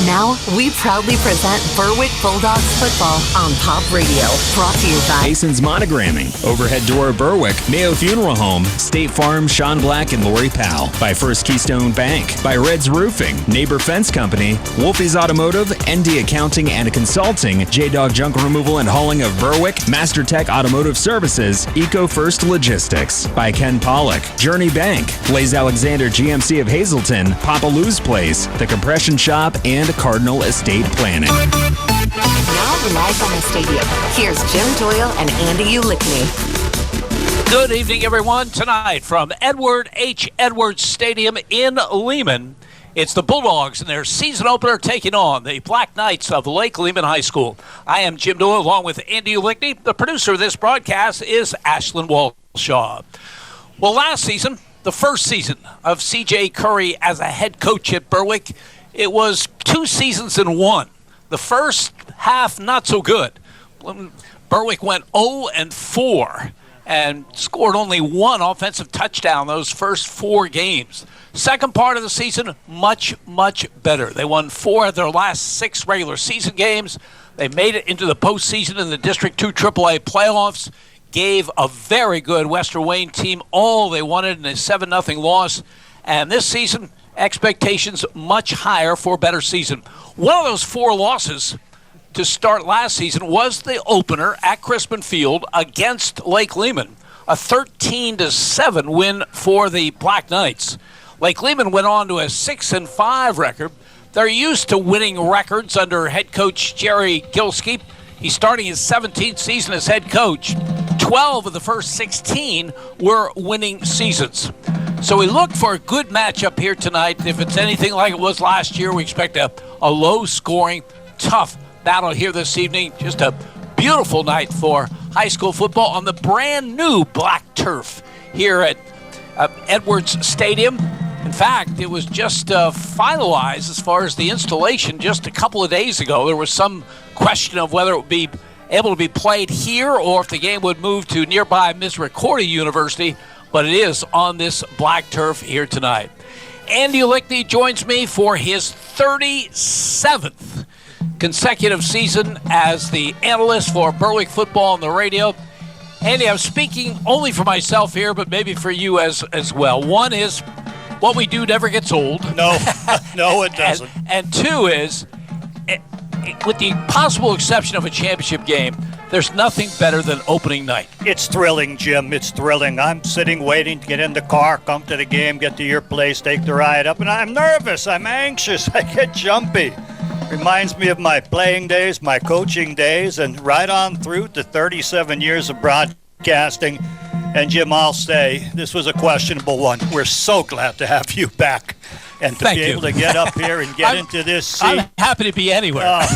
Now, we proudly present Berwick Bulldogs football on Pop Radio. Brought to you by Mason's Monogramming, Overhead Door Berwick, Mayo Funeral Home, State Farm, Sean Black and Lori Powell, by First Keystone Bank, by Red's Roofing, Neighbor Fence Company, Wolfie's Automotive, ND Accounting and Consulting, J-Dog Junk Removal and Hauling of Berwick, Master Tech Automotive Services, Eco First Logistics, by Ken Pollock, Journey Bank, Blaze Alexander GMC of Hazleton, Papa Lou's Place, The Compression Shop, and Cardinal Estate Planning. Now live on the stadium. Here's Jim Doyle and Andy Ulickney. Good evening, everyone. Tonight from Edward H. Edwards Stadium in Lehman, it's the Bulldogs and their season opener taking on the Black Knights of Lake Lehman High School. I am Jim Doyle along with Andy Ulickney. The producer of this broadcast is Ashlyn Walshaw. Well, last season, the first season of C.J. Curry as a head coach at Berwick, it was 2 seasons in one. The first half, not so good. Berwick went 0-4 and scored only 1 offensive touchdown those first 4 games. Second part of the season, much, much better. They won 4 of their last 6 regular season games. They made it into the postseason in the District 2 AAA playoffs, gave a very good Western Wayne team all they wanted in a 7-0 loss. And this season, expectations much higher for a better season. One of those 4 losses to start last season was the opener at Crispin Field against Lake Lehman, a 13-7 win for the Black Knights. Lake Lehman went on to a 6-5 record. They're used to winning records under head coach Jerry Gilski. He's starting his 17th season as head coach. 12 of the first 16 were winning seasons. So we look for a good matchup here tonight. If it's anything like it was last year, we expect a low-scoring, tough battle here this evening. Just a beautiful night for high school football on the brand-new black turf here at Edwards Stadium. In fact, it was just finalized as far as the installation just a couple of days ago. There was some question of whether it would be able to be played here or if the game would move to nearby Misericordia University, but it is on this black turf here tonight. Andy Ulickney joins me for his 37th consecutive season as the analyst for Berwick football on the radio. Andy, I'm speaking only for myself here, but maybe for you as well. One is, what we do never gets old. No, no, it doesn't. And 2 is, with the possible exception of a championship game, there's nothing better than opening night. It's thrilling, Jim. It's thrilling. I'm sitting waiting to get in the car, come to the game, get to your place, take the ride up, and I'm nervous. I'm anxious. I get jumpy. Reminds me of my playing days, my coaching days, and right on through to 37 years of broadcasting. And, Jim, I'll say this was a questionable one. We're so glad to have you back and to be able to get up here and get into this seat. I'm happy to be anywhere.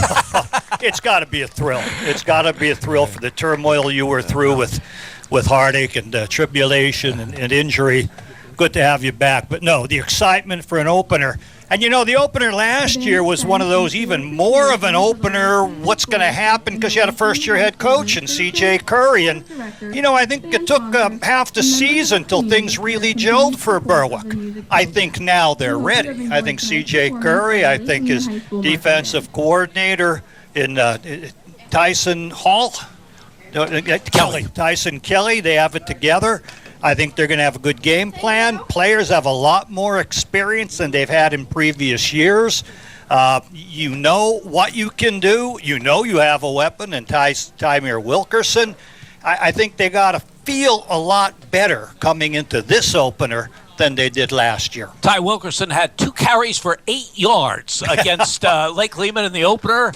It's got to be a thrill. It's got to be a thrill for the turmoil you were through with heartache and tribulation and injury. Good to have you back. But, no, the excitement for an opener. And, you know, the opener last year was one of those even more of an opener, what's going to happen, because you had a first-year head coach in C.J. Curry. And, you know, I think it took half the season till things really gelled for Berwick. I think now they're ready. I think C.J. Curry, I think his defensive coordinator in Tyson Kelly, they have it together. I think they're going to have a good game plan. Players have a lot more experience than they've had in previous years. You know what you can do. You know you have a weapon in Tymir Wilkerson. I think they got to feel a lot better coming into this opener than they did last year. Ty Wilkerson had 2 carries for 8 yards against Lake Lehman in the opener.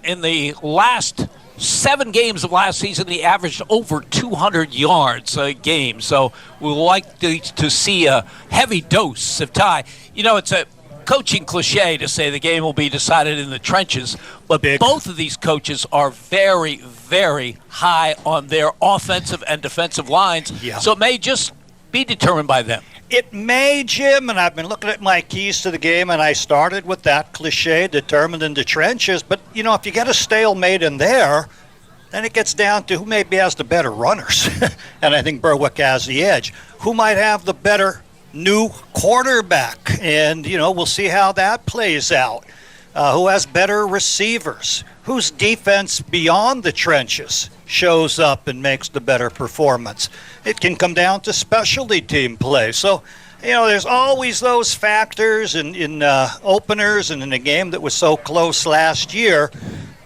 In the last 7 games of last season, he averaged over 200 yards a game. So we'll like to see a heavy dose of Ty. You know, it's a coaching cliche to say the game will be decided in the trenches, but both of these coaches are very, very high on their offensive and defensive lines. Yeah. So it may just be determined by them. It may, Jim, and I've been looking at my keys to the game, and I started with that cliche, determined in the trenches. But, you know, if you get a stalemate in there, then it gets down to who maybe has the better runners. And I think Berwick has the edge. Who might have the better new quarterback? And, you know, we'll see how that plays out. who has better receivers, whose defense beyond the trenches shows up and makes the better performance. It can come down to specialty team play. So, there's always those factors in openers and in a game that was so close last year.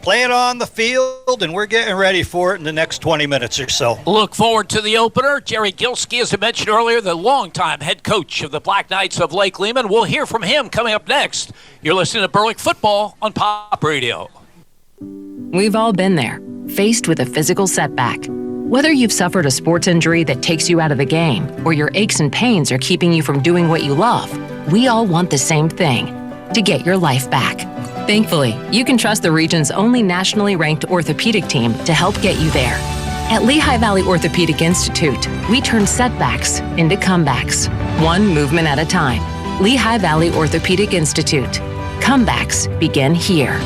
Play it on the field, and we're getting ready for it in the next 20 minutes or so. Look forward to the opener. Jerry Gilski, as I mentioned earlier, the longtime head coach of the Black Knights of Lake Lehman. We'll hear from him coming up next. You're listening to Berwick Football on Pop Radio. We've all been there, faced with a physical setback. Whether you've suffered a sports injury that takes you out of the game, or your aches and pains are keeping you from doing what you love, we all want the same thing, to get your life back. Thankfully, you can trust the region's only nationally ranked orthopedic team to help get you there. At Lehigh Valley Orthopedic Institute, we turn setbacks into comebacks, one movement at a time. Lehigh Valley Orthopedic Institute. Comebacks begin here.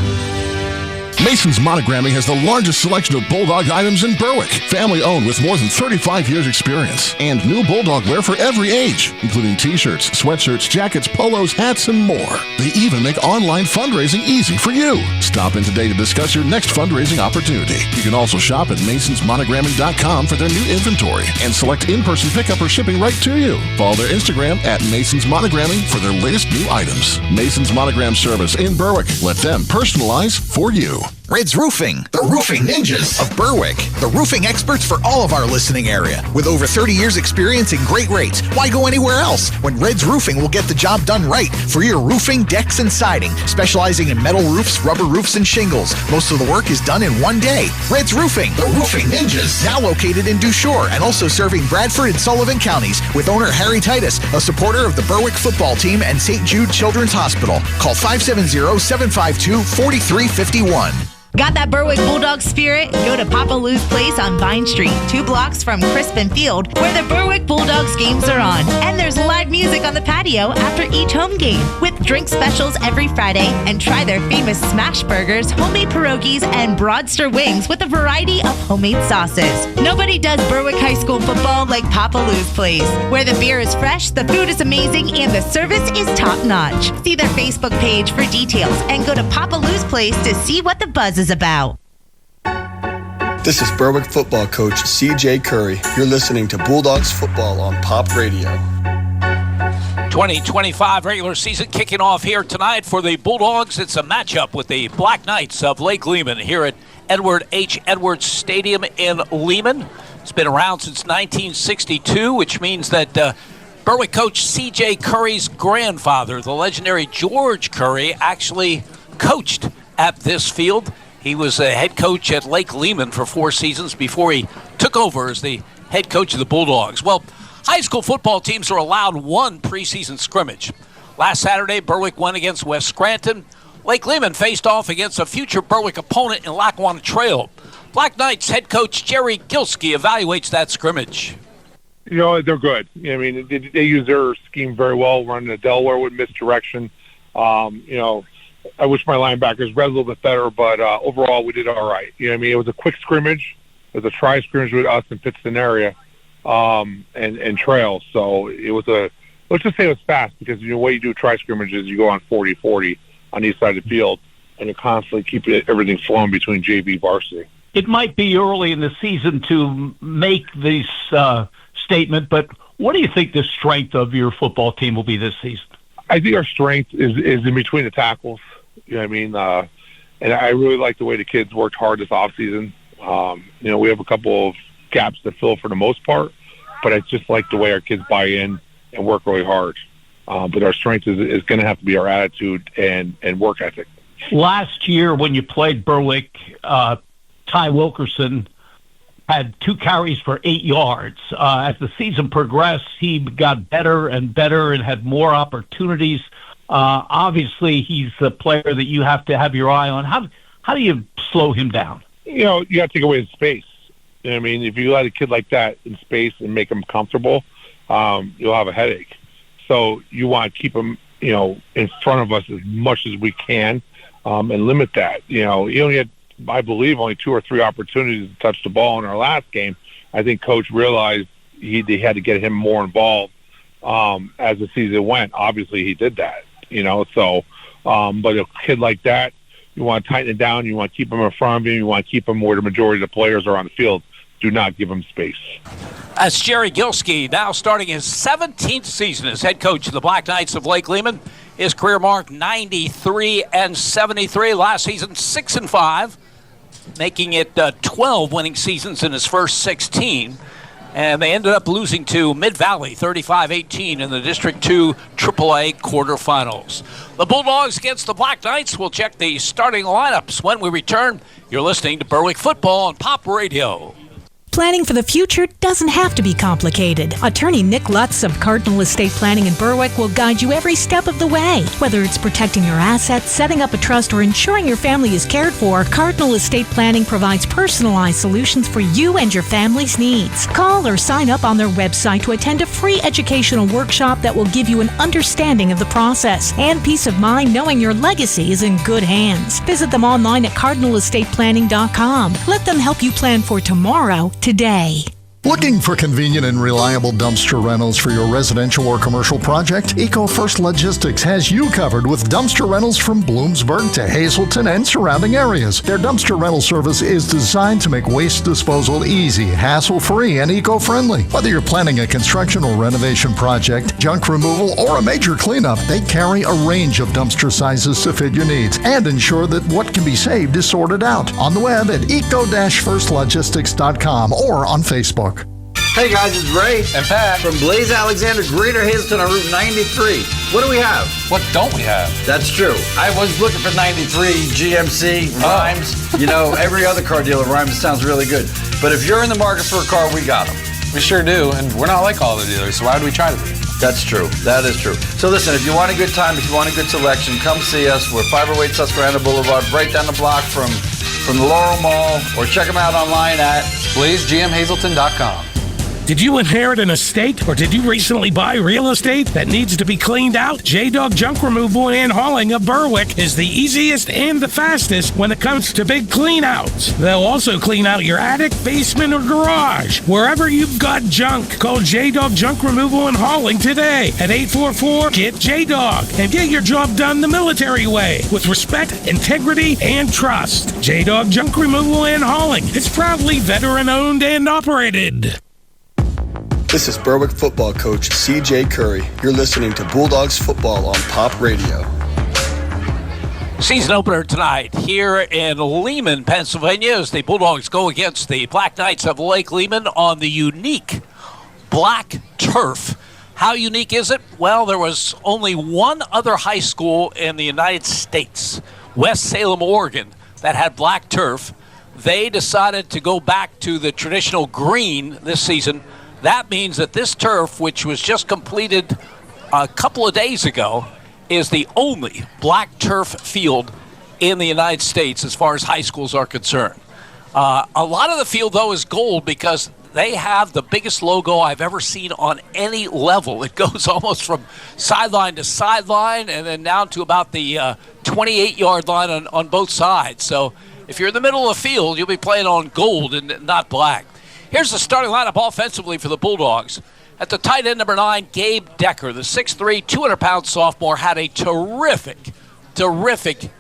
Mason's Monogramming has the largest selection of Bulldog items in Berwick. Family owned with more than 35 years experience. And new Bulldog wear for every age, including t-shirts, sweatshirts, jackets, polos, hats, and more. They even make online fundraising easy for you. Stop in today to discuss your next fundraising opportunity. You can also shop at masonsmonogramming.com for their new inventory and select in-person pickup or shipping right to you. Follow their Instagram at Mason's Monogramming for their latest new items. Mason's Monogram Service in Berwick. Let them personalize for you. Red's Roofing, the roofing ninjas of Berwick. The roofing experts for all of our listening area. With over 30 years experience and great rates, why go anywhere else when Red's Roofing will get the job done right for your roofing, decks, and siding, specializing in metal roofs, rubber roofs, and shingles. Most of the work is done in one day. Red's Roofing, the roofing ninjas. Now located in Dushore and also serving Bradford and Sullivan counties with owner Harry Titus, a supporter of the Berwick football team and St. Jude Children's Hospital. Call 570-752-4351. Got that Berwick Bulldogs spirit? Go to Papa Lou's Place on Vine Street, 2 blocks from Crispin Field, where the Berwick Bulldogs games are on. And there's live music on the patio after each home game, with drink specials every Friday, and try their famous smash burgers, homemade pierogies, and broadster wings with a variety of homemade sauces. Nobody does Berwick High School football like Papa Lou's Place, where the beer is fresh, the food is amazing, and the service is top-notch. See their Facebook page for details and go to Papa Lou's Place to see what the buzz is about. This is Berwick football coach CJ Curry. You're listening to Bulldogs football on Pop Radio. 2025 regular season kicking off here tonight for the Bulldogs. It's a matchup with the Black Knights of Lake Lehman here at Edward H. Edwards Stadium in Lehman. It's been around since 1962, which means that Berwick coach C.J. Curry's grandfather, the legendary George Curry, actually coached at this field. He was a head coach at Lake Lehman for 4 seasons before he took over as the head coach of the Bulldogs. Well, high school football teams are allowed one preseason scrimmage. Last Saturday, Berwick went against West Scranton. Lake Lehman faced off against a future Berwick opponent in Lackawanna Trail. Black Knights head coach Jerry Gilski evaluates that scrimmage. They're good. I mean, they use their scheme very well, running the Delaware with misdirection. I wish my linebackers read a little bit better, but overall we did all right. It was a quick scrimmage. It was a try scrimmage with us in Pittston area and Trail. So it was let's just say it was fast, because the way you do try scrimmages, you go on 40-40 on each side of the field, and you constantly keep everything flowing between JV varsity. It might be early in the season to make this statement, but what do you think the strength of your football team will be this season? I think our strength is in between the tackles. And I really like the way the kids worked hard this offseason. We have a couple of gaps to fill for the most part, but I just like the way our kids buy in and work really hard. But our strength is going to have to be our attitude and work ethic. Last year when you played Berwick, Ty Wilkerson had 2 carries for 8 yards. As the season progressed, he got better and better and had more opportunities. Obviously, he's a player that you have to have your eye on. How do you slow him down? You got to take away his space. If you let a kid like that in space and make him comfortable, you'll have a headache. So you want to keep him, in front of us as much as we can, and limit that. He only had, I believe, only 2 or 3 opportunities to touch the ball in our last game. I think Coach realized they had to get him more involved as the season went. Obviously, he did that. So, but a kid like that, you want to tighten it down. You want to keep him in front of you. You want to keep him where the majority of the players are on the field. Do not give him space. That's Jerry Gilski, now starting his 17th season as head coach of the Black Knights of Lake Lehman. His career mark 93-73. Last season 6-5, making it 12 winning seasons in his first 16. And they ended up losing to Mid-Valley 35-18 in the District 2 AAA quarterfinals. The Bulldogs against the Black Knights. We'll check the starting lineups when we return. You're listening to Berwick Football on Pop Radio. Planning for the future doesn't have to be complicated. Attorney Nick Lutz of Cardinal Estate Planning in Berwick will guide you every step of the way. Whether it's protecting your assets, setting up a trust, or ensuring your family is cared for, Cardinal Estate Planning provides personalized solutions for you and your family's needs. Call or sign up on their website to attend a free educational workshop that will give you an understanding of the process and peace of mind knowing your legacy is in good hands. Visit them online at cardinalastate.planning.com. Let them help you plan for tomorrow today. Looking for convenient and reliable dumpster rentals for your residential or commercial project? EcoFirst Logistics has you covered with dumpster rentals from Bloomsburg to Hazleton and surrounding areas. Their dumpster rental service is designed to make waste disposal easy, hassle-free, and eco-friendly. Whether you're planning a construction or renovation project, junk removal, or a major cleanup, they carry a range of dumpster sizes to fit your needs and ensure that what can be saved is sorted out. On the web at eco-firstlogistics.com or on Facebook. Hey guys, it's Ray and Pat from Blaze Alexander, Greater Hazleton on Route 93. What do we have? What don't we have? That's true. I was looking for 93, GMC, Rhymes. Every other car dealer, Rhymes sounds really good. But if you're in the market for a car, we got them. We sure do, and we're not like all the dealers, so why would we try to be? That's true. That is true. So listen, if you want a good time, if you want a good selection, come see us. We're 508 Susquehanna Boulevard, right down the block from the Laurel Mall, or check them out online at blazegmhazelton.com. Did you inherit an estate, or did you recently buy real estate that needs to be cleaned out? J-Dog Junk Removal and Hauling of Berwick is the easiest and the fastest when it comes to big clean-outs. They'll also clean out your attic, basement, or garage. Wherever you've got junk, call J-Dog Junk Removal and Hauling today at 844-GET-JDOG and get your job done the military way with respect, integrity, and trust. J-Dog Junk Removal and Hauling is proudly veteran-owned and operated. This is Berwick football coach CJ Curry. You're listening to Bulldogs football on Pop Radio. Season opener tonight here in Lehman, Pennsylvania, as the Bulldogs go against the Black Knights of Lake Lehman on the unique black turf. How unique is it? Well, there was only one other high school in the United States, West Salem, Oregon, that had black turf. They decided to go back to the traditional green this season. That means that this turf, which was just completed a couple of days ago, is the only black turf field in the United States as far as high schools are concerned. A lot of the field, though, is gold because they have the biggest logo I've ever seen on any level. It goes almost from sideline to sideline and then down to about the 28-yard line on both sides. So if you're in the middle of the field, you'll be playing on gold and not black. Here's the starting lineup offensively for the Bulldogs. At the tight end, number 9, Gabe Decker, the 6'3", 200-pound sophomore, had a terrific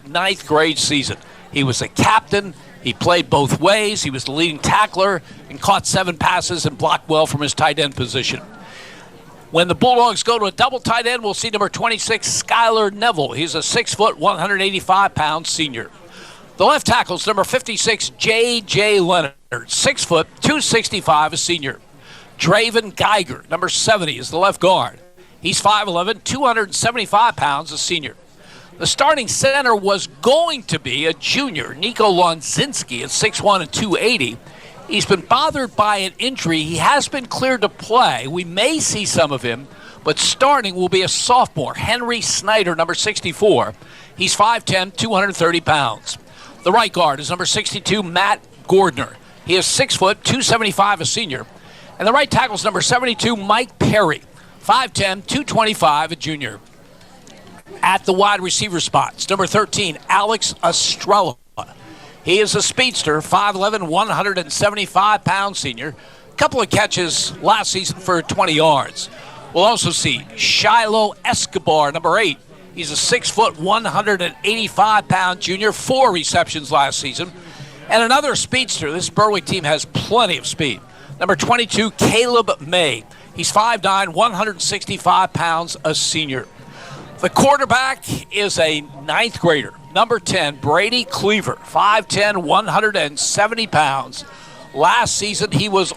ninth grade season. He was a captain. He played both ways. He was the leading tackler and caught 7 passes and blocked well from his tight end position. When the Bulldogs go to a double tight end, we'll see number 26, Skylar Neville. He's a 6 foot, 185-pound senior. The left tackle is number 56, J.J. Leonard, 6 foot, 265, a senior. Draven Geiger, number 70, is the left guard. He's 5'11", 275 pounds, a senior. The starting center was going to be a junior, Nico Lonzinski, at 6'1" and 280. He's been bothered by an injury. He has been cleared to play. We may see some of him, but starting will be a sophomore, Henry Snyder, number 64. He's 5'10", 230 pounds. The right guard is number 62, Matt Gordner. He is 6 foot, 275, a senior. And the right tackle is number 72, Mike Perry, 5'10", 225, a junior. At the wide receiver spots, number 13, Alex Estrella. He is a speedster, 5'11", 175-pound senior. A couple of catches last season for 20 yards. We'll also see Shiloh Escobar, number 8. He's a 6 foot, 185-pound junior, 4 receptions last season. And another speedster. This Berwick team has plenty of speed. Number 22, Caleb May. He's 5'9", 165 pounds, a senior. The quarterback is a 9th grader. Number 10, Brady Cleaver, 5'10", 170 pounds. Last season, he was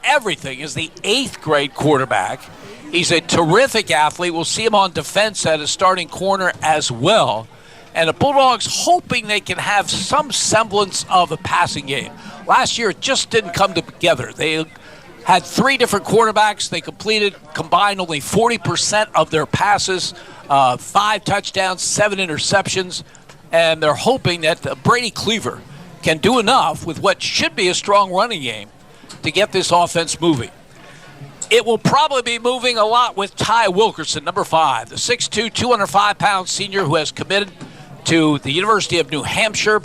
everything as the 8th grade quarterback. He's a terrific athlete. We'll see him on defense at a starting corner as well. And the Bulldogs hoping they can have some semblance of a passing game. Last year, it just didn't come together. They had 3 different quarterbacks. They combined only 40% of their passes, 5 touchdowns, 7 interceptions. And they're hoping that Brady Cleaver can do enough with what should be a strong running game to get this offense moving. It will probably be moving a lot with Ty Wilkerson, number 5, the 6'2", 205-pound senior who has committed to the University of New Hampshire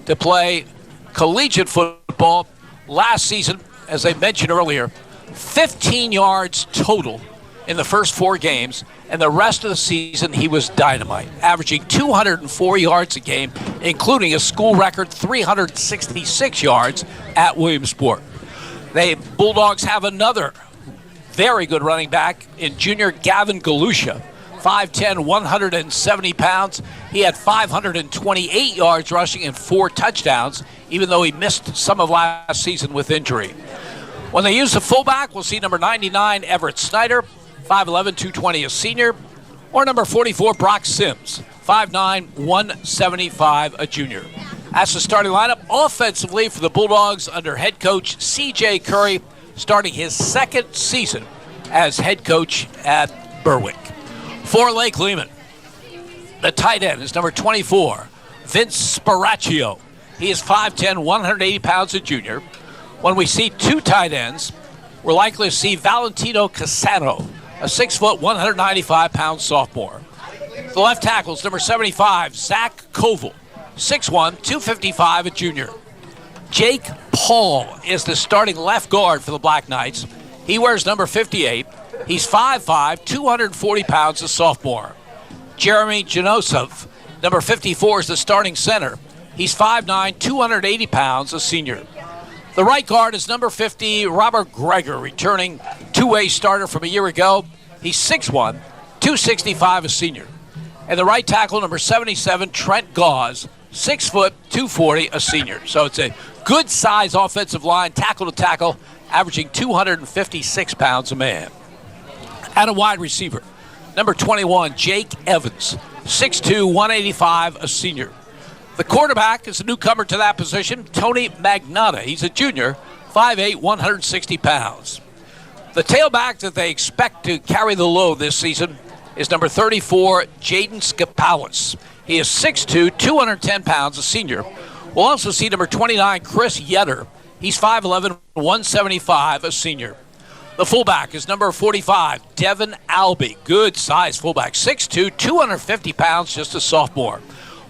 to play collegiate football. Last season, as I mentioned earlier, 15 yards total in the first 4 games, and the rest of the season he was dynamite, averaging 204 yards a game, including a school record 366 yards at Williamsport. The Bulldogs have another very good running back in junior Gavin Galusha, 5'10", 170 pounds. He had 528 yards rushing and 4 touchdowns, even though he missed some of last season with injury. When they use the fullback, we'll see number 99, Everett Snyder, 5'11", 220, a senior, or number 44, Brock Sims, 5'9", 175, a junior. That's the starting lineup. Offensively for the Bulldogs under head coach C.J. Curry, starting his 2nd season as head coach at Berwick. For Lake Lehman, the tight end is number 24, Vince Sparacchio. He is 5'10", 180 pounds, a junior. When we see 2 tight ends, we're likely to see Valentino Casano, a 6 foot, 195 pound sophomore. The left tackle is number 75, Zach Koval, 6'1", 255, a junior. Jake Paul is the starting left guard for the Black Knights. He wears number 58. He's 5'5", 240 pounds, a sophomore. Jeremy Janosov, number 54, is the starting center. He's 5'9", 280 pounds, a senior. The right guard is number 50, Robert Gregor, returning two-way starter from a year ago. He's 6'1", 265, a senior. And the right tackle, number 77, Trent Gauze, 6 foot, 240, a senior. So it's a good-size offensive line, tackle to tackle, averaging 256 pounds a man. And a wide receiver, number 21, Jake Evans, 6'2", 185, a senior. The quarterback is a newcomer to that position, Tony Magnotta. He's a junior, 5'8", 160 pounds. The tailback that they expect to carry the load this season is number 34, Jaden Skapalis. He is 6'2", 210 pounds, a senior. We'll also see number 29, Chris Yetter. He's 5'11", 175, a senior. The fullback is number 45, Devin Albee. Good size fullback, 6'2", 250 pounds, just a sophomore.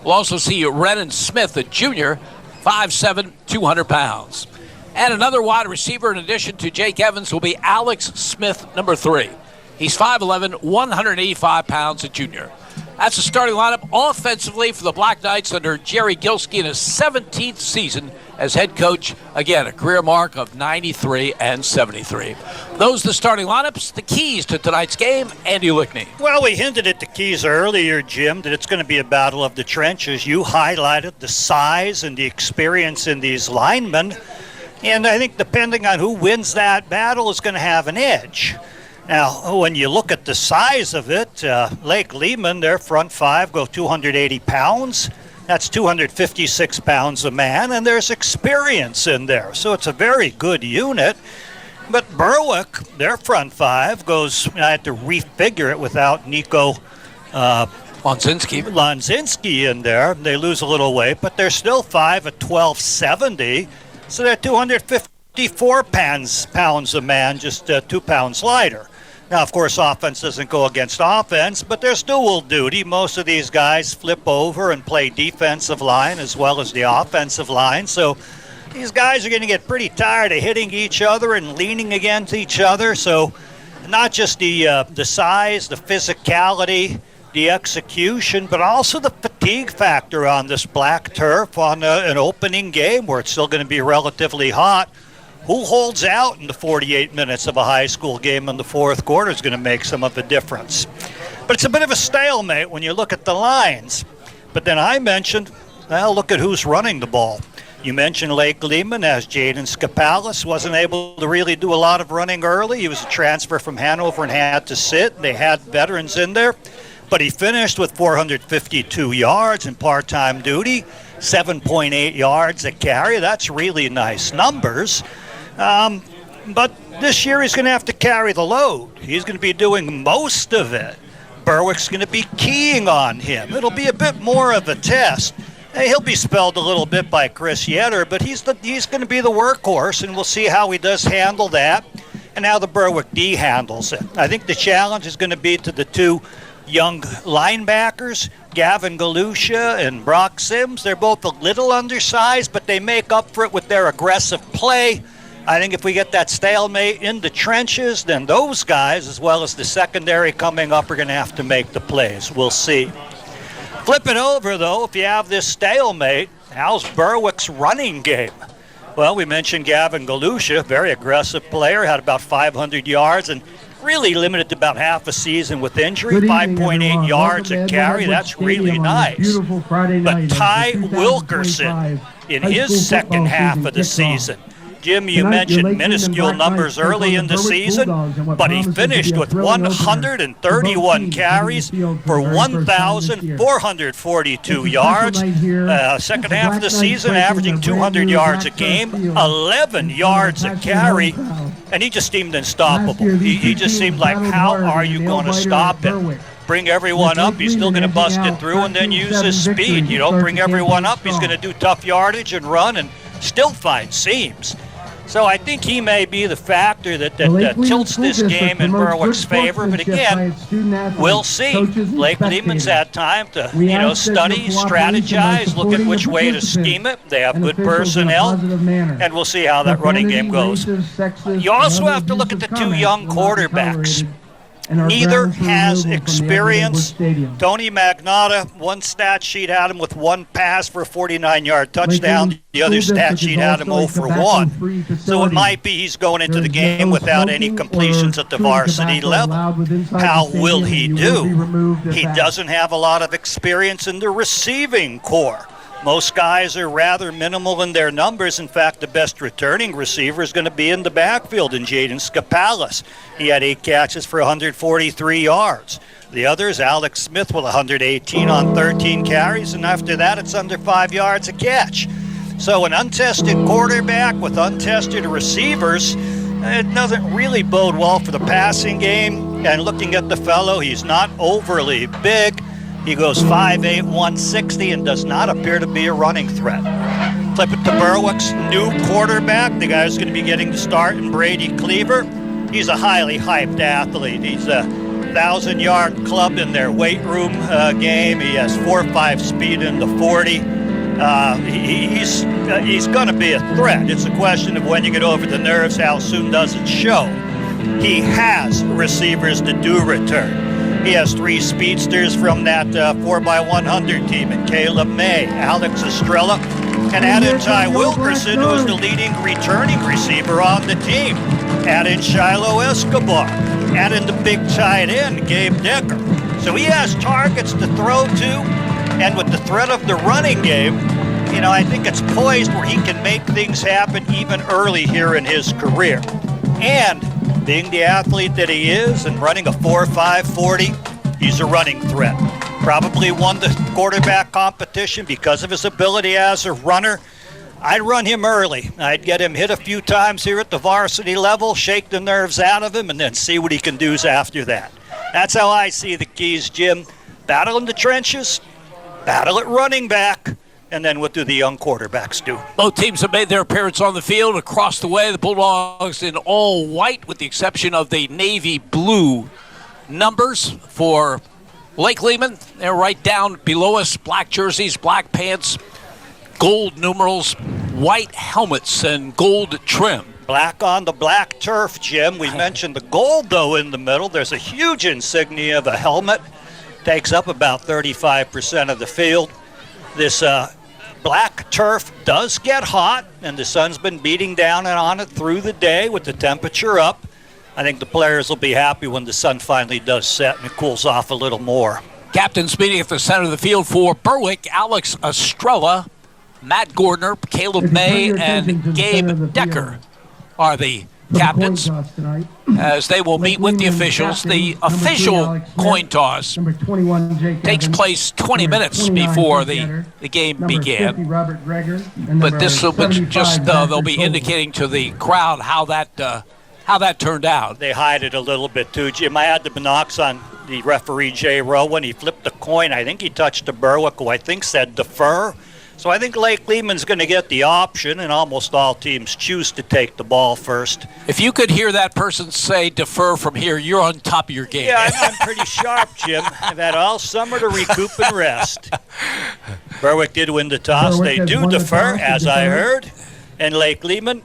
We'll also see Renan Smith, a junior, 5'7", 200 pounds. And another wide receiver in addition to Jake Evans will be Alex Smith, number 3. He's 5'11", 185 pounds, a junior. That's the starting lineup offensively for the Black Knights under Jerry Gilski in his 17th season as head coach. Again, a career mark of 93 and 73. Those are the starting lineups. The keys to tonight's game, Andy Lickney. Well, we hinted at the keys earlier, Jim, that it's going to be a battle of the trenches. You highlighted the size and the experience in these linemen. And I think depending on who wins that battle is going to have an edge. Now, when you look at the size of it, Lake Lehman, their front 5 go 280 pounds. That's 256 pounds a man, and there's experience in there. So it's a very good unit. But Berwick, their front 5 goes, I had to refigure it without Nico Lonzinski in there. They lose a little weight, but they're still 5 at 1270. So they're 254 pounds a man, just 2 pounds lighter. Now, of course, offense doesn't go against offense, but there's dual duty. Most of these guys flip over and play defensive line as well as the offensive line. So these guys are going to get pretty tired of hitting each other and leaning against each other. So not just the size, the physicality, the execution, but also the fatigue factor on this black turf on an opening game where it's still going to be relatively hot. Who holds out in the 48 minutes of a high school game in the fourth quarter is going to make some of the difference. But it's a bit of a stalemate when you look at the lines. But then I mentioned, well, look at who's running the ball. You mentioned Lake Lehman as Jaden Skapalis wasn't able to really do a lot of running early. He was a transfer from Hanover and had to sit. They had veterans in there. But he finished with 452 yards in part-time duty, 7.8 yards a carry. That's really nice numbers. But this year he's going to have to carry the load. He's going to be doing most of it. Berwick's going to be keying on him. It'll be a bit more of a test. He'll be spelled a little bit by Chris Yetter, but he's going to be the workhorse, and we'll see how he does handle that and how the Berwick D handles it. I think the challenge is going to be to the two young linebackers, Gavin Galusha and Brock Sims. They're both a little undersized, but they make up for it with their aggressive play. I think if we get that stalemate in the trenches, then those guys, as well as the secondary coming up, are going to have to make the plays. We'll see. Flip it over, though, if you have this stalemate, how's Berwick's running game? Well, we mentioned Gavin Galusha, very aggressive player, had about 500 yards and really limited to about half a season with injury, 5.8 yards a carry. That's really nice. But Ty Wilkerson in his second half of the season. Jim, you mentioned minuscule numbers early in the season, but he finished with 131 carries for 1,442 yards. Second half of the season, averaging 200 yards a game, 11 yards a carry, and he just seemed unstoppable. He just seemed like, how are you going to stop him? Bring everyone up, he's still going to bust it through and then use his speed. You don't bring everyone up, he's going to do tough yardage and run and still find seams. So I think he may be the factor that tilts this game in Berwick's favor. But again, we'll see. Lake Lehman's had time to study, strategize, look at which way to scheme it. They have good personnel, and we'll see how that running game goes. You also have to look at the two young quarterbacks. Neither has experience. Tony Magnotta, one stat sheet had him with one pass for a 49-yard touchdown. The other stat sheet had him 0 for 1. So it might be he's going into the game without any completions at the varsity level. How will he do? He doesn't have a lot of experience in the receiving corps. Most guys are rather minimal in their numbers. In fact, the best returning receiver is going to be in the backfield in Jaden Skapalis. He had 8 catches for 143 yards. The others, Alex Smith with 118 on 13 carries, and after that it's under 5 yards a catch. So an untested quarterback with untested receivers, it doesn't really bode well for the passing game. And looking at the fellow, he's not overly big. He goes 5'8", 160, and does not appear to be a running threat. Flip it to Berwick's new quarterback, the guy who's going to be getting the start in Brady Cleaver. He's a highly hyped athlete. He's a 1,000-yard club in their weight room game. He has 4.5 speed in the 40. He's going to be a threat. It's a question of when you get over the nerves, how soon does it show? He has receivers that do return. He has 3 speedsters from that 4x100 team, and Caleb May, Alex Estrella, and add in Ty Wilkerson, who is the leading returning receiver on the team. Add in Shiloh Escobar. Add in the big tight end, Gabe Decker. So he has targets to throw to, and with the threat of the running game, I think it's poised where he can make things happen even early here in his career. And being the athlete that he is and running a 4.5 40, he's a running threat. Probably won the quarterback competition because of his ability as a runner. I'd run him early. I'd get him hit a few times here at the varsity level, shake the nerves out of him, and then see what he can do after that. That's how I see the keys, Jim. Battle in the trenches, battle at running back, and then what do the young quarterbacks do? Both teams have made their appearance on the field. Across the way, the Bulldogs in all white with the exception of the navy blue numbers for Lake Lehman. They're right down below us. Black jerseys, black pants, gold numerals, white helmets, and gold trim. Black on the black turf, Jim. We mentioned the gold, though, in the middle. There's a huge insignia of a helmet takes up about 35% of the field. This black turf does get hot, and the sun's been beating down on it through the day with the temperature up. I think the players will be happy when the sun finally does set and it cools off a little more. Captains meeting at the center of the field for Berwick: Alex Estrella, Matt Gordner, Caleb May, and Gabe Decker are the captains, as they will meet with the officials. The official coin toss takes place 20 minutes before the game began. But this will be just, they'll be indicating to the crowd how that turned out. They hide it a little bit too, Jim. I had the binocs on the referee, Jay Rowe, when he flipped the coin. I think he touched the Berwick, who I think said defer. So I think Lake Lehman's going to get the option, and almost all teams choose to take the ball first. If you could hear that person say defer from here, you're on top of your game. Yeah, I'm pretty sharp, Jim. I've had all summer to recoup and rest. Berwick did win the toss. Berwick They do defer, as I heard. And Lake Lehman,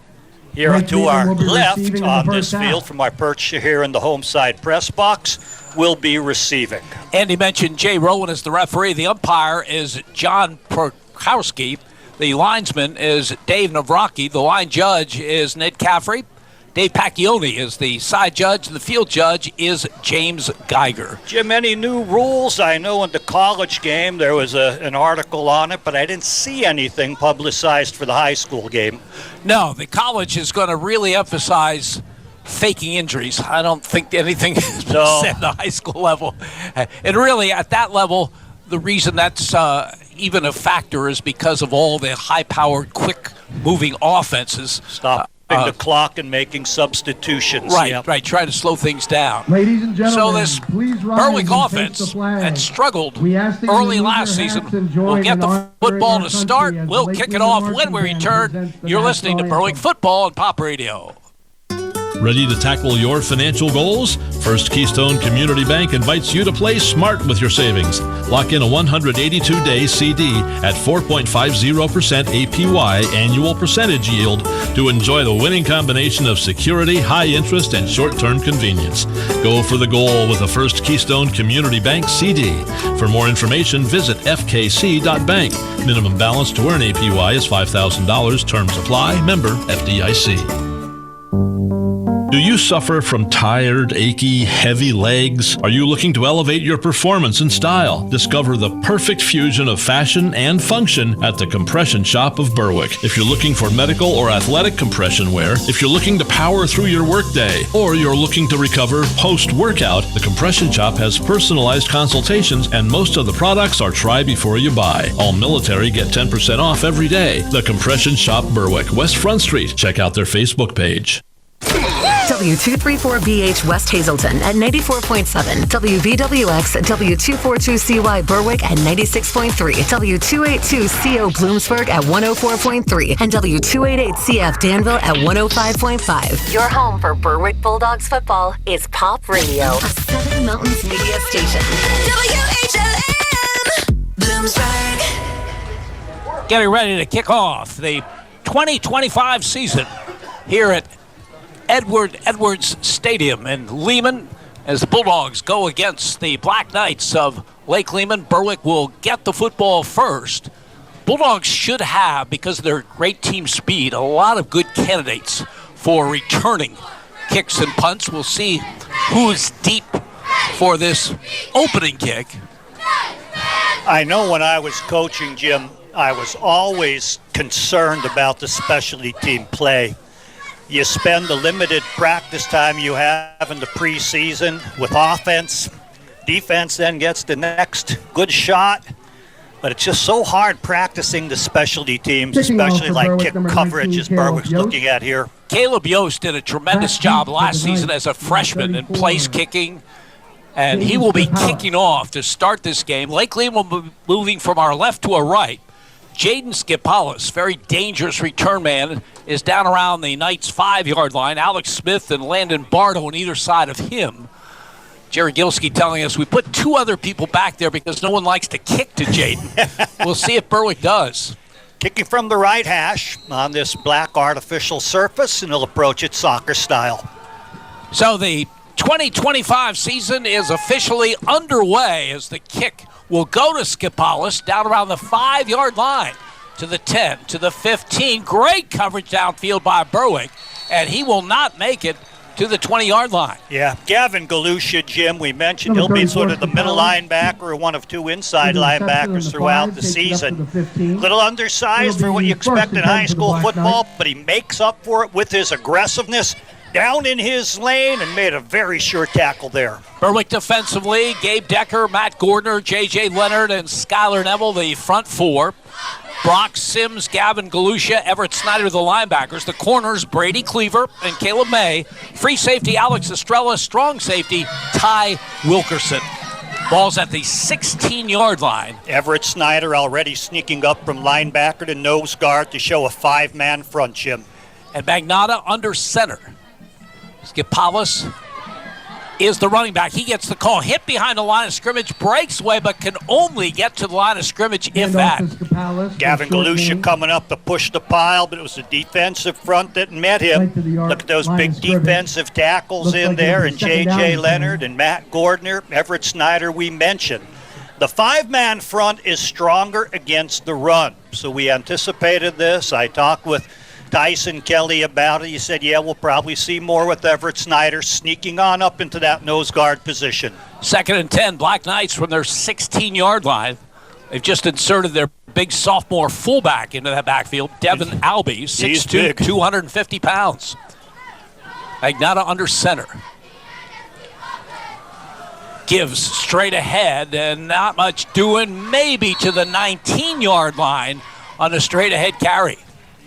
here to our left on this field from our perch here in the home side press box, will be receiving. Andy mentioned Jay Rowan as the referee. The umpire is John Prokowski. The linesman is Dave Navraki. The line judge is Ned Caffrey. Dave Pacchioni is the side judge. The field judge is James Geiger. Jim, any new rules? I know in the college game there was an article on it, but I didn't see anything publicized for the high school game. No, the college is going to really emphasize faking injuries. I don't think anything has been said at the high school level. And really, at that level, the reason that's even a factor is because of all the high-powered, quick-moving offenses. Stopping the clock and making substitutions. Right, right, trying to slow things down. Ladies and gentlemen, so this Berwick offense had struggled early last season. We'll get the football to start. We'll kick it off when we return. You're listening to Berwick Football on Pop Radio. Ready to tackle your financial goals? First Keystone Community Bank invites you to play smart with your savings. Lock in a 182-day CD at 4.50% APY annual percentage yield to enjoy the winning combination of security, high interest, and short-term convenience. Go for the goal with a First Keystone Community Bank CD. For more information, visit fkc.bank. Minimum balance to earn APY is $5,000. Terms apply. Member FDIC. Do you suffer from tired, achy, heavy legs? Are you looking to elevate your performance and style? Discover the perfect fusion of fashion and function at the Compression Shop of Berwick. If you're looking for medical or athletic compression wear, if you're looking to power through your workday, or you're looking to recover post-workout, the Compression Shop has personalized consultations, and most of the products are try before you buy. All military get 10% off every day. The Compression Shop Berwick, West Front Street. Check out their Facebook page. W234BH West Hazelton at 94.7, WVWX W242CY Berwick at 96.3, W282CO Bloomsburg at 104.3, and W288CF Danville at 105.5. Your home for Berwick Bulldogs football is Pop Radio, a Seven Mountains media station. WHLM Bloomsburg. Getting ready to kick off the 2025 season here at Edwards Stadium in Lehman as the Bulldogs go against the Black Knights of Lake Lehman. Berwick will get the football first. Bulldogs should have, because of their great team speed, a lot of good candidates for returning kicks and punts. We'll see who's deep for this opening kick. I know when I was coaching, Jim, I was always concerned about the specialty team play. You spend the limited practice time you have in the preseason with offense. Defense then gets the next good shot. But it's just so hard practicing the specialty teams, especially like kick coverage as Berwick's looking at here. Caleb Yost did a tremendous job last season as a freshman in place kicking. And he will be kicking off to start this game. Lake Lehman will be moving from our left to our right. Jaden Skipalis, very dangerous return man, is down around the Knights' 5-yard line. Alex Smith and Landon Bardo on either side of him. Jerry Gilski telling us we put 2 other people back there because no one likes to kick to Jaden. We'll see if Berwick does. Kicking from the right hash on this black artificial surface, and he'll approach it soccer style. So the 2025 season is officially underway as the kick will go to Skipalis down around the 5-yard line to the 10, to the 15. Great coverage downfield by Berwick, and he will not make it to the 20-yard line. Yeah, Gavin Galusha, Jim, we mentioned he'll be sort of the middle linebacker or one of two inside linebackers throughout the season. Little undersized for what you expect in high school football, but he makes up for it with his aggressiveness down in his lane and made a very sure tackle there. Berwick defensively, Gabe Decker, Matt Gordner, J.J. Leonard, and Skylar Neville, the front four. Brock Sims, Gavin Galusha, Everett Snyder, the linebackers. The corners, Brady Cleaver and Caleb May. Free safety, Alex Estrella. Strong safety, Ty Wilkerson. Ball's at the 16-yard line. Everett Snyder already sneaking up from linebacker to nose guard to show a 5-man front, Jim. And Magnotta under center. Skipalis is the running back. He gets the call. Hit behind the line of scrimmage, breaks away, but can only get to the line of scrimmage if that. Gavin Galusha coming up to push the pile, but it was the defensive front that met him. Look at those big defensive tackles in there, and J.J. Leonard and Matt Gordner, Everett Snyder we mentioned. The 5-man front is stronger against the run, so we anticipated this. I talked with Tyson Kelly about it. He said, yeah, we'll probably see more with Everett Snyder sneaking on up into that nose guard position. 2nd and 10, Black Knights from their 16-yard line. They've just inserted their big sophomore fullback into that backfield, Devin Albee, 6'2", 250 pounds. Magnotta under center. Gives straight ahead and not much doing, maybe to the 19-yard line on a straight-ahead carry.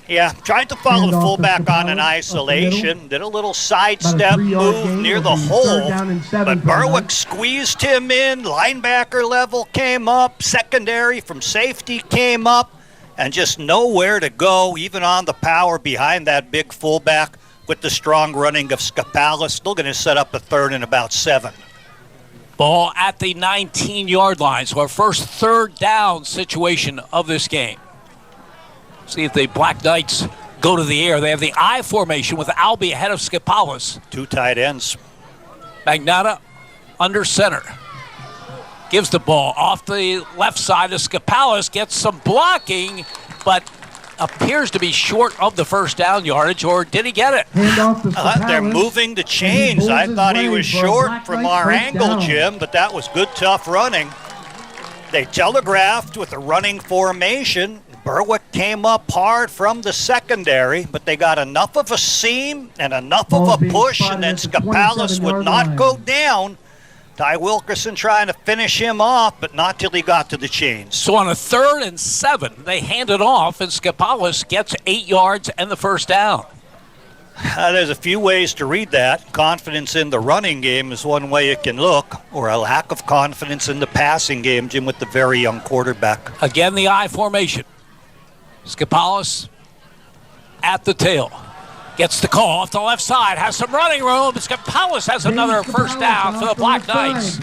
Yeah, tried to follow the fullback on an isolation, did a little sidestep move near the hole, but Berwick squeezed him in, linebacker level came up, secondary from safety came up, and just nowhere to go, even on the power behind that big fullback with the strong running of Skipalis. Still going to set up a 3rd and about 7. Ball at the 19-yard line, so our first 3rd down situation of this game. See if the Black Knights go to the air. They have the I formation with Albee ahead of Skipalis. 2 tight ends. Magnotta under center. Gives the ball off the left side of Skipalis. Gets some blocking, but appears to be short of the first down yardage, or did he get it? They're moving the chains. I thought he was short from our angle, Jim, but that was good, tough running. They telegraphed with a running formation. Berwick came up hard from the secondary, but they got enough of a seam and enough of a push, and then Skipalis would not go down. Ty Wilkerson trying to finish him off, but not till he got to the chains. So on a 3rd and 7, they hand it off, and Skipalis gets 8 yards and the first down. There's a few ways to read that. Confidence in the running game is one way it can look, or a lack of confidence in the passing game, Jim, with the very young quarterback. Again, the I formation. Skipalis at the tail. Gets the call off the left side. Has some running room. Skipalis has another first down for the Black Knights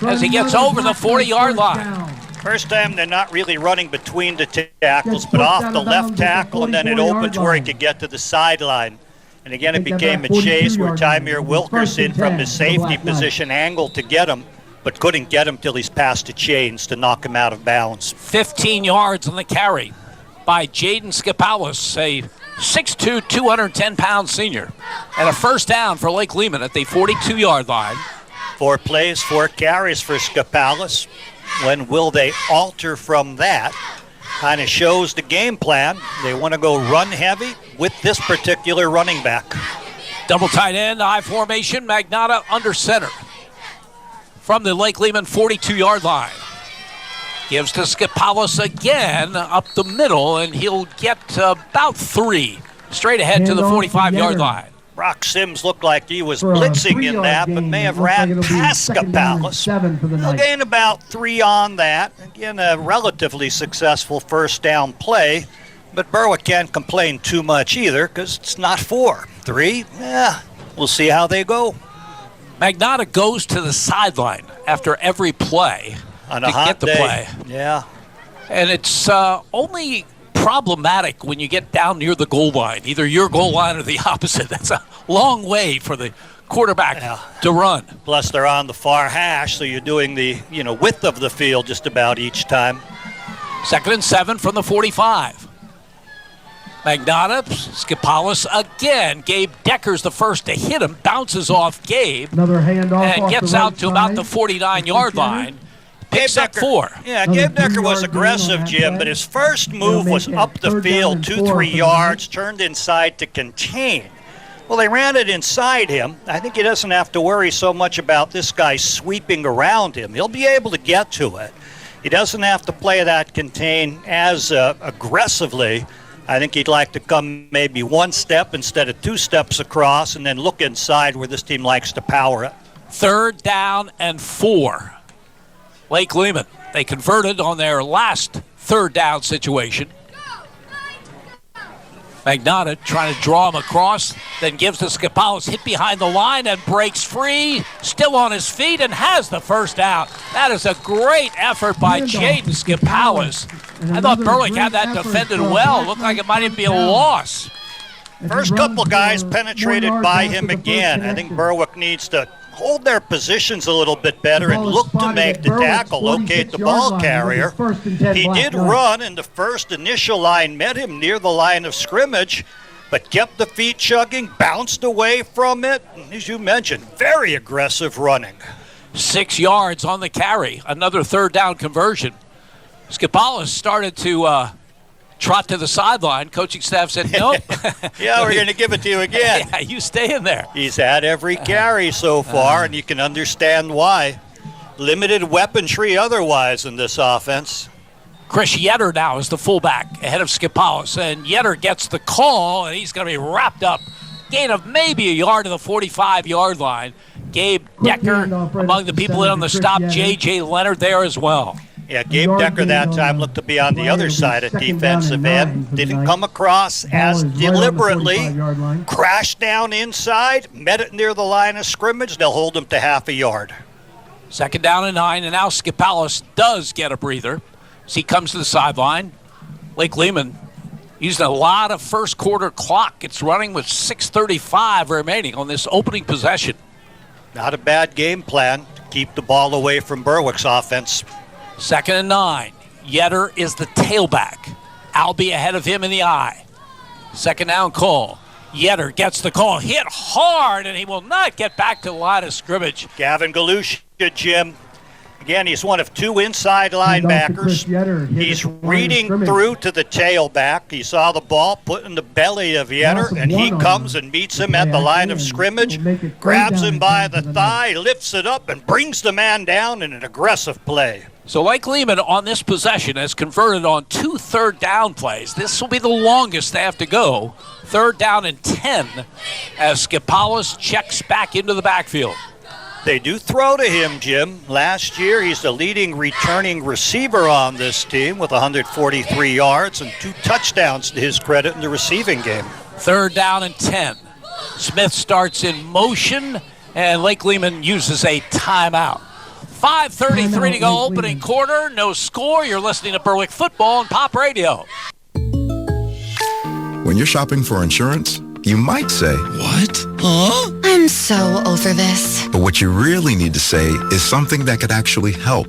as he gets over the 40-yard line. First time they're not really running between the tackles, but off the left tackle, and then it opens where he could get to the sideline. And again, it became a chase where Tymir Wilkerson from his safety position angled to get him, but couldn't get him till he's past the chains to knock him out of bounds. 15 yards on the carry by Jaden Skipalis, a 6'2", 210-pound senior. And a first down for Lake Lehman at the 42-yard line. 4 plays, 4 carries for Skipalis. When will they alter from that? Kind of shows the game plan. They want to go run heavy with this particular running back. Double tight end, I formation, Magnotta under center. From the Lake Lehman 42-yard line. Gives to Skipalis again up the middle, and he'll get about 3 straight ahead to the 45-yard line. Brock Sims looked like he was blitzing in that, but may have ran past Skipalis. He'll gain about 3 on that. Again, a relatively successful first down play, but Berwick can't complain too much either because it's not 4. 3, we'll see how they go. Magnotta goes to the sideline after every play. On a hot day. Play. Yeah. And it's only problematic when you get down near the goal line, either your goal line or the opposite. That's a long way for the quarterback to run. Plus, they're on the far hash, so you're doing the width of the field just about each time. 2nd and 7 from the 45. Magnotta, Skipalis again. Gabe Decker's the first to hit him. Bounces off Gabe. Another handoff and gets out to about the 49-yard line. Picks up 4. Yeah, Gabe Decker was aggressive, Jim, but his first move was up the field 2-3 yards, turned inside to contain. Well, they ran it inside him. I think he doesn't have to worry so much about this guy sweeping around him. He'll be able to get to it. He doesn't have to play that contain as aggressively. I think he'd like to come maybe 1 step instead of 2 steps across and then look inside where this team likes to power it. 3rd down and 4. Lake Lehman. They converted on their last 3rd down situation. Magnotta trying to draw him across, then gives to Skipalis, hit behind the line and breaks free, still on his feet and has the first down. That is a great effort by Jaden Skipalis. I thought Berwick had that defended well. Looked like it might even be a loss. First couple guys penetrated by him again. I think Berwick needs to hold their positions a little bit better and look to make the tackle, locate the ball carrier. He did run, and the first initial line met him near the line of scrimmage, but kept the feet chugging, bounced away from it. And as you mentioned, very aggressive running. 6 yards on the carry, another 3rd down conversion. Skipalis started to trot to the sideline. Coaching staff said, nope. Yeah, we're going to give it to you again. Yeah, you stay in there. He's had every carry so far, and you can understand why. Limited weaponry otherwise in this offense. Chris Yetter now is the fullback ahead of Skipalis, and Yetter gets the call, and he's going to be wrapped up. Gain of maybe a yard to the 45-yard line. Gabe Decker among the people in on the stop. J.J. Leonard there as well. Yeah, Gabe Decker that time looked to be on the other side of defensive end. Didn't come across as deliberately. Crashed down inside, met it near the line of scrimmage. They'll hold him to half a yard. 2nd down and 9, and now Skipalis does get a breather as he comes to the sideline. Lake Lehman using a lot of first quarter clock. It's running with 6:35 remaining on this opening possession. Not a bad game plan to keep the ball away from Berwick's offense. 2nd and 9. Yetter is the tailback. Albee ahead of him in the eye. 2nd down call. Yetter gets the call. Hit hard, and he will not get back to the line of scrimmage. Gavin Galusha, Jim. Again, he's one of 2 inside linebackers. He's reading through to the tailback. He saw the ball put in the belly of Yetter, and he comes and meets him at the line of scrimmage, grabs him by the thigh, lifts it up, and brings the man down in an aggressive play. So Lake Lehman on this possession has converted on 2 3rd down plays. This will be the longest they have to go. 3rd down and 10 as Skipalis checks back into the backfield. They do throw to him, Jim. Last year, he's the leading returning receiver on this team with 143 yards and 2 touchdowns to his credit in the receiving game. 3rd down and 10. Smith starts in motion, and Lake Lehman uses a timeout. 5:33 to go, opening quarter. No score. You're listening to Berwick Football on Pop Radio. When you're shopping for insurance, you might say, "What? Huh?" I'm so over this. But what you really need to say is something that could actually help.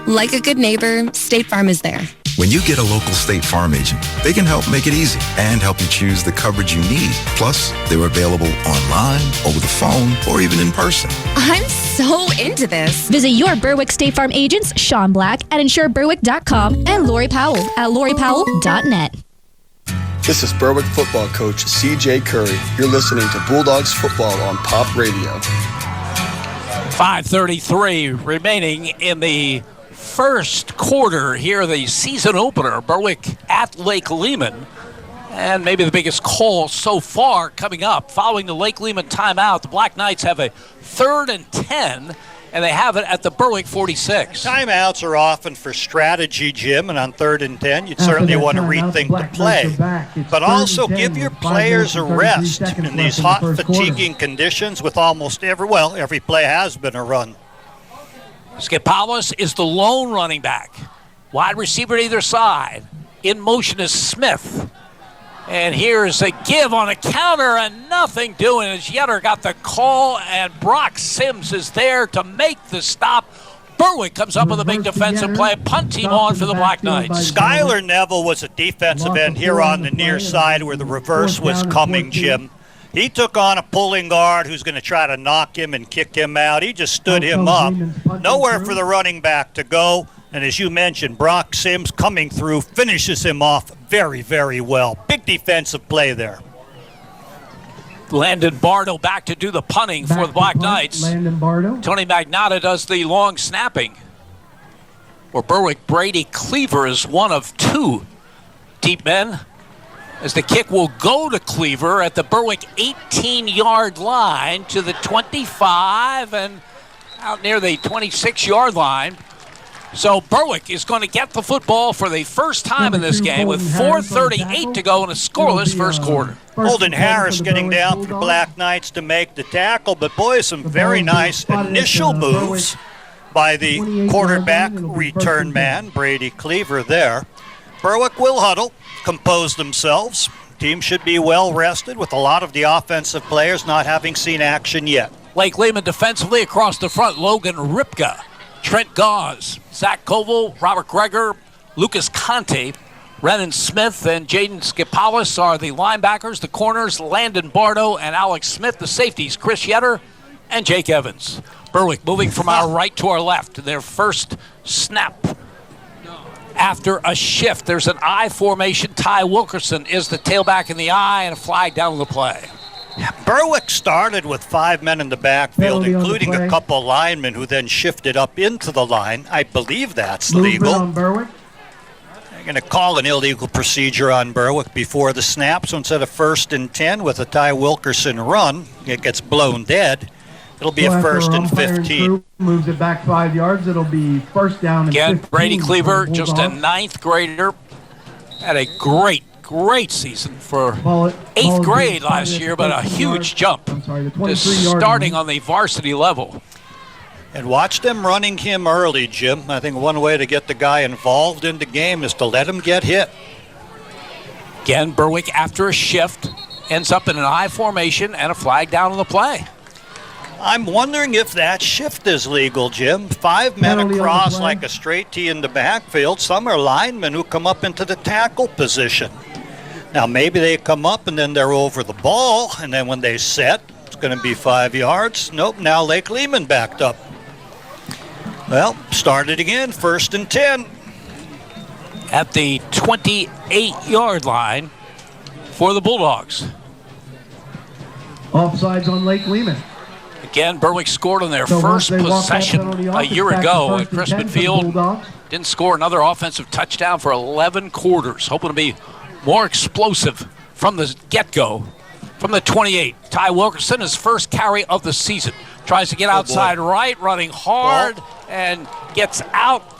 Like a good neighbor, State Farm is there. When you get a local State Farm agent, they can help make it easy and help you choose the coverage you need. Plus, they're available online, over the phone, or even in person. I'm so into this. Visit your Berwick State Farm agents, Sean Black at InsureBerwick.com and Lori Powell at LoriPowell.net. This is Berwick football coach C.J. Curry. You're listening to Bulldogs football on Pop Radio. 5:33 remaining in the first quarter here, the season opener. Berwick at Lake Lehman. And maybe the biggest call so far coming up. Following the Lake Lehman timeout, the Black Knights have a 3rd and 10, and they have it at the Berwick 46. Timeouts are often for strategy, Jim, and on 3rd and 10, you'd certainly want to rethink the play. But also give your players a rest in these hot, fatiguing conditions with almost every play has been a run. Skipalis is the lone running back. Wide receiver to either side. In motion is Smith. And here's a give on a counter and nothing doing as Yetter got the call, and Brock Sims is there to make the stop. Berwick comes up with a big defensive play. Punt team on for the Black Knights. Skylar Neville was a defensive end here on the near side where the reverse was coming, Jim. He took on a pulling guard who's going to try to knock him and kick him out. He just stood him up. Nowhere for the running back to go. And as you mentioned, Brock Sims coming through finishes him off very, very well. Big defensive play there. Landon Bardo back to do the punting for the Black Knights. Landon Bardo. Tony Magnotta does the long snapping. For Berwick, Brady Cleaver is one of two deep men, as the kick will go to Cleaver at the Berwick 18-yard line to the 25 and out near the 26-yard line. So Berwick is going to get the football for the first time in this game with 4:38 to go in a scoreless first quarter. Holden Harris getting down for the Black Knights to make the tackle, but boy, some very nice initial moves by the quarterback return man, Brady Cleaver there. Berwick will huddle, compose themselves. Team should be well rested with a lot of the offensive players not having seen action yet. Lake Lehman defensively across the front, Logan Ripka, Trent Gauze, Zach Koval, Robert Greger, Lucas Conte, Renan Smith, and Jaden Skipalis are the linebackers. The corners, Landon Bardo and Alex Smith. The safeties, Chris Yetter and Jake Evans. Berwick moving from our right to our left. Their first snap after a shift. There's an I formation. Ty Wilkerson is the tailback in the I, and a flag down the play. Berwick started with 5 men in the backfield, including a couple linemen who then shifted up into the line. I believe that's legal. They're going to call an illegal procedure on Berwick before the snap. So instead of 1st and 10 with a Ty Wilkerson run, it gets blown dead. It'll be a 1st and 15. Moves it back 5 yards. It'll be first down and Again, 15. Brady Cleaver, just a 9th grader, had a great season for 8th grade last year, but a huge jump to starting on the varsity level. And watch them running him early, Jim. I think one way to get the guy involved in the game is to let him get hit. Again, Berwick, after a shift, ends up in an I formation and a flag down on the play. I'm wondering if that shift is legal, Jim. 5 men across like a straight T in the backfield. Some are linemen who come up into the tackle position. Now, maybe they come up and then they're over the ball, and then when they set, it's going to be 5 yards. Nope, now Lake Lehman backed up. Well, started again, 1st and 10. At the 28-yard line for the Bulldogs. Offsides on Lake Lehman. Again, Berwick scored on their first possession a year ago at Crispin Field. Didn't score another offensive touchdown for 11 quarters. Hoping to be more explosive from the get-go. From the 28, Ty Wilkerson, his first carry of the season. Tries to get outside right, running hard, and gets out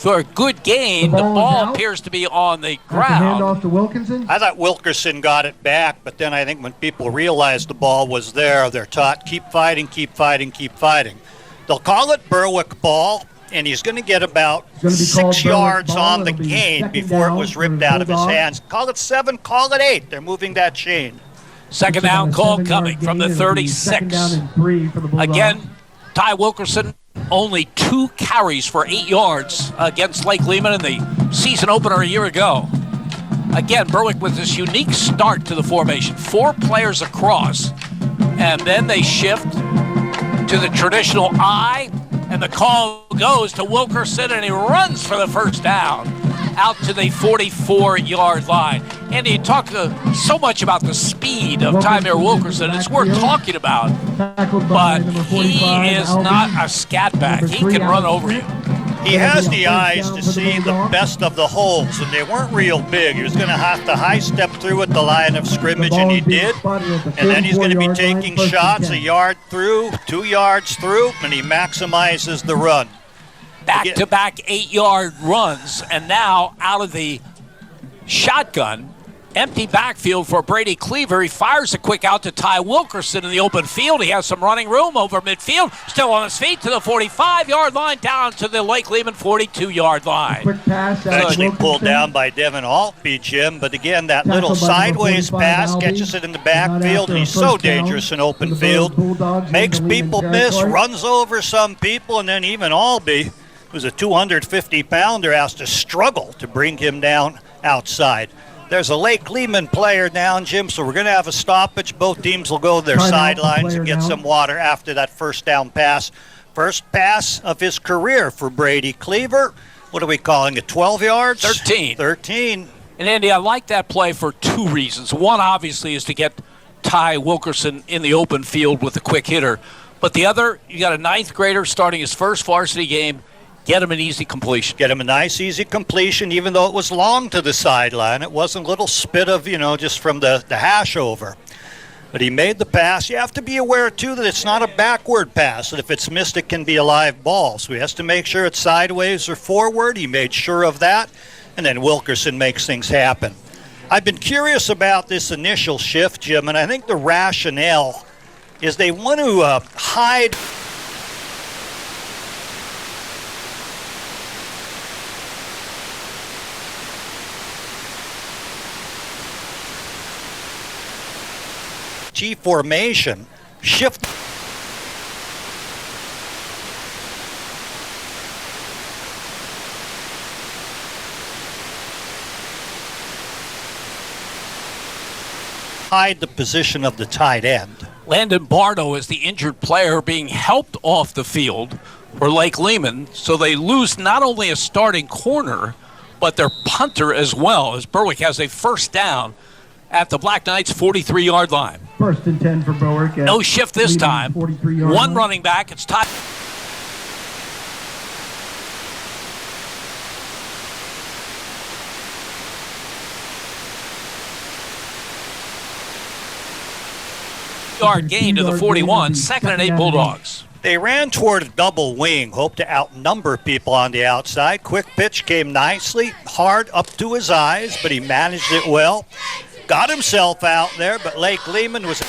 for a good gain. The ball appears to be on the ground. Hand off to Wilkinson. I thought Wilkerson got it back, but then I think when people realized the ball was there, they're taught, keep fighting, keep fighting, keep fighting. They'll call it Berwick ball, and he's going to get about 6 yards on the gain before it was ripped out of his hands. Call it 7, call it 8. They're moving that chain. Second down call coming from the 36. Again, Ty Wilkerson, only 2 carries for 8 yards against Lake Lehman in the season opener a year ago. Again, Berwick with this unique start to the formation. 4 players across, and then they shift to the traditional I, and the call goes to Wilkerson, and he runs for the first down out to the 44-yard line. And you talk so much about the speed of Tymir Wilkerson. It's worth talking about, but he is not a scat back. He can run over you. He has the eyes to see the best of the holes, and they weren't real big. He was going to have to high step through at the line of scrimmage, and he did. And then he's going to be taking shots 1 yard through, 2 yards through, and he maximizes the run. Back-to-back 8-yard runs, and now out of the shotgun, Empty backfield for Brady Cleaver. He fires a quick out to Ty Wilkerson in the open field. He has some running room over midfield. Still on his feet to the 45-yard line, down to the Lake Lehman 42-yard line. Quick pass. Actually pulled down by Devin Altby, Jim. But again, that little sideways pass catches it in the backfield. And he's so dangerous in open field. Makes people miss, runs over some people, and then even Albee, who's a 250-pounder, has to struggle to bring him down outside. There's a Lake Lehman player down, Jim, so we're going to have a stoppage. Both teams will go to their sidelines and get some water after that first down pass. First pass of his career for Brady Cleaver. What are we calling it, 12 yards? 13. And, Andy, I like that play for two reasons. One, obviously, is to get Ty Wilkerson in the open field with a quick hitter. But the other, you got a ninth grader starting his first varsity game. Get him an easy completion. Get him a nice, easy completion, even though it was long to the sideline. It wasn't a little spit of, just from the hash over. But he made the pass. You have to be aware, too, that it's not a backward pass. And if it's missed, it can be a live ball. So he has to make sure it's sideways or forward. He made sure of that. And then Wilkerson makes things happen. I've been curious about this initial shift, Jim, and I think the rationale is they want to hide G formation, shift hide the position of the tight end. Landon Bardo is the injured player being helped off the field for Lake Lehman, so they lose not only a starting corner, but their punter as well, as Berwick has a first down at the Black Knights' 43-yard line. First and 10 for Berwick. No shift this time. One running back. It's Ty. Yard gain to the 41. Second and 8 Bulldogs. They ran toward a double wing, hoped to outnumber people on the outside. Quick pitch came nicely, hard up to his eyes, but he managed it well. Got himself out there, but Lake Lehman was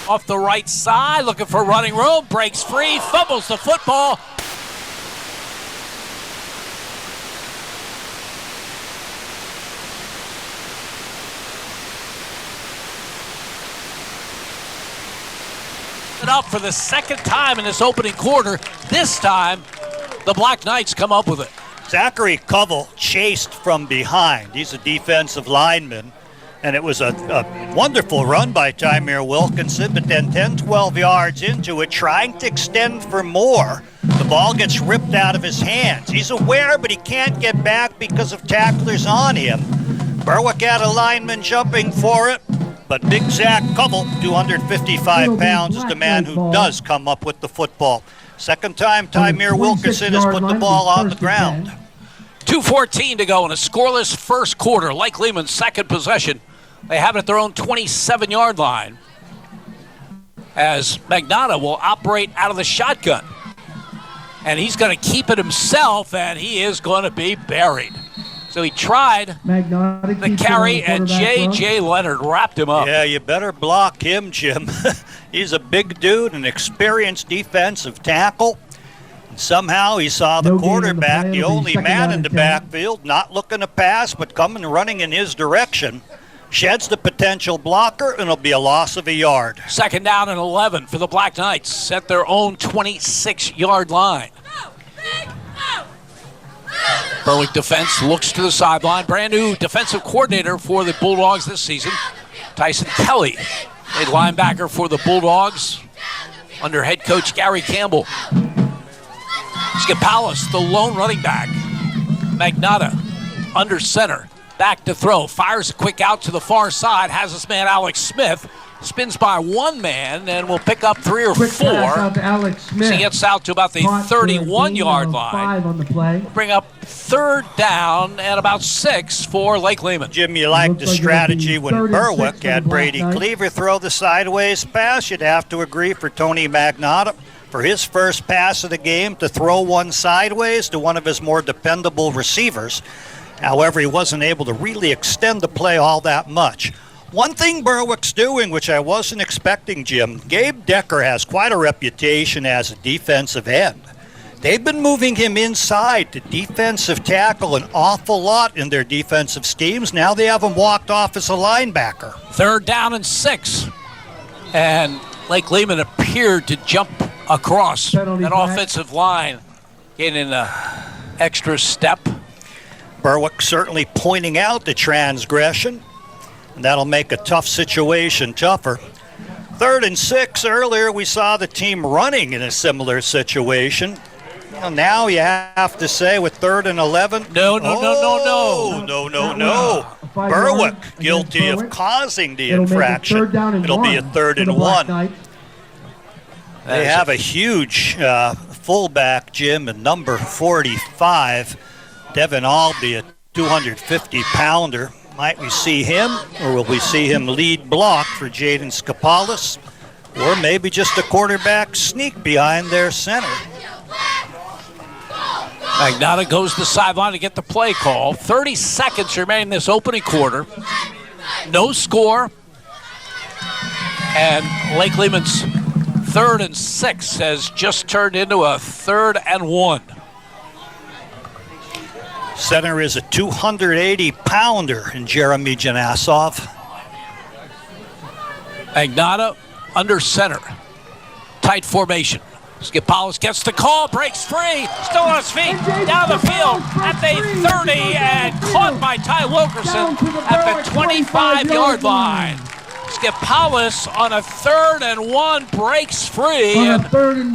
off the right side, looking for running room, breaks free, fumbles the football. Up for the second time in this opening quarter. This time, the Black Knights come up with it. Zachary Covell chased from behind. He's a defensive lineman, and it was a wonderful run by Tymere Wilkinson, but then 10, 12 yards into it, trying to extend for more. The ball gets ripped out of his hands. He's aware, but he can't get back because of tacklers on him. Berwick had a lineman jumping for it. But big Zach Covell, 255 pounds, is the man who does come up with the football. Second time Tymere Wilkinson has put the ball on the ground. 2:14 to go in a scoreless first quarter. Lake Lehman's second possession. They have it at their own 27-yard line, as Magnotta will operate out of the shotgun. And he's going to keep it himself, and he is going to be buried. So he tried the carry, and J.J. Leonard wrapped him up. Yeah, you better block him, Jim. He's a big dude, an experienced defensive tackle. And somehow he saw the quarterback, the only man in the backfield, not looking to pass, but coming running in his direction. Sheds the potential blocker, and it'll be a loss of a yard. Second down and 11 for the Black Knights at their own 26-yard line. Berwick defense looks to the sideline. Brand new defensive coordinator for the Bulldogs this season, Tyson Kelly, a linebacker for the Bulldogs under head coach Gary Campbell. Skapalis, the lone running back. Magnotta under center. Back to throw. Fires a quick out to the far side. Has his man Alex Smith spins by one man and will pick up 3 or Quick 4. pass out to Alex Smith. So he gets out to about the Caught for a 31-yard gain of line. 5 on the play. Bring up 3rd down and about 6 for Lake Lehman. Jim, you like the strategy when 3rd and Berwick 6 for had the Black Brady Knights. Cleaver throw the sideways pass. You'd have to agree for Tony Magnotta for his first pass of the game to throw one sideways to one of his more dependable receivers. However, he wasn't able to really extend the play all that much. One thing Berwick's doing, which I wasn't expecting, Jim, Gabe Decker has quite a reputation as a defensive end. They've been moving him inside to defensive tackle an awful lot in their defensive schemes. Now they have him walked off as a linebacker. 3rd down and 6. And Lake Lehman appeared to jump across that offensive line, getting an extra step. Berwick certainly pointing out the transgression, and that'll make a tough situation tougher. 3rd and 6 earlier, we saw the team running in a similar situation. Well, now you have to say with 3rd and 11. No. Berwick guilty of causing the infraction. It'll be a 3rd and 1. They have a huge fullback, Jim, and number 45, Devin Albee, a 250-pounder. Might we see him, or will we see him lead block for Jaden Skapalis, or maybe just a quarterback sneak behind their center? Magnotta goes to the sideline to get the play call. 30 seconds remain in this opening quarter. No score. And Lake Lehman's 3rd and 6 has just turned into a 3rd and 1. Center is a 280-pounder in Jeremy Janasov. Magnotta under center. Tight formation. Skipalis gets the call, breaks free, still on his feet, down the field at the 30, and caught by Ty Wilkerson at the 25-yard line. Skipalis on a 3rd and 1 breaks free, and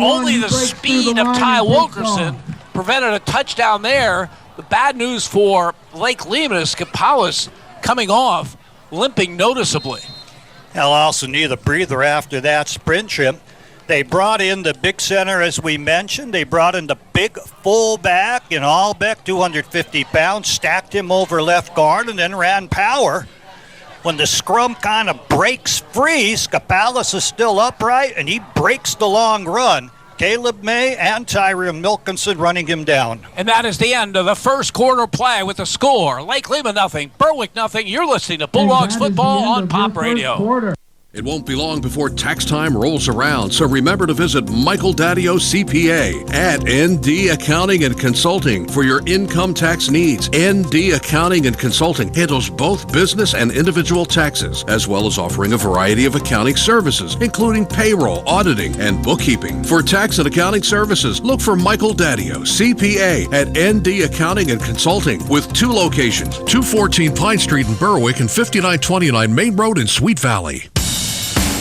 only the speed of Ty Wilkerson prevented a touchdown there. The bad news for Lake Lehman is Skipalis coming off, limping noticeably. He'll also need a breather after that sprint, Jim. They brought in the big center, as we mentioned. They brought in the big fullback in Albeck, 250 pounds, stacked him over left guard, and then ran power. When the scrum kind of breaks free, Skapalis is still upright, and he breaks the long run. Caleb May and Tyrone Milkinson running him down. And that is the end of the first quarter play with the score. Lake Lehman nothing, Berwick nothing. You're listening to Bulldogs football on Pop Radio. It won't be long before tax time rolls around, so remember to visit Michael Daddio CPA at ND Accounting and Consulting for your income tax needs. ND Accounting and Consulting handles both business and individual taxes, as well as offering a variety of accounting services, including payroll, auditing, and bookkeeping. For tax and accounting services, look for Michael Daddio CPA at ND Accounting and Consulting with 2 locations, 214 Pine Street in Berwick and 5929 Main Road in Sweet Valley.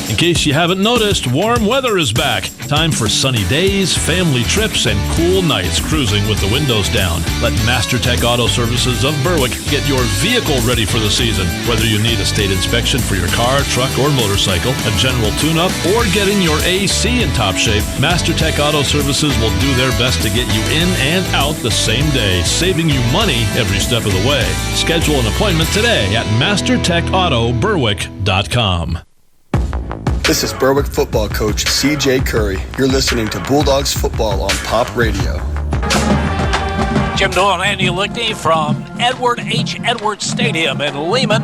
In case you haven't noticed, warm weather is back. Time for sunny days, family trips, and cool nights cruising with the windows down. Let MasterTech Auto Services of Berwick get your vehicle ready for the season. Whether you need a state inspection for your car, truck, or motorcycle, a general tune-up, or getting your AC in top shape, MasterTech Auto Services will do their best to get you in and out the same day, saving you money every step of the way. Schedule an appointment today at MasterTechAutoBerwick.com. This is Berwick football coach C.J. Curry. You're listening to Bulldogs football on Pop Radio. Jim Doyle and Andy Lickney from Edward H. Edwards Stadium in Lehman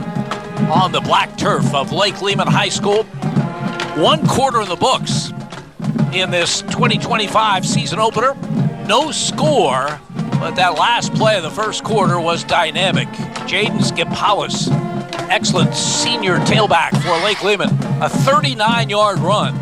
on the black turf of Lake Lehman High School. 1 quarter in the books in this 2025 season opener. No score, but that last play of the first quarter was dynamic. Jaden Skipalis, excellent senior tailback for Lake Lehman. A 39-yard run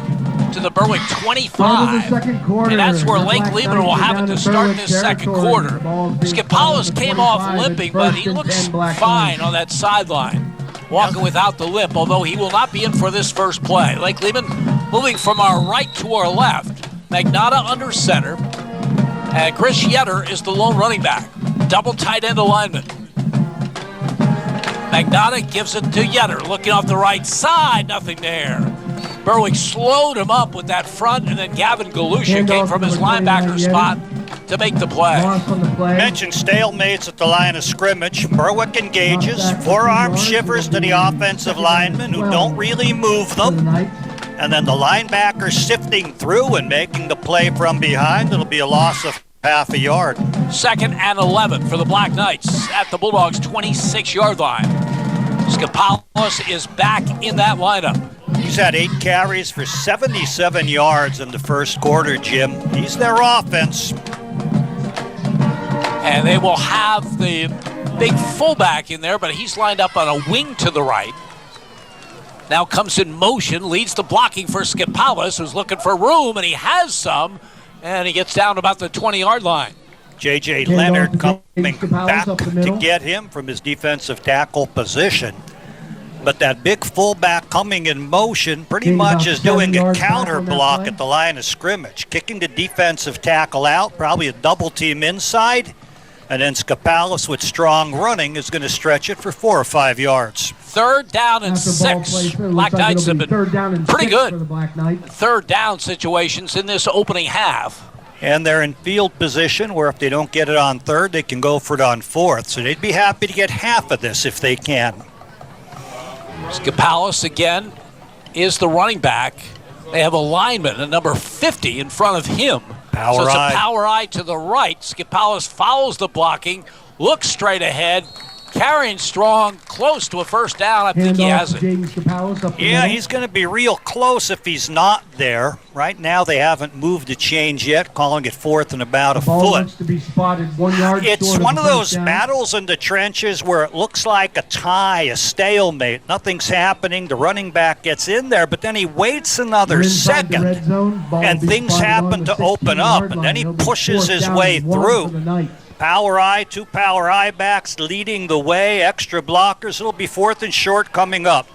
to the Berwick 25. And that's where Lake Lehman will have it to start this second quarter. Skipalis came off limping, but he looks fine on that sideline, walking without the limp, although he will not be in for this first play. Lake Lehman moving from our right to our left. Magnotta under center. And Chris Yetter is the lone running back. Double tight end alignment. Magnotta gives it to Yetter, looking off the right side, nothing there. Berwick slowed him up with that front, and then Gavin Galusha came from his linebacker spot to make the play. Mentioned stalemates at the line of scrimmage. Berwick engages, forearm shivers to the offensive linemen who don't really move them. And then the linebacker sifting through and making the play from behind. It'll be a loss of half a yard. 2nd and 11 for the Black Knights at the Bulldogs' 26-yard line. Skapalis is back in that lineup. He's had 8 carries for 77 yards in the first quarter, Jim. He's their offense. And they will have the big fullback in there, but he's lined up on a wing to the right. Now comes in motion, leads the blocking for Skapalis, who's looking for room, and he has some, and he gets down about the 20-yard line. J.J. Leonard coming back to get him from his defensive tackle position. But that big fullback coming in motion pretty much is doing a counter block at the line of scrimmage, kicking the defensive tackle out, probably a double team inside, and then Skapalis with strong running is going to stretch it for 4 or 5 yards. 3rd down and 6. Black Knights have been pretty good third down situations in this opening half. And they're in field position where if they don't get it on 3rd, they can go for it on 4th. So they'd be happy to get half of this if they can. Skapalis again is the running back. They have a lineman, a number 50, in front of him. So it's a power eye to the right. Skapalis follows the blocking, looks straight ahead, carrying strong, close to a first down. I think he has it. Yeah, he's going to be real close if he's not there. Right now they haven't moved the change yet, calling it 4th and about a foot. To be spotted 1 yard it's one of those battles in the trenches where it looks like a tie, a stalemate. Nothing's happening. The running back gets in there, but then he waits another second, and things happen to open up, and then he pushes his way through. Power eye, 2 power eye backs leading the way, extra blockers. It'll be 4th and short coming up.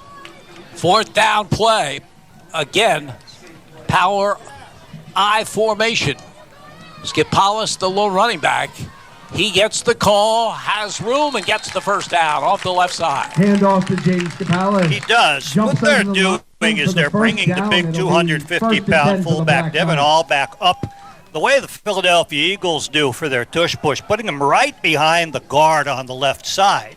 4th down play. Again, power eye formation. Skapalis, the lone running back. He gets the call, has room, and gets the first down off the left side. Hand off to James Skapalis. He does. What they're doing is they're bringing the big 250-pound fullback, Devin Hall, back up the way the Philadelphia Eagles do for their tush push, putting him right behind the guard on the left side.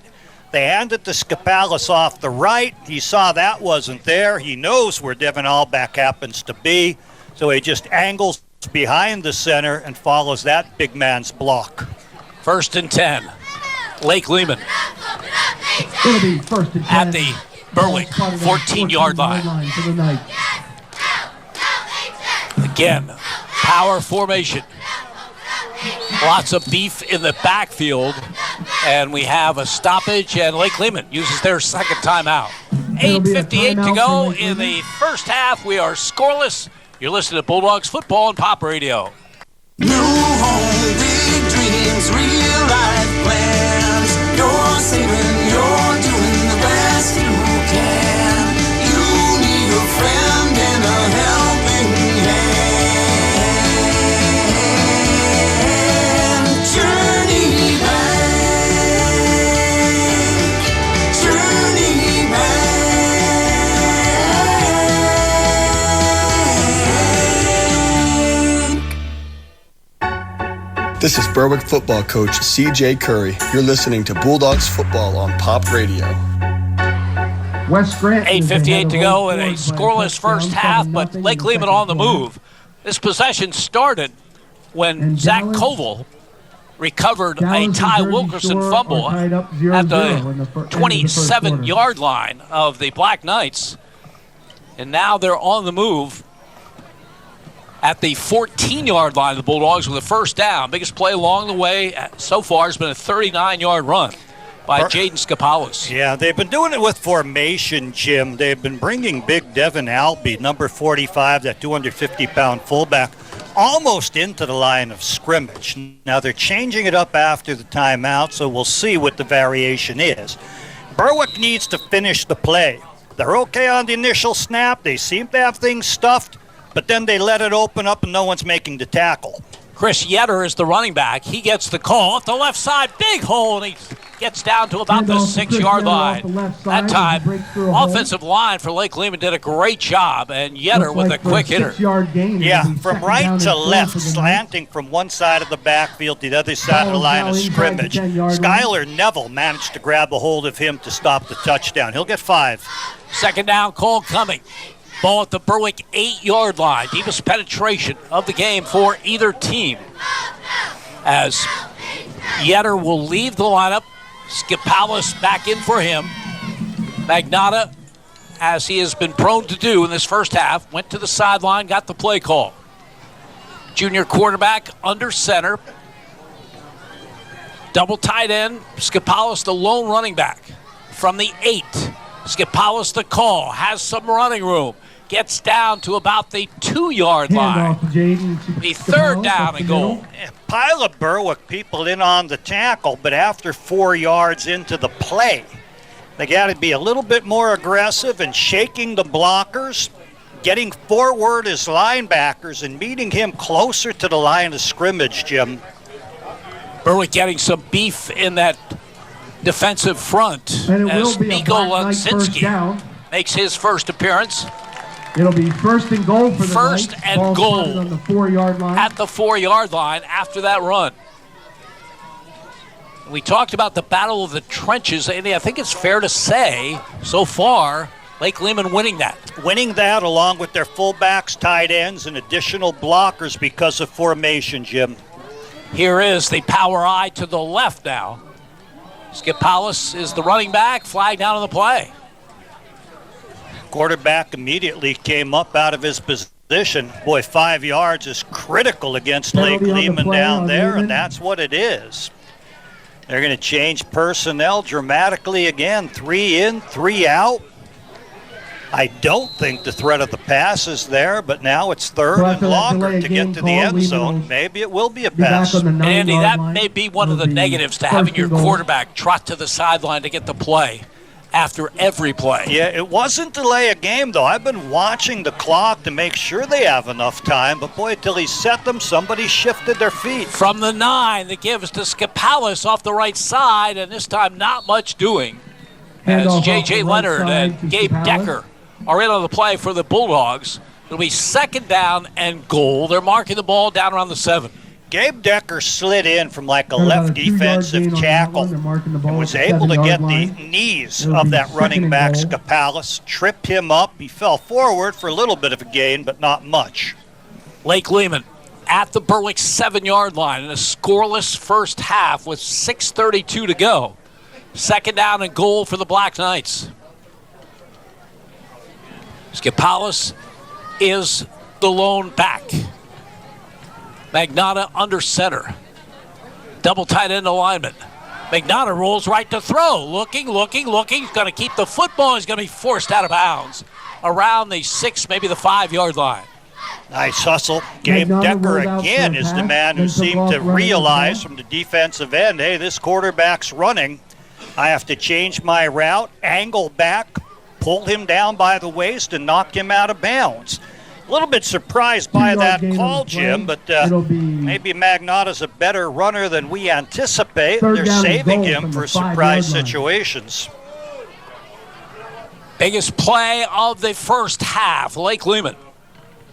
They hand it to Skapalis off the right. He saw that wasn't there. He knows where Devin Allback happens to be, so he just angles behind the center and follows that big man's block. 1st and 10. Lake Lehman It'll be 1st and 10 at the Berwick 14-yard line. Again, power formation. Lots of beef in the backfield, and we have a stoppage, and Lake Lehman uses their second timeout. 8:58 to go in the first half. We are scoreless. You're listening to Bulldogs football on Pop Radio. New home, big dreams, real life plans. You're saving, you're doing the best you can. You need a friend and a helping hand. Journey Bank, Journey Bank. This is Berwick football coach C.J. Curry. You're listening to Bulldogs football on Pop Radio. 8:58 to go in a scoreless first half, but Lake Lehman on the move. This possession started when Zach Koval recovered a Ty Wilkerson fumble at the 27-yard line of the Black Knights. And now they're on the move at the 14-yard line of the Bulldogs with a first down. Biggest play along the way so far has been a 39-yard run by Jaden Skapalis. Yeah, they've been doing it with formation, Jim. They've been bringing big Devin Albee, number 45, that 250-pound fullback, almost into the line of scrimmage. Now they're changing it up after the timeout, so we'll see what the variation is. Berwick needs to finish the play. They're okay on the initial snap. They seem to have things stuffed, but then they let it open up and no one's making the tackle. Chris Yetter is the running back. He gets the call off the left side. Big hole, and he gets down to about the 6-yard line. That time, offensive line for Lake Lehman did a great job, and Yetter with a quick hitter. Yeah, from right to left, slanting from one side of the backfield to the other side of the line of scrimmage. Skylar Neville managed to grab a hold of him to stop the touchdown. He'll get 5. Second down call coming. Ball at the Berwick 8-yard line. Deepest penetration of the game for either team. As Yetter will leave the lineup. Skipalis back in for him. Magnotta, as he has been prone to do in this first half, went to the sideline, got the play call. Junior quarterback under center. Double tight end. Skipalis, the lone running back from the 8. Skipalis the call, has some running room. Gets down to about the 2-yard line. The third down and goal. Pile of Berwick people in on the tackle, but after 4 yards into the play, they got to be a little bit more aggressive and shaking the blockers, getting forward as linebackers and meeting him closer to the line of scrimmage, Jim. Berwick getting some beef in that defensive front as Nico Lunsinski makes his first appearance. It'll be first and goal for the First Knights. and Ball goal spotted on the 4-yard line. at the 4-yard line after that run. We talked about the battle of the trenches, and I think it's fair to say, so far, Lake Lehman winning that. Winning that along with their fullbacks, tight ends, and additional blockers because of formation, Jim. Here is the power eye to the left now. Skipalis is the running back, flag down on the play. Quarterback immediately came up out of his position. Boy, 5 yards is critical against Lake Lehman down there, and that's what it is. They're going to change personnel dramatically again. 3 in, 3 out. I don't think the threat of the pass is there, but now it's third and longer to get to the end zone. Maybe it will be a pass. And Andy, that may be one of the negatives to having your quarterback trot to the sideline to get the play after every play. Yeah, it wasn't delay a game, though. I've been watching the clock to make sure they have enough time, but boy, till he set them, somebody shifted their feet. From the 9, the gives to Skipalis off the right side, and this time not much doing. As J.J. Leonard and Gabe Decker are in on the play for the Bulldogs. It'll be second down and goal. They're marking the ball down around the 7. Gabe Decker slid in from like a left defensive tackle and was able to get the knees of that running back, Skipalis, tripped him up. He fell forward for a little bit of a gain, but not much. Lake Lehman at the Berwick 7-yard line in a scoreless first half with 6:32 to go. Second down and goal for the Black Knights. Skipalis is the lone back. Magnotta under center. Double tight end alignment. Magnotta rolls right to throw. Looking. He's going to keep the football. He's going to be forced out of bounds around the 6, maybe the 5-yard line. Nice hustle. Gabe Decker again is the man who seemed to realize from the defensive end, hey, this quarterback's running. I have to change my route, angle back, pull him down by the waist, and knock him out of bounds. A little bit surprised by that call, Jim, but maybe Magnotta's a better runner than we anticipate. They're saving him for surprise situations. Biggest play of the first half. Lake Lehman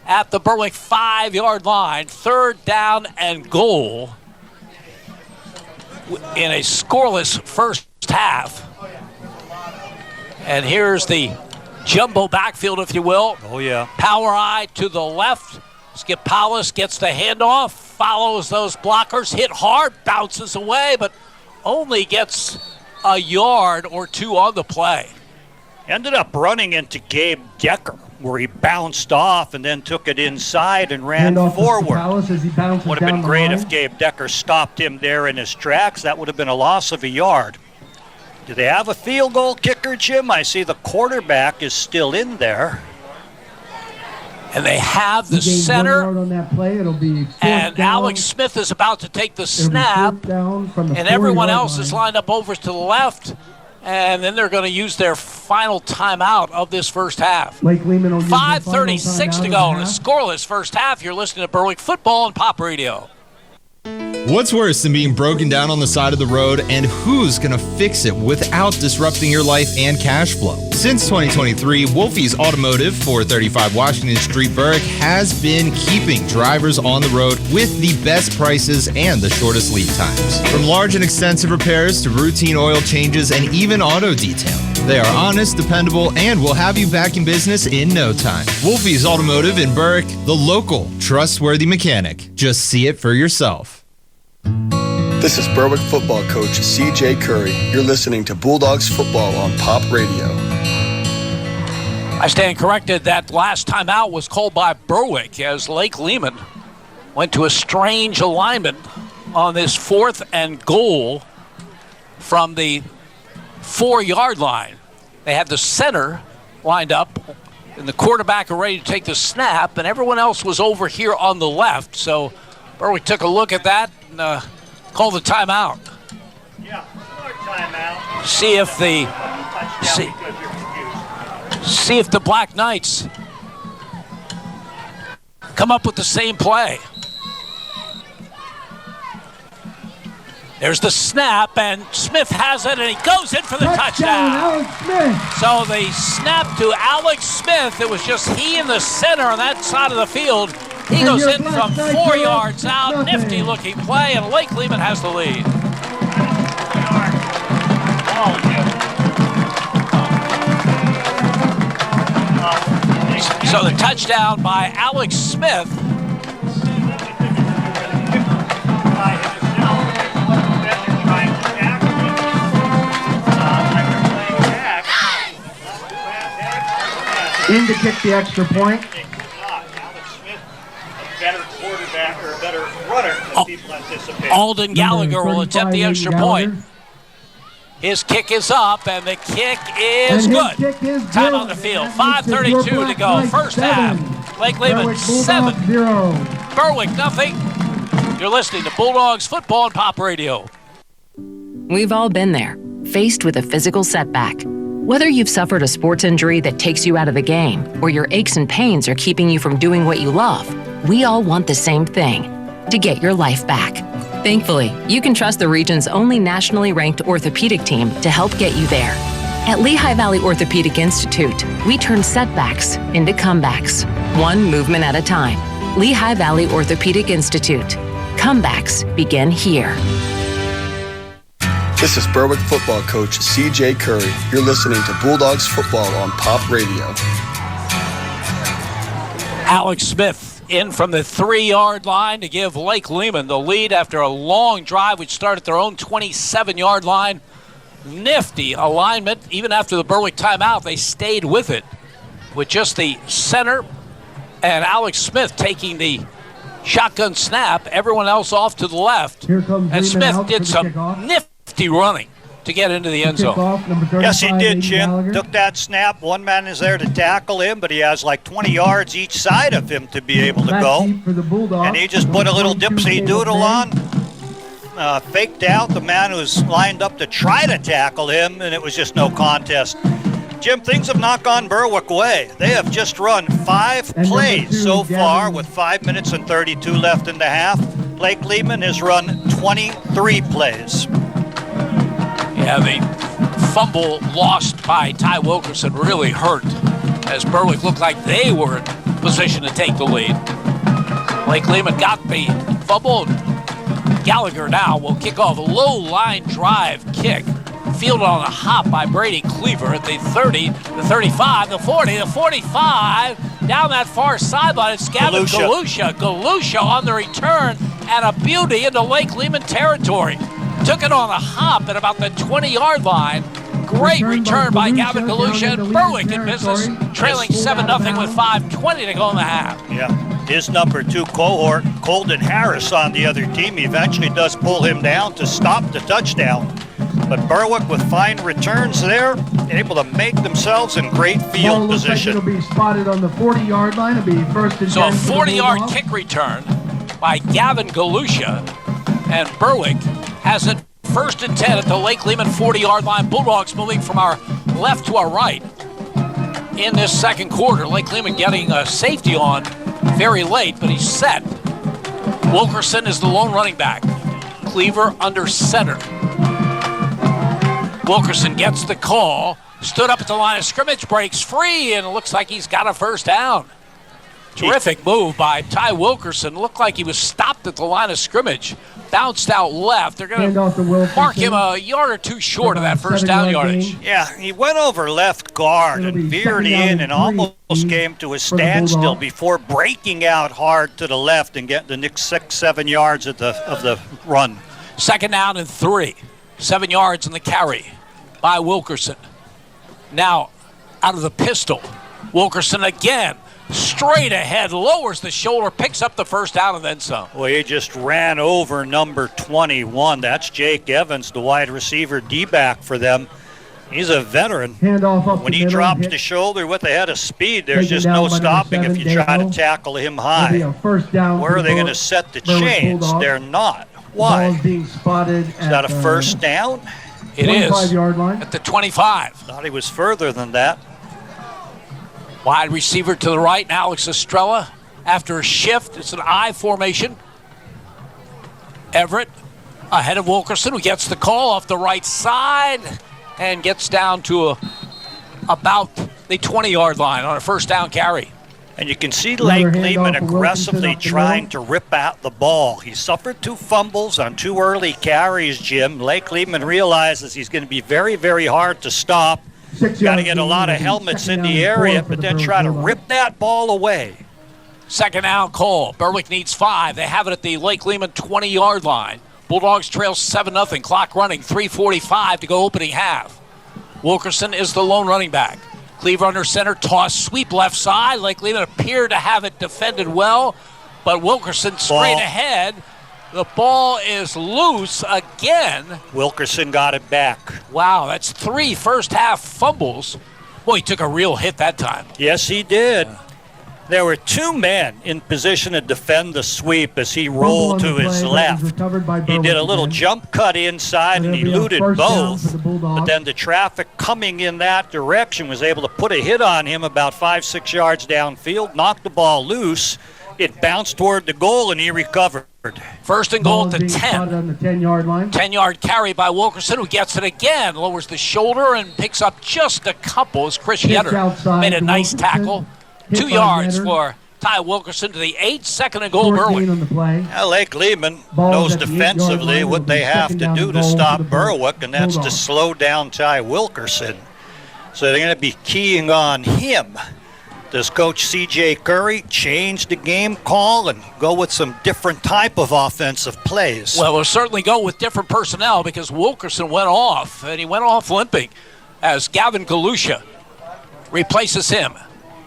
at the Berwick 5-yard line. Third down and goal in a scoreless first half. And here's the jumbo backfield, if you will. Oh, yeah. Power eye to the left. Skipalis gets the handoff, follows those blockers, hit hard, bounces away, but only gets a yard or 2 on the play. Ended up running into Gabe Decker, where he bounced off and then took it inside and ran forward. Would have been great if Gabe Decker stopped him there in his tracks. That would have been a loss of a yard. Do they have a field goal kicker, Jim? I see the quarterback is still in there. And they have the center. And Alex Smith is about to take the snap. And everyone else is lined up over to the left. And then they're going to use their final timeout of this first half. 5:36 to go in a scoreless first half. You're listening to Berwick Football on Pop Radio. What's worse than being broken down on the side of the road, and who's going to fix it without disrupting your life and cash flow? Since 2023, Wolfie's Automotive, 435 Washington Street, Berwick, has been keeping drivers on the road with the best prices and the shortest lead times. From large and extensive repairs to routine oil changes and even auto detail. They are honest, dependable, and will have you back in business in no time. Wolfie's Automotive in Berwick, the local, trustworthy mechanic. Just see it for yourself. This is Berwick football coach CJ Curry. You're listening to Bulldogs football on Pop Radio. I stand corrected. That last timeout was called by Berwick as Lake Lehman went to a strange alignment on this 4th and goal from the 4-yard line. They had the center lined up and the quarterback ready to take the snap, and everyone else was over here on the left. So Berwick took a look at that and called the timeout. Yeah, timeout. See if the Black Knights come up with the same play. There's the snap, and Smith has it, and he goes in for the touchdown. Alex Smith. So the snap to Alex Smith. It was just he in the center on that side of the field. He goes in from 4 yards out. Nifty looking play, and Lake Lehman has the lead. So the touchdown by Alex Smith. In to kick the extra point. Better quarterback or a better runner than people anticipate. Alden Gallagher will attempt the extra point. His kick is up, and the kick is good. Time on the field. 5:32 to go. First half. Lake Lehman 7. Berwick nothing. You're listening to Bulldogs football on Pop Radio. We've all been there, faced with a physical setback. Whether you've suffered a sports injury that takes you out of the game, or your aches and pains are keeping you from doing what you love, we all want the same thing, to get your life back. Thankfully, you can trust the region's only nationally ranked orthopedic team to help get you there. At Lehigh Valley Orthopedic Institute, we turn setbacks into comebacks, one movement at a time. Lehigh Valley Orthopedic Institute. Comebacks begin here. This is Berwick football coach CJ Curry. You're listening to Bulldogs football on Pop Radio. Alex Smith in from the 3-yard line to give Lake Lehman the lead after a long drive which started at their own 27-yard line. Nifty alignment. Even after the Berwick timeout, they stayed with it with just the center and Alex Smith taking the shotgun snap. Everyone else off to the left. And Smith did some nifty running to get into the end zone. Yes, he did, Jim. Took that snap. One man is there to tackle him, but he has like 20 yards each side of him to be able to go. And he just put a little dipsy doodle on, faked out the man who's lined up to try to tackle him, and it was just no contest. Jim, things have not gone Berwick way. They have just run 5 plays so far with 5 minutes and 32 left in the half. Lake Lehman has run 23 plays. Yeah, the fumble lost by Ty Wilkerson really hurt as Berwick looked like they were in position to take the lead. Lake Lehman got the fumble. Gallagher now will kick off a low-line drive kick. Fielded on a hop by Brady Cleaver at the 30, the 35, the 40, the 45. Down that far sideline, it's Gavin Galusha. Galusha on the return and a beauty into Lake Lehman territory. Took it on a hop at about the 20-yard line. Great return by Gavin Galusha, and Berwick in business, trailing 7-0 with 5:20 to go in the half. Yeah, his number 2 cohort, Colden Harris, on the other team, eventually does pull him down to stop the touchdown. But Berwick with fine returns there, able to make themselves in great field position. It'll be spotted on the 40-yard line. It'll be first and 10. So a 40-yard kick return by Gavin Galusha, and Berwick has it first and 10 at the Lake Lehman 40-yard line. Bulldogs moving from our left to our right in this second quarter. Lake Lehman getting a safety on very late, but he's set. Wilkerson is the lone running back. Cleaver under center. Wilkerson gets the call. Stood up at the line of scrimmage, breaks free, and it looks like he's got a first down. Terrific move by Ty Wilkerson. Looked like he was stopped at the line of scrimmage. Bounced out left. They're going to mark him a yard or two short of that first down yardage. Yeah, he went over left guard and veered in and almost came to a standstill before breaking out hard to the left and getting the next 6-7 yards of the run. Second down and 3. 7 yards in the carry by Wilkerson. Now, out of the pistol, Wilkerson again, straight ahead, lowers the shoulder, picks up the first down, and then some. Well, he just ran over number 21. That's Jake Evans, the wide receiver D-back for them. He's a veteran. When he drops the shoulder with a head of speed, there's just no stopping if you try to tackle him high. Where are they going to set the chains? They're not. Why? Is that a first down? It is at the 25. Thought he was further than that. Wide receiver to the right, Alex Estrella. After a shift, it's an I formation. Everett ahead of Wilkerson, who gets the call off the right side and gets down to about the 20-yard line on a first down carry. And you can see Lake Lehman aggressively trying to rip out the ball. He suffered 2 fumbles on 2 early carries, Jim. Lake Lehman realizes he's going to be very, very hard to stop. Got to get a lot of helmets in the area, but then try to rip that ball away. Second down call. Berwick needs 5. They have it at the Lake Lehman 20-yard line. Bulldogs trail 7-0. Clock running. 3:45 to go opening half. Wilkerson is the lone running back. Cleaver under center, toss, sweep left side. Lake Lehman appeared to have it defended well, but Wilkerson straight ahead. The ball is loose again. Wilkerson got it back. Wow, that's 3 first-half fumbles. Boy, he took a real hit that time. Yes, he did. There were 2 men in position to defend the sweep as he rolled to his left. He did a little jump cut inside and eluded both, but then the traffic coming in that direction was able to put a hit on him about 5-6 yards downfield, knocked the ball loose. It bounced toward the goal and he recovered. First and goal at the 10. On the 10-yard line. 10-yard carry by Wilkerson, who gets it again, lowers the shoulder and picks up just a couple as Chris Yetter made a nice tackle. 2 yards for Ty Wilkerson to the 8. Second and goal, Berwick. Lake Lehman knows defensively what they have to do to stop Berwick, and that's to slow down Ty Wilkerson. So they're going to be keying on him. Does Coach C.J. Curry change the game call and go with some different type of offensive plays? Well, we'll certainly go with different personnel because Wilkerson went off, and he went off limping as Gavin Galusha replaces him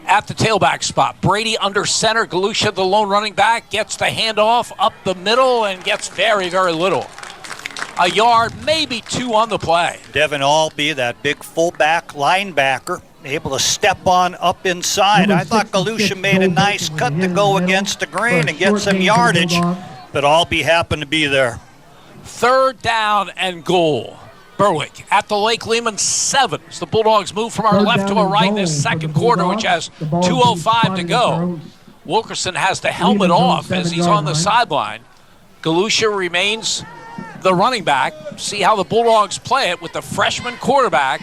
at the tailback spot. Brady under center. Galusha, the lone running back, gets the handoff up the middle and gets very, very little. A yard, maybe 2 on the play. Devin Albee, that big fullback linebacker, able to step on up inside. I thought Galusha made a nice cut to go against the grain and get some yardage, but Albee happened to be there. Third down and goal. Berwick at the Lake Lehman 7. As the Bulldogs move from our left to our right in this second quarter, which has 2:05 to go. Wilkerson has the helmet off as he's on the sideline. Galusha remains the running back. See how the Bulldogs play it with the freshman quarterback.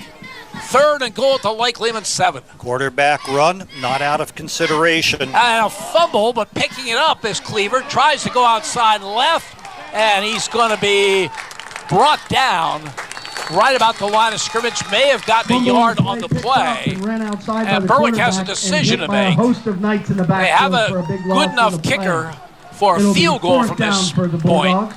Third and goal at the Lake Lehman 7. Quarterback run, not out of consideration. And a fumble, but picking it up is Cleaver. Tries to go outside left, and he's going to be brought down right about the line of scrimmage. May have gotten a yard on the play. And Berwick has a decision to make. They have a good enough kicker for a field goal from this point.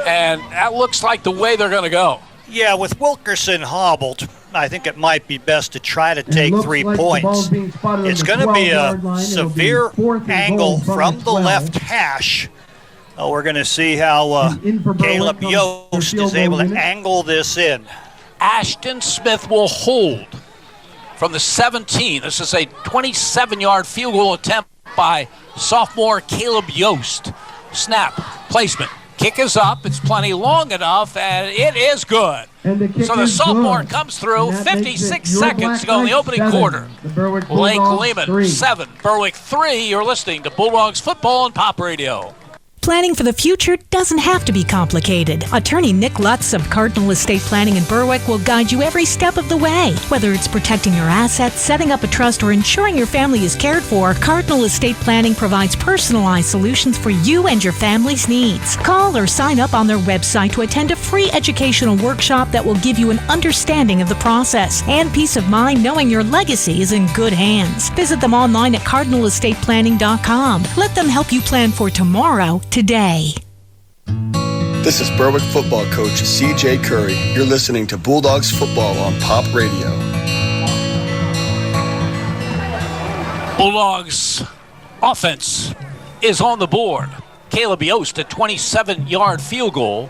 And that looks like the way they're going to go. Yeah, with Wilkerson hobbled, I think it might be best to try to take 3 points. It's going to be a severe angle from the left hash. We're going to see how Caleb Yost is able to angle this in. Ashton Smith will hold from the 17. This is a 27-yard field goal attempt by sophomore Caleb Yost. Snap, placement. Kick is up. It's plenty long enough, and it is good. So the sophomore comes through. 56 seconds to go in the opening quarter. Lake Lehman 7, Berwick 3. You're listening to Bulldogs football on Pop Radio. Planning for the future doesn't have to be complicated. Attorney Nick Lutz of Cardinal Estate Planning in Berwick will guide you every step of the way. Whether it's protecting your assets, setting up a trust, or ensuring your family is cared for, Cardinal Estate Planning provides personalized solutions for you and your family's needs. Call or sign up on their website to attend a free educational workshop that will give you an understanding of the process and peace of mind knowing your legacy is in good hands. Visit them online at cardinal'estateplanning.com. Let them help you plan for tomorrow today. This is Berwick football coach CJ Curry. You're listening to Bulldogs football on Pop Radio. Bulldogs offense is on the board. Caleb Yost, a 27-yard field goal.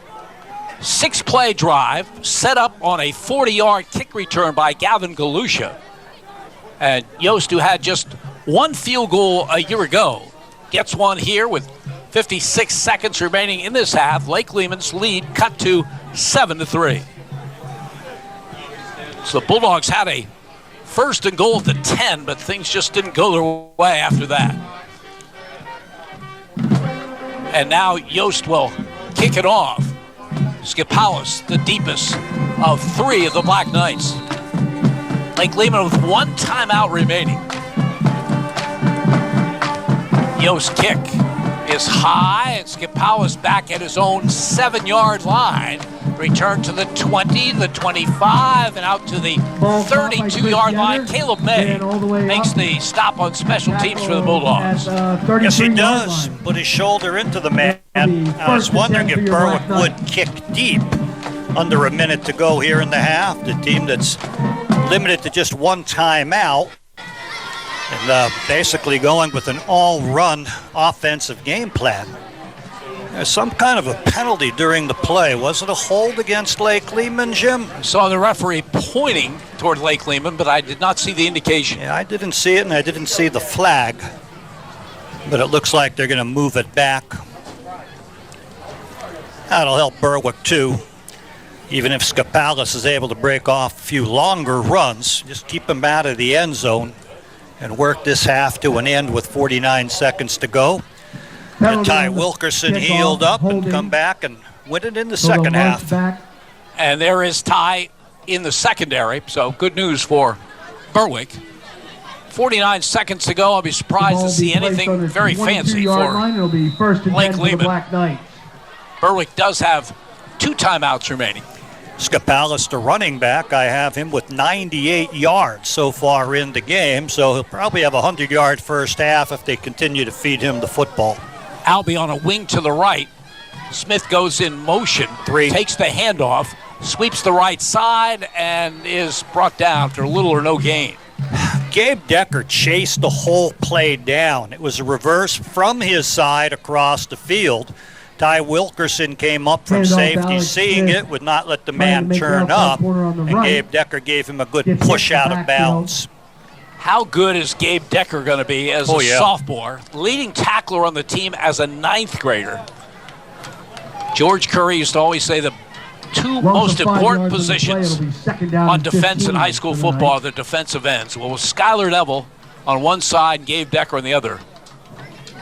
6-play drive set up on a 40-yard kick return by Gavin Galusha. And Yost, who had just one field goal a year ago, gets one here with 56 seconds remaining in this half. Lake Lehman's lead cut to 7-3. So the Bulldogs had a first and goal at the 10, but things just didn't go their way after that. And now Yost will kick it off. Skipalis, the deepest of three of the Black Knights. Lake Lehman with one timeout remaining. Yost's kick is high, and Skipalis back at his own 7-yard line. Return to the 20, the 25, and out to the 32-yard line. Caleb May makes the stop on special teams for the Bulldogs. Yes, he does. Put his shoulder into the man. I was wondering if Berwick would kick deep. Under a minute to go here in the half. The team that's limited to just one timeout. And basically going with an all-run offensive game plan. There's some kind of a penalty during the play. Was it a hold against Lake Lehman, Jim? I saw the referee pointing toward Lake Lehman, but I did not see the indication. Yeah, I didn't see it, and I didn't see the flag. But it looks like they're going to move it back. That'll help Berwick, too. Even if Skipalis is able to break off a few longer runs, just keep him out of the end zone and work this half to an end with 49 seconds to go. And Ty Wilkerson healed up and come back and win it in the second half. And there is Ty in the secondary, so good news for Berwick. 49 seconds to go. I'll be surprised to see anything very fancy for Lake Lehman. Berwick does have 2 timeouts remaining. Skipalis, the running back, I have him with 98 yards so far in the game, so he'll probably have a 100-yard first half if they continue to feed him the football. Albee on a wing to the right. Smith goes in motion, takes the handoff, sweeps the right side, and is brought down for little or no gain. Gabe Decker chased the whole play down. It was a reverse from his side across the field. Ty Wilkerson came up from safety, seeing it, would not let the man turn up, and Gabe Decker gave him a good push out of bounds. How good is Gabe Decker going to be as a sophomore? Leading tackler on the team as a 9th grader. George Curry used to always say the 2 most important positions on defense in high school football are the defensive ends. Well, with Skylar Neville on one side and Gabe Decker on the other,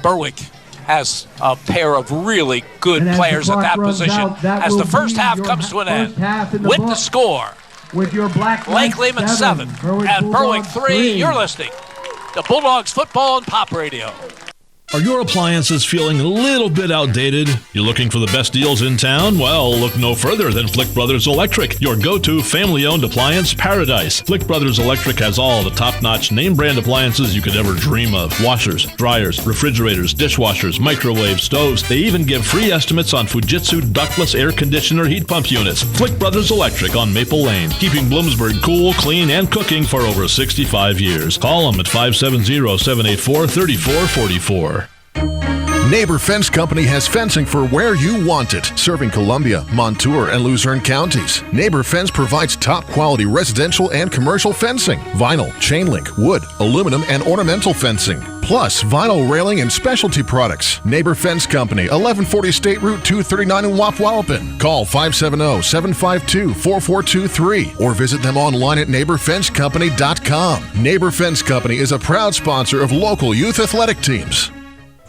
Berwick has a pair of really good players at that position as the first half comes to an end. With the score, Lake Lehman 7 and Berwick 3. You're listening to Bulldogs Football and Pop Radio. Are your appliances feeling a little bit outdated? You looking for the best deals in town? Well, look no further than Flick Brothers Electric, your go-to family-owned appliance paradise. Flick Brothers Electric has all the top-notch name-brand appliances you could ever dream of. Washers, dryers, refrigerators, dishwashers, microwave stoves. They even give free estimates on Fujitsu ductless air conditioner heat pump units. Flick Brothers Electric on Maple Lane, keeping Bloomsburg cool, clean, and cooking for over 65 years. Call them at 570-784-3444. Neighbor Fence Company has fencing for where you want it, serving Columbia, Montour, and Luzerne counties. Neighbor Fence provides top-quality residential and commercial fencing, vinyl, chain link, wood, aluminum, and ornamental fencing, plus vinyl railing and specialty products. Neighbor Fence Company, 1140 State Route 239 in Wapwallopen. Call 570-752-4423 or visit them online at neighborfencecompany.com. Neighbor Fence Company is a proud sponsor of local youth athletic teams.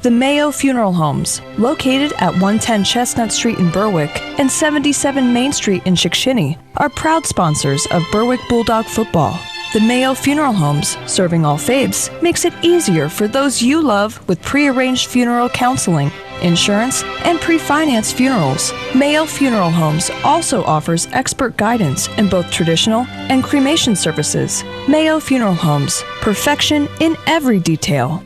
The Mayo Funeral Homes, located at 110 Chestnut Street in Berwick and 77 Main Street in Chickashinny, are proud sponsors of Berwick Bulldog football. The Mayo Funeral Homes, serving all faiths, makes it easier for those you love with pre-arranged funeral counseling, insurance, and pre-financed funerals. Mayo Funeral Homes also offers expert guidance in both traditional and cremation services. Mayo Funeral Homes, perfection in every detail.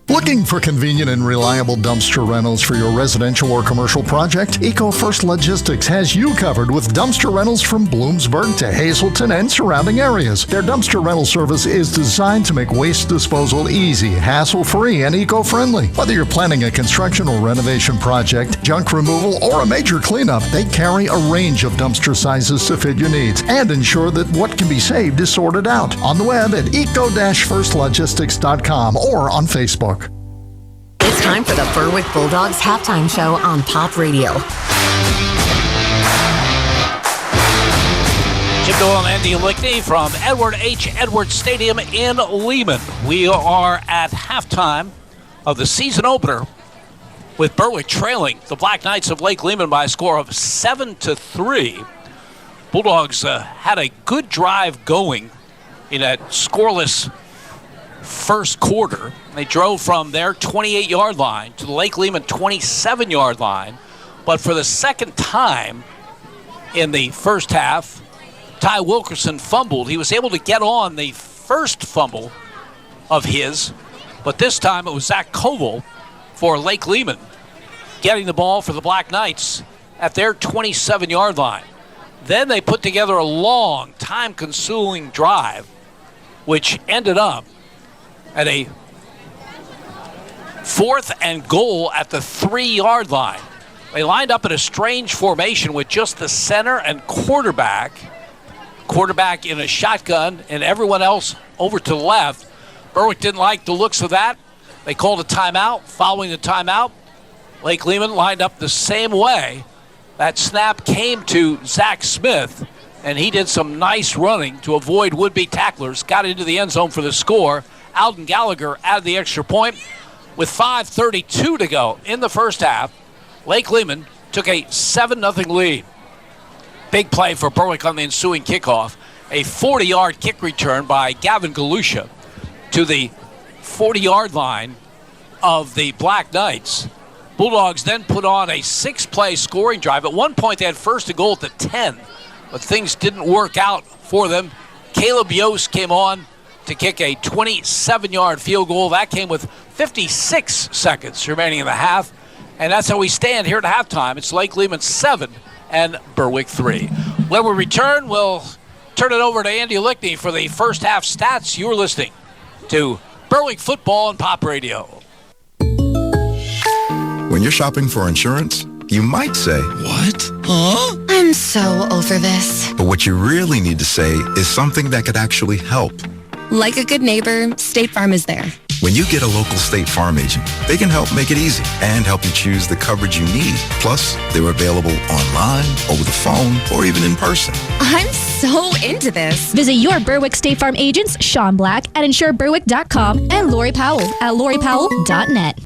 Looking for convenient and reliable dumpster rentals for your residential or commercial project? EcoFirst Logistics has you covered with dumpster rentals from Bloomsburg to Hazleton and surrounding areas. Their dumpster rental service is designed to make waste disposal easy, hassle-free, and eco-friendly. Whether you're planning a construction or renovation project, junk removal, or a major cleanup, they carry a range of dumpster sizes to fit your needs and ensure that what can be saved is sorted out. On the web at eco-firstlogistics.com or on Facebook. It's time for the Berwick Bulldogs halftime show on Pop Radio. Jim Doyle and Andy Lickney from Edward H. Edwards Stadium in Lehman. We are at halftime of the season opener with Berwick trailing the Black Knights of Lake Lehman by a score of 7-3. Bulldogs had a good drive going in that scoreless first quarter. They drove from their 28-yard line to the Lake Lehman 27-yard line. But for the second time in the first half, Ty Wilkerson fumbled. He was able to get on the first fumble of his, but this time it was Zach Koval for Lake Lehman getting the ball for the Black Knights at their 27-yard line. Then they put together a long, time-consuming drive, which ended up at a 4th and goal at the 3-yard line. They lined up in a strange formation with just the center and quarterback in a shotgun and everyone else over to the left. Berwick didn't like the looks of that. They called a timeout. Following the timeout, Lake Lehman lined up the same way. That snap came to Zach Smith, and he did some nice running to avoid would-be tacklers, got into the end zone for the score. Alden Gallagher added the extra point. With 5:32 to go in the first half, Lake Lehman took a 7-0 lead. Big play for Berwick on the ensuing kickoff. A 40-yard kick return by Gavin Galusha to the 40-yard line of the Black Knights. Bulldogs then put on a 6-play scoring drive. At one point, they had first and goal at the 10, but things didn't work out for them. Caleb Yost came on to kick a 27-yard field goal. That came with 56 seconds remaining in the half. And that's how we stand here at halftime. It's Lake Lehman 7 and Berwick 3. When we return, we'll turn it over to Andy Lickney for the first half stats. You're listening to Berwick Football and Pop Radio. When you're shopping for insurance, you might say, "What? Huh?" I'm so over this. But what you really need to say is something that could actually help. Like a good neighbor, State Farm is there. When you get a local State Farm agent, they can help make it easy and help you choose the coverage you need. Plus, they're available online, over the phone, or even in person. I'm so into this. Visit your Berwick State Farm agents, Sean Black at InsureBerwick.com and Lori Powell at LoriPowell.net.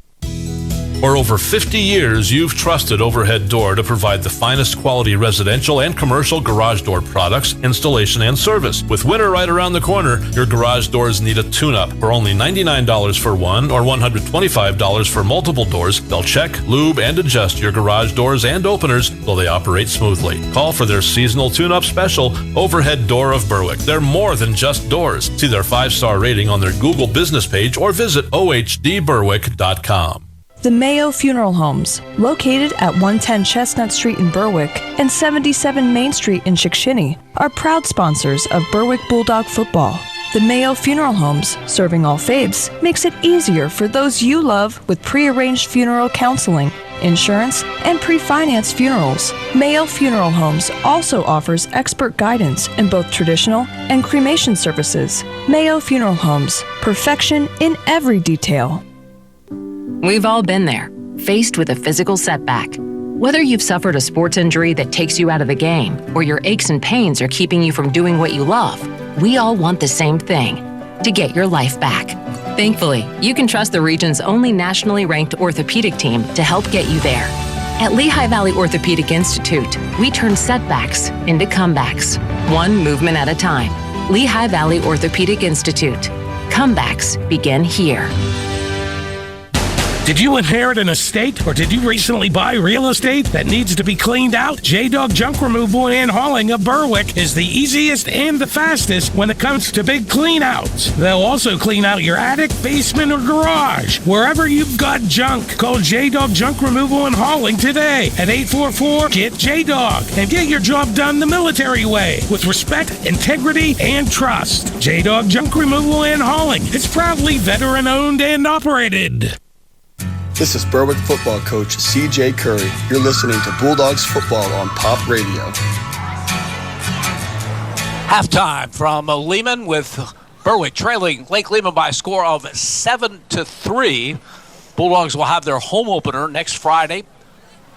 For over 50 years, you've trusted Overhead Door to provide the finest quality residential and commercial garage door products, installation, and service. With winter right around the corner, your garage doors need a tune-up. For only $99 for one or $125 for multiple doors, they'll check, lube, and adjust your garage doors and openers so they operate smoothly. Call for their seasonal tune-up special, Overhead Door of Berwick. They're more than just doors. See their 5-star rating on their Google business page or visit ohdberwick.com. The Mayo Funeral Homes, located at 110 Chestnut Street in Berwick and 77 Main Street in Chickashinny, are proud sponsors of Berwick Bulldog football. The Mayo Funeral Homes, serving all faiths, makes it easier for those you love with pre-arranged funeral counseling, insurance, and pre-financed funerals. Mayo Funeral Homes also offers expert guidance in both traditional and cremation services. Mayo Funeral Homes, perfection in every detail. We've all been there, faced with a physical setback. Whether you've suffered a sports injury that takes you out of the game, or your aches and pains are keeping you from doing what you love, we all want the same thing, to get your life back. Thankfully, you can trust the region's only nationally ranked orthopedic team to help get you there. At Lehigh Valley Orthopedic Institute, we turn setbacks into comebacks, one movement at a time. Lehigh Valley Orthopedic Institute. Comebacks begin here. Did you inherit an estate or did you recently buy real estate that needs to be cleaned out? J-Dog Junk Removal and Hauling of Berwick is the easiest and the fastest when it comes to big clean outs. They'll also clean out your attic, basement, or garage. Wherever you've got junk, call J-Dog Junk Removal and Hauling today at 844-GET-JDOG and get your job done the military way with respect, integrity, and trust. J-Dog Junk Removal and Hauling is proudly veteran-owned and operated. This is Berwick football coach C.J. Curry. You're listening to Bulldogs football on Pop Radio. Halftime from Lehman with Berwick trailing Lake Lehman by a score of 7-3. Bulldogs will have their home opener next Friday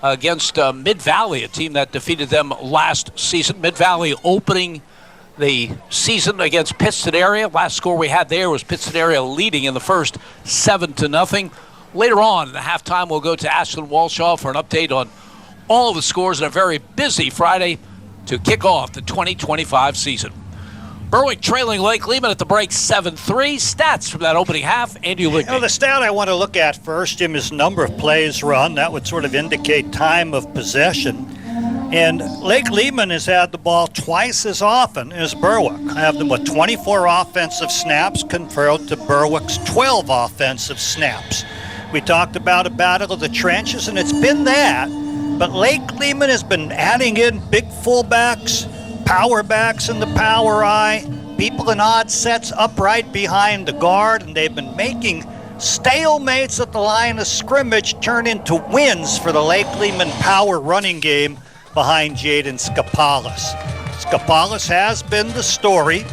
against Mid-Valley, a team that defeated them last season. Mid-Valley opening the season against Pittston Area. Last score we had there was Pittston Area leading in the first 7-0. Later on in the halftime, we'll go to Ashland Walshaw for an update on all of the scores in a very busy Friday to kick off the 2025 season. Berwick trailing Lake Lehman at the break 7-3. Stats from that opening half, Andy Ligny. The stat I want to look at first, Jim, is number of plays run. That would sort of indicate time of possession. And Lake Lehman has had the ball twice as often as Berwick. I have them with 24 offensive snaps compared to Berwick's 12 offensive snaps. We talked about a battle of the trenches, and it's been that. But Lake Lehman has been adding in big fullbacks, power backs in the power eye, people in odd sets upright behind the guard, and they've been making stalemates at the line of scrimmage turn into wins for the Lake Lehman power running game behind Jaden Skapalis. Skapalis has been the story.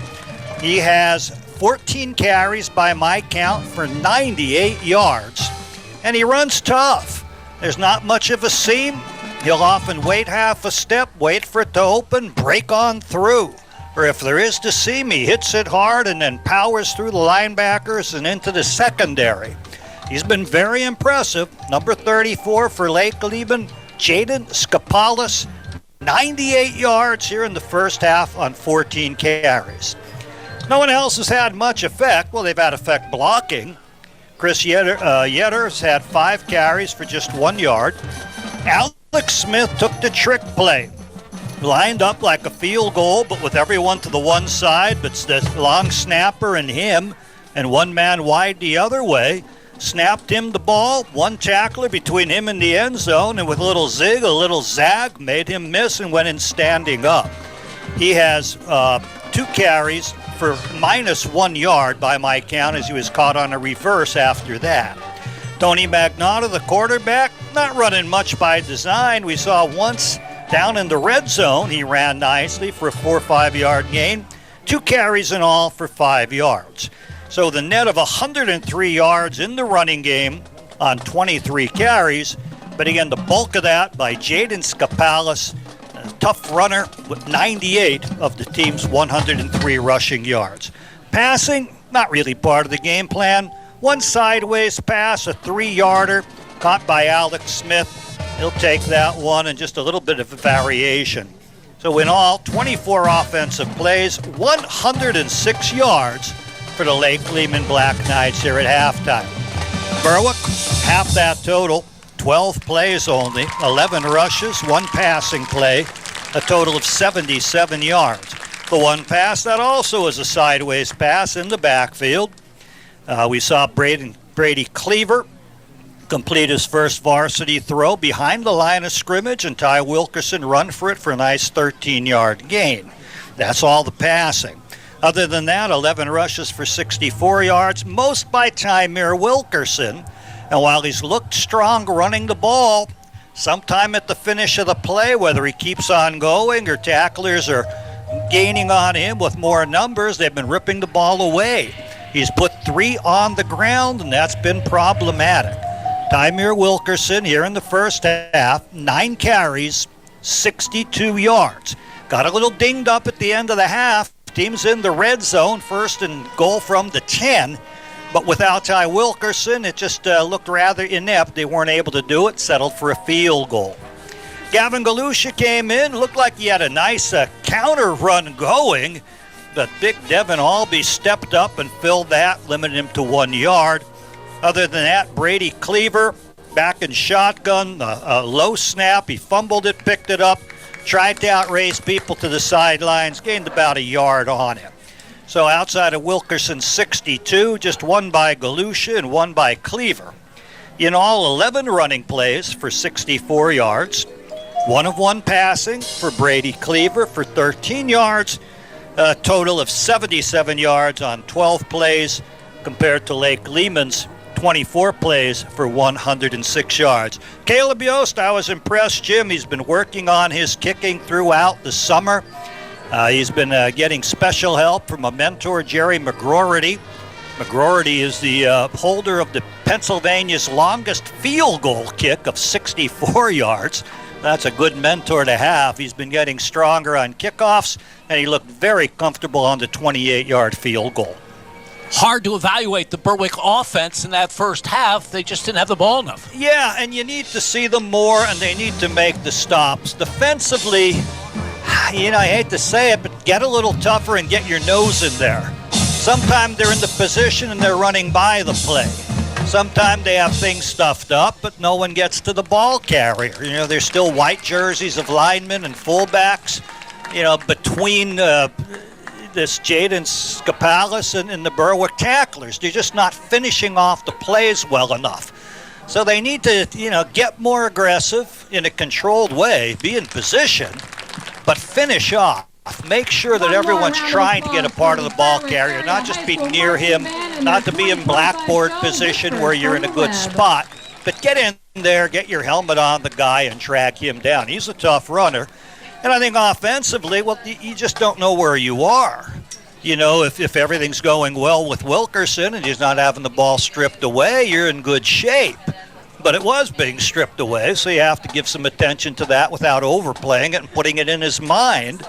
He has 14 carries by my count for 98 yards. And he runs tough. There's not much of a seam. He'll often wait half a step, wait for it to open, break on through. Or if there is to seam, he hits it hard and then powers through the linebackers and into the secondary. He's been very impressive. Number 34 for Lake Lehman, Jaden Skapalis, 98 yards here in the first half on 14 carries. No one else has had much effect. Well, they've had effect blocking. Chris Yetter's had 5 carries for just 1 yard. Alex Smith took the trick play. Lined up like a field goal, but with everyone to the one side, but the long snapper and him, and one man wide the other way. Snapped him the ball, one tackler between him and the end zone, and with a little zig, a little zag, made him miss and went in standing up. He has 2 carries for -1 yard by my count, as he was caught on a reverse after that. Tony Magnotta, the quarterback, not running much by design. We saw once down in the red zone, he ran nicely for a 4 or 5 yard gain. 2 carries in all for 5 yards. So the net of 103 yards in the running game on 23 carries. But again, the bulk of that by Jaden Skapalis, a tough runner with 98 of the team's 103 rushing yards. Passing, not really part of the game plan. 1 sideways pass, a 3-yarder, caught by Alex Smith. He'll take that one and just a little bit of a variation. So in all, 24 offensive plays, 106 yards for the Lake Lehman Black Knights here at halftime. Berwick, half that total, 12 plays only, 11 rushes, 1 passing play, a total of 77 yards. The 1 pass, that also is a sideways pass in the backfield. We saw Brady Cleaver complete his first varsity throw behind the line of scrimmage, and Ty Wilkerson run for it for a nice 13-yard gain. That's all the passing. Other than that, 11 rushes for 64 yards, most by Tymir Wilkerson. And while he's looked strong running the ball, sometime at the finish of the play, whether he keeps on going or tacklers are gaining on him with more numbers, they've been ripping the ball away. He's put 3 on the ground, and that's been problematic. Tymir Wilkerson here in the first half, 9 carries, 62 yards. Got a little dinged up at the end of the half. Team's in the red zone, 1st and goal from the 10. But without Ty Wilkerson, it just looked rather inept. They weren't able to do it, settled for a field goal. Gavin Galusha came in, looked like he had a nice counter run going, but big Devin Albee stepped up and filled that, limited him to 1 yard. Other than that, Brady Cleaver back in shotgun, a low snap. He fumbled it, picked it up, tried to outrace people to the sidelines, gained about a yard on him. So outside of Wilkerson, 62, just one by Galusha and one by Cleaver. In all, 11 running plays for 64 yards. 1 of 1 passing for Brady Cleaver for 13 yards. A total of 77 yards on 12 plays compared to Lake Lehman's 24 plays for 106 yards. Caleb Yost, I was impressed, Jim. He's been working on his kicking throughout the summer. He's been getting special help from a mentor, Jerry McGroarty. McGroarty is the holder of the Pennsylvania's longest field goal kick of 64 yards. That's a good mentor to have. He's been getting stronger on kickoffs, and he looked very comfortable on the 28-yard field goal. Hard to evaluate the Berwick offense in that first half. They just didn't have the ball enough. Yeah, and you need to see them more, and they need to make the stops. Defensively, I hate to say it, but get a little tougher and get your nose in there. Sometimes they're in the position and they're running by the play. Sometimes they have things stuffed up, but no one gets to the ball carrier. There's still white jerseys of linemen and fullbacks, between this Jaden Skapalis and the Berwick tacklers. They're just not finishing off the plays well enough. So they need to, get more aggressive in a controlled way, be in position, but finish off. Make sure that everyone's trying to get a part of the ball carrier, not just be near him, not to be in blackboard position where you're in a good spot, but get in there, get your helmet on the guy, and track him down. He's a tough runner. And I think offensively, well, you just don't know where you are. If everything's going well with Wilkerson and he's not having the ball stripped away, you're in good shape. But it was being stripped away, so you have to give some attention to that without overplaying it and putting it in his mind.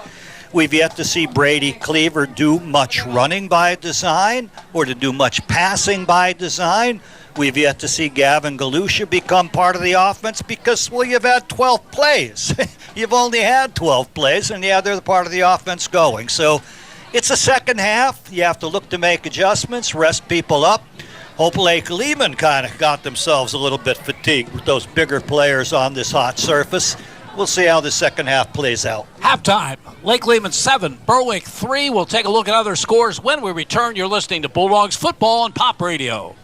We've yet to see Brady Cleaver do much running by design or to do much passing by design. We've yet to see Gavin Galusha become part of the offense because, you've had 12 plays. You've only had 12 plays, and they're the part of the offense going. So it's a second half. You have to look to make adjustments, rest people up. Hope Lake Lehman kind of got themselves a little bit fatigued with those bigger players on this hot surface. We'll see how the second half plays out. Halftime, Lake Lehman 7, Berwick 3. We'll take a look at other scores when we return. You're listening to Bulldogs Football on Pop Radio.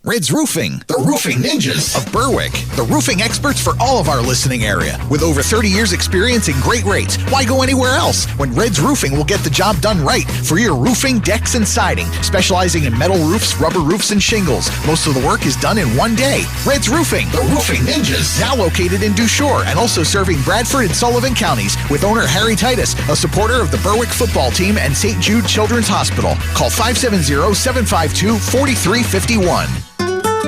Red's Roofing, the roofing ninjas of Berwick. The roofing experts for all of our listening area. With over 30 years experience and great rates, why go anywhere else when Red's Roofing will get the job done right for your roofing, decks, and siding. Specializing in metal roofs, rubber roofs, and shingles. Most of the work is done in one day. Red's Roofing, the roofing ninjas. Now located in Dushore and also serving Bradford and Sullivan counties with owner Harry Titus, a supporter of the Berwick football team and St. Jude Children's Hospital. Call 570-752-4351.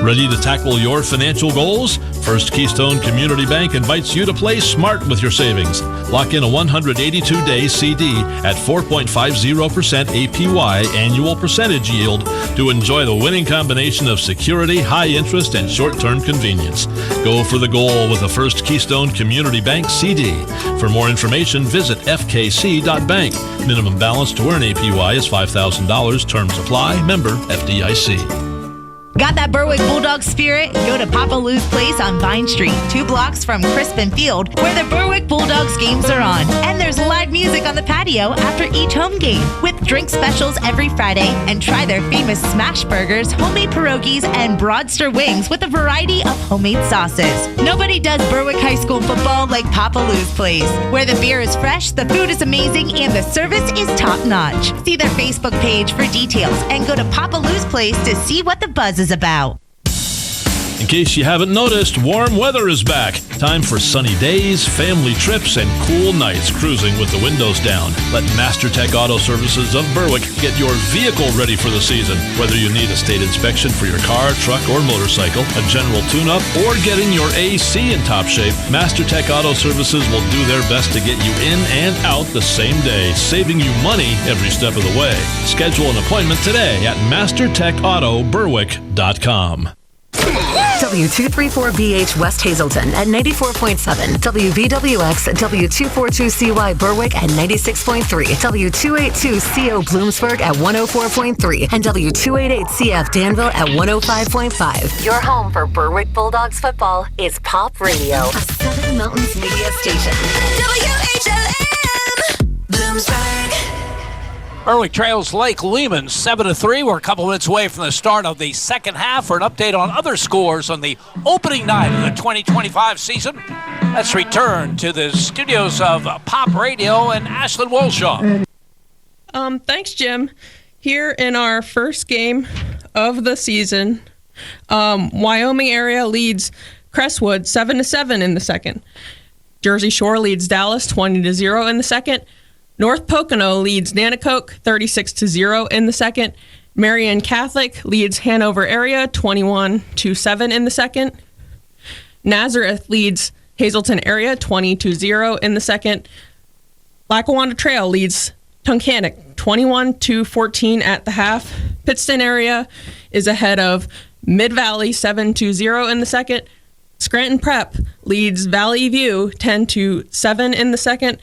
Ready to tackle your financial goals? First Keystone Community Bank invites you to play smart with your savings. Lock in a 182-day CD at 4.50% APY annual percentage yield to enjoy the winning combination of security, high interest, and short-term convenience. Go for the goal with the First Keystone Community Bank CD. For more information, visit fkc.bank. Minimum balance to earn APY is $5,000. Terms apply. Member FDIC. Got that Berwick Bulldog spirit? Go to Papa Lou's Place on Vine Street, 2 blocks from Crispin Field, where the Berwick Bulldogs games are on. And there's live music on the patio after each home game, with drink specials every Friday, and try their famous smash burgers, homemade pierogies, and broadster wings with a variety of homemade sauces. Nobody does Berwick High School football like Papa Lou's Place, where the beer is fresh, the food is amazing, and the service is top-notch. See their Facebook page for details and go to Papa Lou's Place to see what the buzz is about. In case you haven't noticed, warm weather is back. Time for sunny days, family trips, and cool nights cruising with the windows down. Let MasterTech Auto Services of Berwick get your vehicle ready for the season. Whether you need a state inspection for your car, truck, or motorcycle, a general tune-up, or getting your AC in top shape, MasterTech Auto Services will do their best to get you in and out the same day, saving you money every step of the way. Schedule an appointment today at MasterTechAutoBerwick.com. W234BH West Hazelton at 94.7, WVWX W242CY Berwick at 96.3, W282CO Bloomsburg at 104.3, and W288CF Danville at 105.5. Your home for Berwick Bulldogs football is Pop Radio, a Seven Mountains media station. WHLM Bloomsburg. Berwick trails Lake Lehman 7-3. We're a couple minutes away from the start of the second half. For an update on other scores on the opening night of the 2025 season, let's return to the studios of Pop Radio and Ashlyn Wolshaw. Thanks, Jim. Here in our first game of the season, Wyoming area leads Crestwood 7-7 in the second. Jersey Shore leads Dallas 20-0 in the second. North Pocono leads Nanticoke 36-0 in the second. Marion Catholic leads Hanover area 21-7 in the second. Nazareth leads Hazelton area 20-0 in the second. Lackawanna Trail leads Tunkhannock 21-14 at the half. Pittston area is ahead of Mid Valley 7-0 in the second. Scranton Prep leads Valley View 10-7 in the second.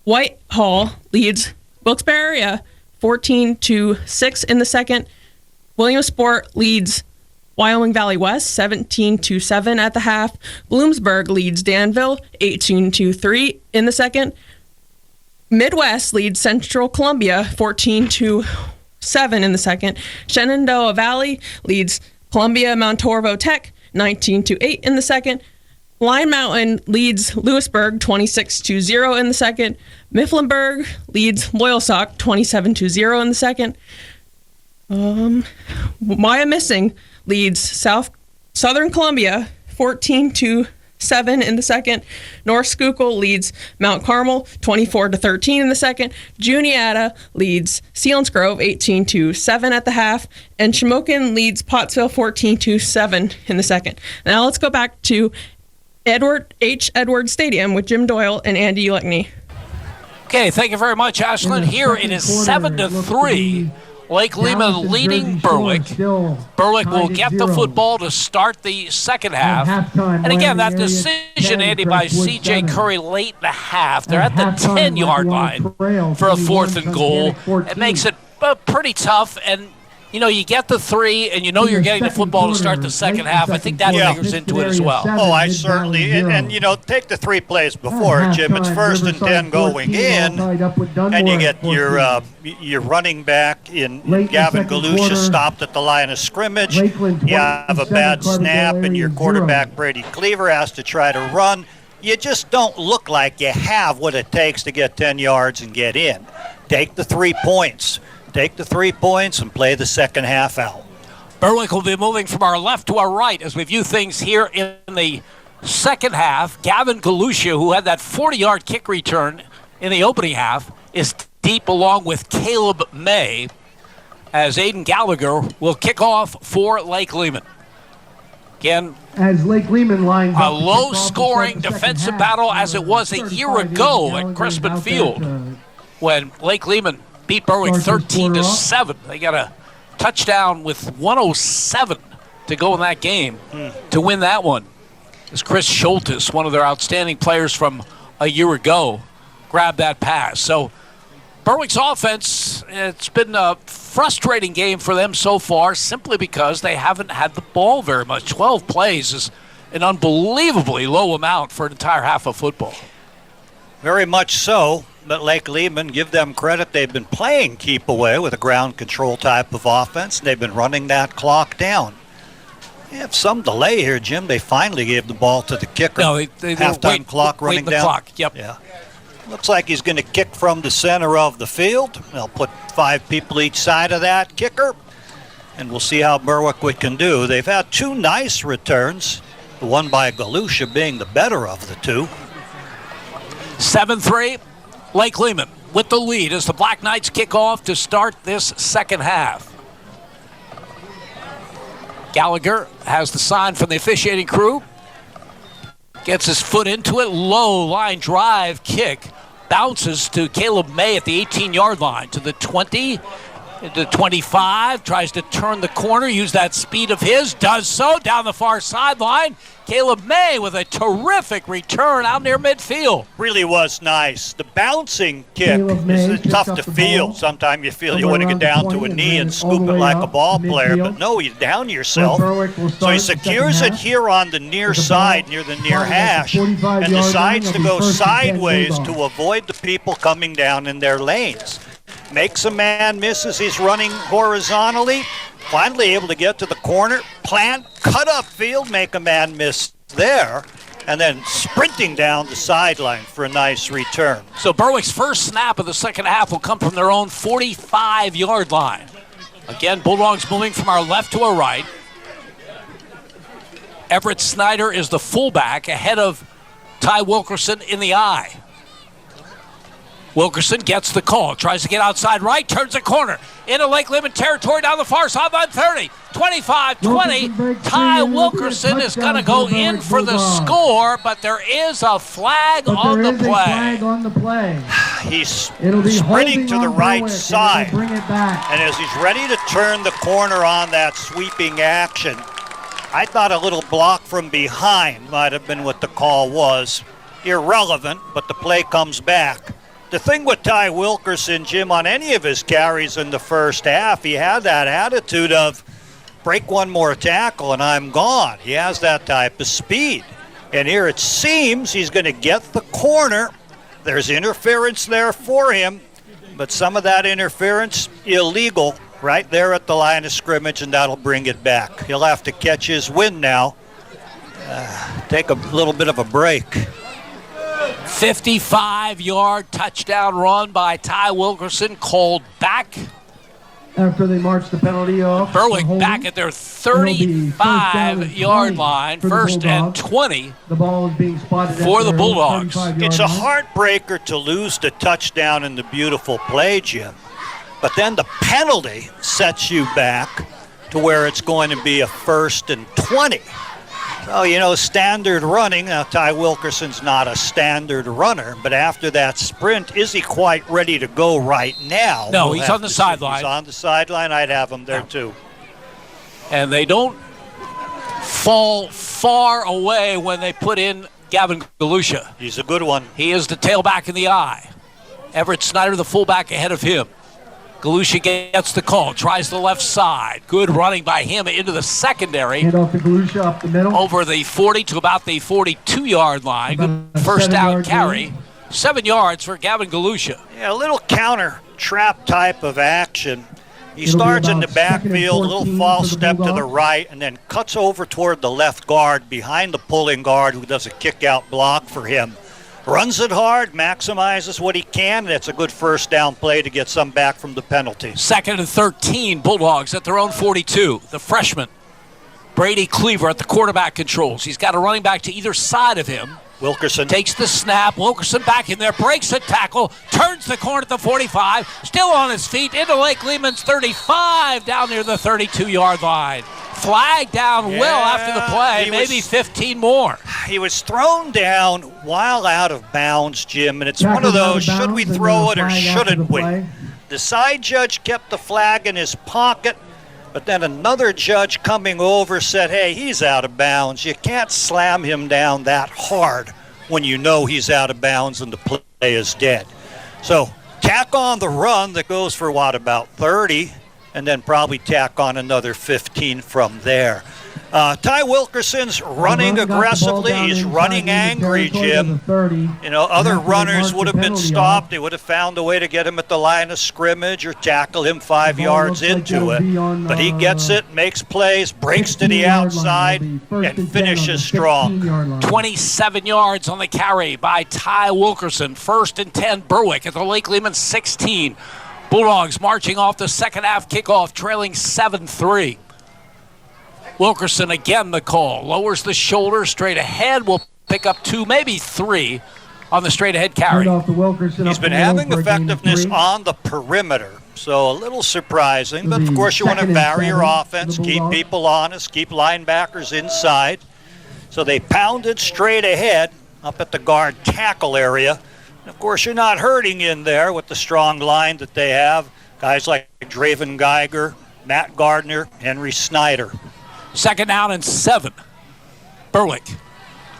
Whitehall leads Wilkes-Barre area 14-6 in the second. Williamsport leads Wyoming Valley West 17-7 at the half. Bloomsburg leads Danville 18-3 in the second. Midwest leads Central Columbia 14-7 in the second. Shenandoah Valley leads Columbia Mount Torvo Tech 19-8 in the second. Line Mountain leads Lewisburg 26-0 in the second. Mifflinburg leads Loyalsock 27-0 in the second. Wyomissing leads Southern Columbia 14-7 in the second. North Schuylkill leads Mount Carmel 24-13 in the second. Juniata leads Selinsgrove 18-7 at the half. And Shamokin leads Pottsville 14-7 in the second. Now let's go back to Edward H. Edwards Stadium with Jim Doyle and Andy Leckney. Okay, thank you very much, Ashlyn. Here it is 7-3. Lake Lehman leading Berwick. Berwick will get the football to start the second half. And again, that decision, Andy, by C.J. Curry late in the half. They're at the 10-yard line for a 4th and goal. It makes it pretty tough. And you know, you get the 3, and you know you're getting the football to start the second half. I think that figures into it as well. Oh, I certainly. And you know, take the 3 plays before, Jim. It's 1st and 10 going in, and you get your running back in Gavin Galusha stopped at the line of scrimmage. You have a bad snap, and your quarterback, Brady Cleaver, has to try to run. You just don't look like you have what it takes to get 10 yards and get in. Take the 3 points. Take the 3 points and play the second half out. Berwick will be moving from our left to our right as we view things here in the second half. Gavin Galusha, who had that 40-yard kick return in the opening half, is deep along with Caleb May as Aiden Gallagher will kick off for Lake Lehman. Again, as Lake Lehman lines a low-scoring defensive battle as it was a year ago at Crispin Field when Lake Lehman beat Berwick 13-7. They got a touchdown with 1:07 to go in that game to win that one. As Chris Schultes, one of their outstanding players from a year ago, grabbed that pass. So Berwick's offense, it's been a frustrating game for them so far simply because they haven't had the ball very much. 12 plays is an unbelievably low amount for an entire half of football. Very much so. But Lake Lehman, give them credit, they've been playing keep away with a ground control type of offense. They've been running that clock down. They have some delay here, Jim. They finally gave the ball to the kicker. No, they halftime clock running down. Clock. Yep. Yeah. Looks like he's going to kick from the center of the field. They'll put 5 people each side of that kicker. and we'll see how Berwick can do. They've had two nice returns, the one by Galusha being the better of the two. 7-3, Lake Lehman with the lead as the Black Knights kick off to start this second half. Gallagher has the sign from the officiating crew. Gets his foot into it. Low line drive kick. Bounces to Caleb May at the 18-yard line. To the 20, to 25. Tries to turn the corner. Use that speed of his. Does so down the far sideline. Caleb May with a terrific return out near midfield. Really was nice. The bouncing kick is tough to feel. Sometimes you feel you want to get down to a knee and scoop it like a ball player, but no, you down yourself. So he secures it here on the near side, near the near hash, and decides to go sideways to avoid the people coming down in their lanes. Makes a man miss as he's running horizontally. Finally able to get to the corner, plant, cut upfield, make a man miss there, and then sprinting down the sideline for a nice return. So Berwick's first snap of the second half will come from their own 45-yard line. Again, Bulldogs moving from our left to our right. Everett Snyder is the fullback ahead of Ty Wilkerson in the eye. Wilkerson gets the call, tries to get outside right, turns the corner into Lake Lehman territory down the far sideline, 30, 25, 20. Ty Wilkerson is going to go in for the score, but there is a flag on the play. He's sprinting to the right side, and as he's ready to turn the corner on that sweeping action, I thought a little block from behind might have been what the call was. Irrelevant, but the play comes back. The thing with Ty Wilkerson, Jim, on any of his carries in the first half, he had that attitude of break one more tackle and I'm gone. He has that type of speed. And here it seems he's going to get the corner. There's interference there for him, but some of that interference illegal right there at the line of scrimmage, and that'll bring it back. He'll have to catch his wind now, take a little bit of a break. 55-yard touchdown run by Ty Wilkerson, called back. After they march the penalty off. Berwick back at their 35-yard line, first and 20 the ball is being spotted for the Bulldogs. It's a heartbreaker to lose the touchdown in the beautiful play, Jim. But then the penalty sets you back to where it's going to be a first and 20. So, standard running. Now, Ty Wilkerson's not a standard runner, but after that sprint, is he quite ready to go right now? No, he's on the sideline. He's on the sideline. I'd have him there, too. And they don't fall far away when they put in Gavin Galusha. He's a good one. He is the tailback in the eye. Everett Snyder, the fullback, ahead of him. Galusha gets the call, tries the left side. Good running by him into the secondary. Hand off to Galusha up the middle. Over the 40 to about the 42-yard line. Good first down carry. 7 yards for Gavin Galusha. Yeah, a little counter trap type of action. He starts in the backfield, a little false step to the right, and then cuts over toward the left guard behind the pulling guard who does a kick-out block for him. Runs it hard, maximizes what he can, and it's a good first down play to get some back from the penalty. Second and 13, Bulldogs at their own 42. The freshman, Brady Cleaver at the quarterback controls. He's got a running back to either side of him. Wilkerson takes the snap. Wilkerson back in there, breaks a tackle, turns the corner at the 45, still on his feet into Lake Lehman's 35 down near the 32-yard line. Flag down well after the play, maybe 15 more. He was thrown down while out of bounds, Jim, and it's one of those, should we throw it or shouldn't we? The side judge kept the flag in his pocket, but then another judge coming over said, hey, he's out of bounds. You can't slam him down that hard when you know he's out of bounds and the play is dead. So tack on the run that goes for, about 30, and then probably tack on another 15 from there. Ty Wilkerson's running aggressively. He's running angry, Jim. Other runners would have been stopped. They would have found a way to get him at the line of scrimmage or tackle him 5 yards into it. But he gets it, makes plays, breaks to the outside, and finishes strong. 27 yards on the carry by Ty Wilkerson. First and 10, Berwick at the Lake Lehman 16. Bulldogs marching off the second half kickoff, trailing 7-3. Wilkerson again the call. Lowers the shoulder straight ahead. Will pick up 2, maybe 3 on the straight ahead carry. He's been having effectiveness on the perimeter, so a little surprising. But of course, you want to vary your offense, keep people honest, keep linebackers inside. So they pounded straight ahead up at the guard tackle area. And of course, you're not hurting in there with the strong line that they have. Guys like Draven Geiger, Matt Gardner, Henry Snyder. 2nd down and 7. Berwick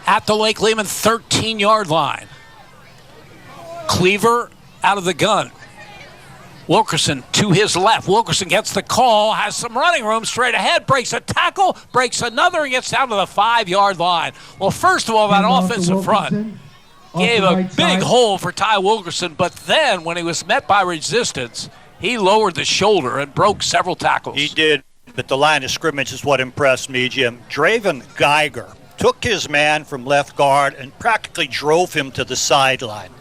at the Lake Lehman 13-yard line. Cleaver out of the gun. Wilkerson to his left. Wilkerson gets the call, has some running room straight ahead, breaks a tackle, breaks another, and gets down to the 5-yard line. Well, first of all, that offensive front gave a big hole for Ty Wilkerson, but then when he was met by resistance, he lowered the shoulder and broke several tackles. He did, but the line of scrimmage is what impressed me, Jim. Draven Geiger took his man from left guard and practically drove him to the sideline.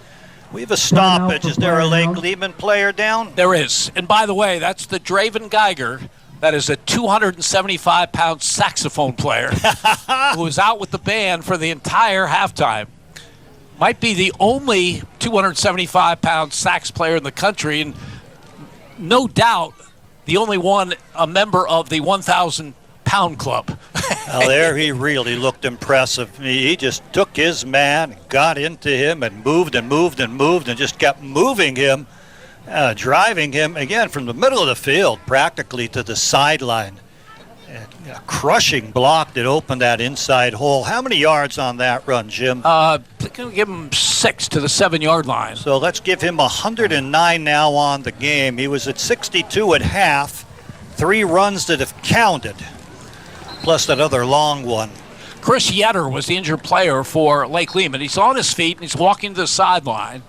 We have a stoppage. Is there a Lake Lehman player down? There is. And by the way, that's the Draven Geiger. That is a 275-pound saxophone player who was out with the band for the entire halftime. Might be the only 275-pound sax player in the country, and no doubt the only one a member of the 1,000-pound club. Well, there he really looked impressive. He just took his man, got into him, and moved and moved and moved and just kept moving him, driving him, again, from the middle of the field practically to the sideline. A crushing block that opened that inside hole. How many yards on that run, Jim? Going to give him 6 to the 7-yard line. So let's give him 109 now on the game. He was at 62 at half. 3 runs that have counted, plus that other long one. Chris Yetter was the injured player for Lake Lehman. He's on his feet, and he's walking to the sideline.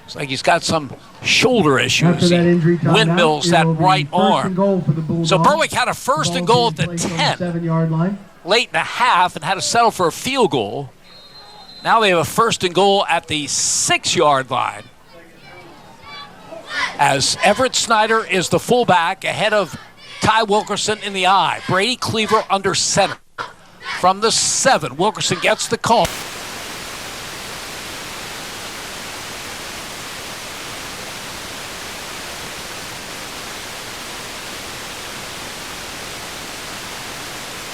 It's like he's got some shoulder issues. He windmills that right arm. So Berwick had a 1st and goal at the 10, 7-yard line. late in the half, and had to settle for a field goal. Now they have a 1st and goal at the 6-yard line, as Everett Snyder is the fullback ahead of Ty Wilkerson in the I. Brady Cleaver under center. From the 7, Wilkerson gets the call.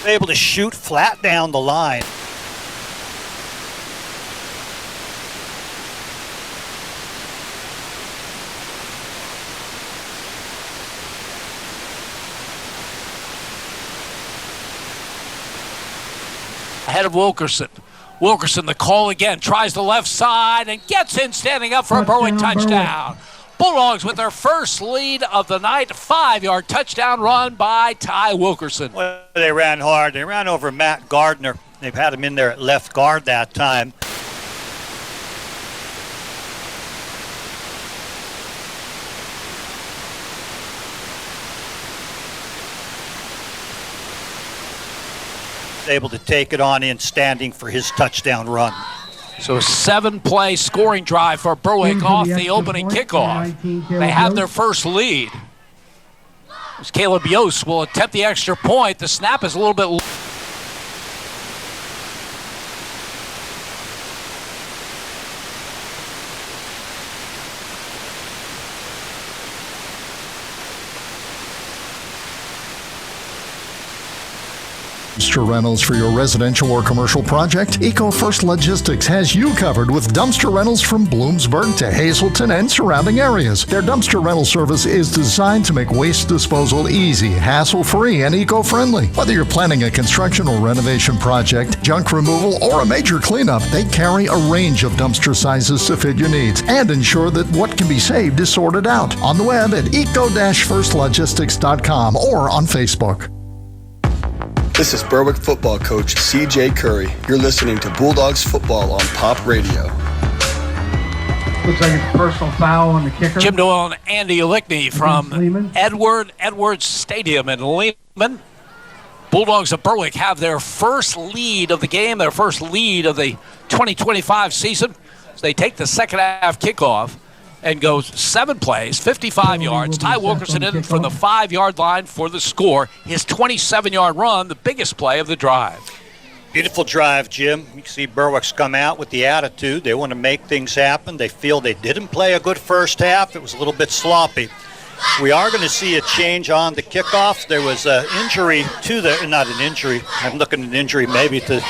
Able to shoot flat down the line. Ahead of Wilkerson. Wilkerson, the call again, tries the left side and gets in, standing up for a Berwick touchdown. Bulldogs with their first lead of the night, 5-yard touchdown run by Ty Wilkerson. Well, they ran hard. They ran over Matt Gardner. They've had him in there at left guard that time. Able to take it on in, standing for his touchdown run. So a 7-play scoring drive for Berwick off the opening kickoff. They have their first lead. As Caleb Yost will attempt the extra point. The snap is a little bit... Dumpster rentals for your residential or commercial project? Eco First Logistics has you covered with dumpster rentals from Bloomsburg to Hazleton and surrounding areas. Their dumpster rental service is designed to make waste disposal easy, hassle-free, and eco-friendly. Whether you're planning a construction or renovation project, junk removal, or a major cleanup, they carry a range of dumpster sizes to fit your needs and ensure that what can be saved is sorted out. On the web at eco-firstlogistics.com or on Facebook. This is Berwick football coach CJ Curry. You're listening to Bulldogs football on Pop Radio. Looks like it's a personal foul on the kicker. Jim Doyle and Andy Lickney from Edwards Stadium in Lehman. Bulldogs of Berwick have their first lead of the game, their first lead of the 2025 season. So they take the second half kickoff. and goes 7 plays, 55 yards. Ty Wilkerson in from the 5-yard line for the score. His 27-yard run, the biggest play of the drive. Beautiful drive, Jim. You can see Berwick's come out with the attitude. They want to make things happen. They feel they didn't play a good first half. It was a little bit sloppy. We are going to see a change on the kickoff. There was an injury to not an injury. I'm looking at an injury maybe to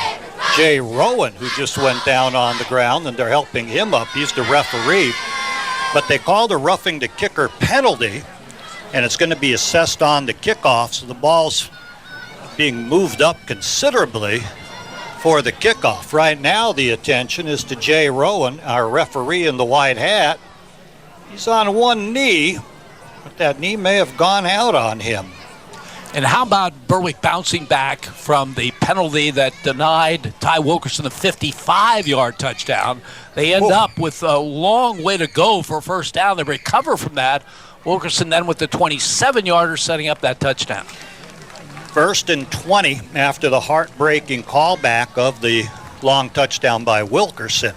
Jay Rowan, who just went down on the ground, and they're helping him up. He's the referee. But they called a roughing the kicker penalty, and it's going to be assessed on the kickoff. So the ball's being moved up considerably for the kickoff. Right now, the attention is to Jay Rowan, our referee in the white hat. He's on one knee, but that knee may have gone out on him. And how about Berwick bouncing back from the penalty that denied Ty Wilkerson a 55-yard touchdown? They end up with a long way to go for a first down. They recover from that. Wilkerson then with the 27-yarder setting up that touchdown. 1st and 20 after the heartbreaking callback of the long touchdown by Wilkerson.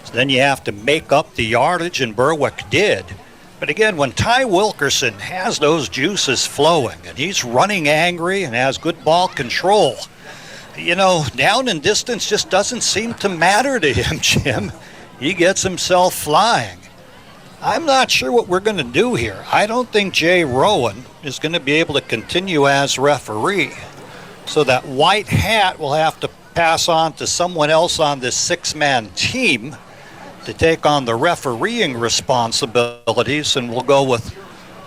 So then you have to make up the yardage, and Berwick did. But again, when Ty Wilkerson has those juices flowing and he's running angry and has good ball control, down and distance just doesn't seem to matter to him, Jim. He gets himself flying. I'm not sure what we're going to do here. I don't think Jay Rowan is going to be able to continue as referee. So that white hat will have to pass on to someone else on this 6-man team to take on the refereeing responsibilities, and we'll go with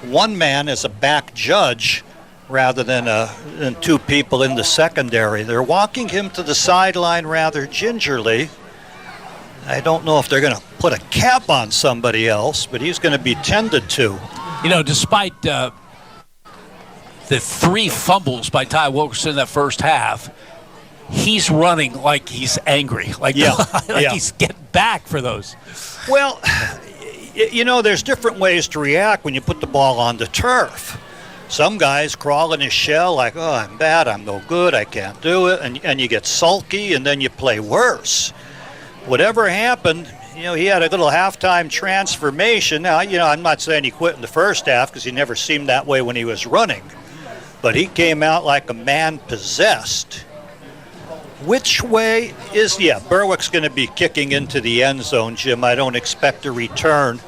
one man as a back judge rather than 2 people in the secondary. They're walking him to the sideline rather gingerly. I don't know if they're going to put a cap on somebody else, but he's going to be tended to. Despite the 3 fumbles by Ty Wilkerson in that first half, he's running like he's angry, he's getting back for those. Well, there's different ways to react when you put the ball on the turf. Some guys crawl in his shell like, oh, I'm bad, I'm no good, I can't do it, and you get sulky, and then you play worse. Whatever happened, he had a little halftime transformation. Now, I'm not saying he quit in the first half because he never seemed that way when he was running, but he came out like a man possessed. Which way is, Berwick's going to be kicking into the end zone, Jim. I don't expect a return,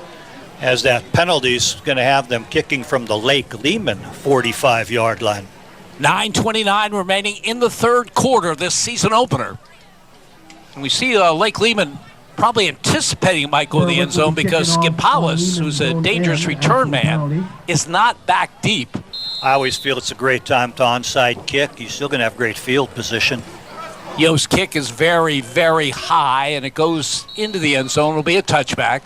as that penalty's going to have them kicking from the Lake Lehman 45-yard line. 9:29 remaining in the third quarter of this season opener. And we see Lake Lehman probably anticipating might go to the end zone because Skipalis, who's a dangerous return man, is not back deep. I always feel it's a great time to onside kick. You're still going to have great field position. Yo's kick is very, very high, and it goes into the end zone. It'll be a touchback.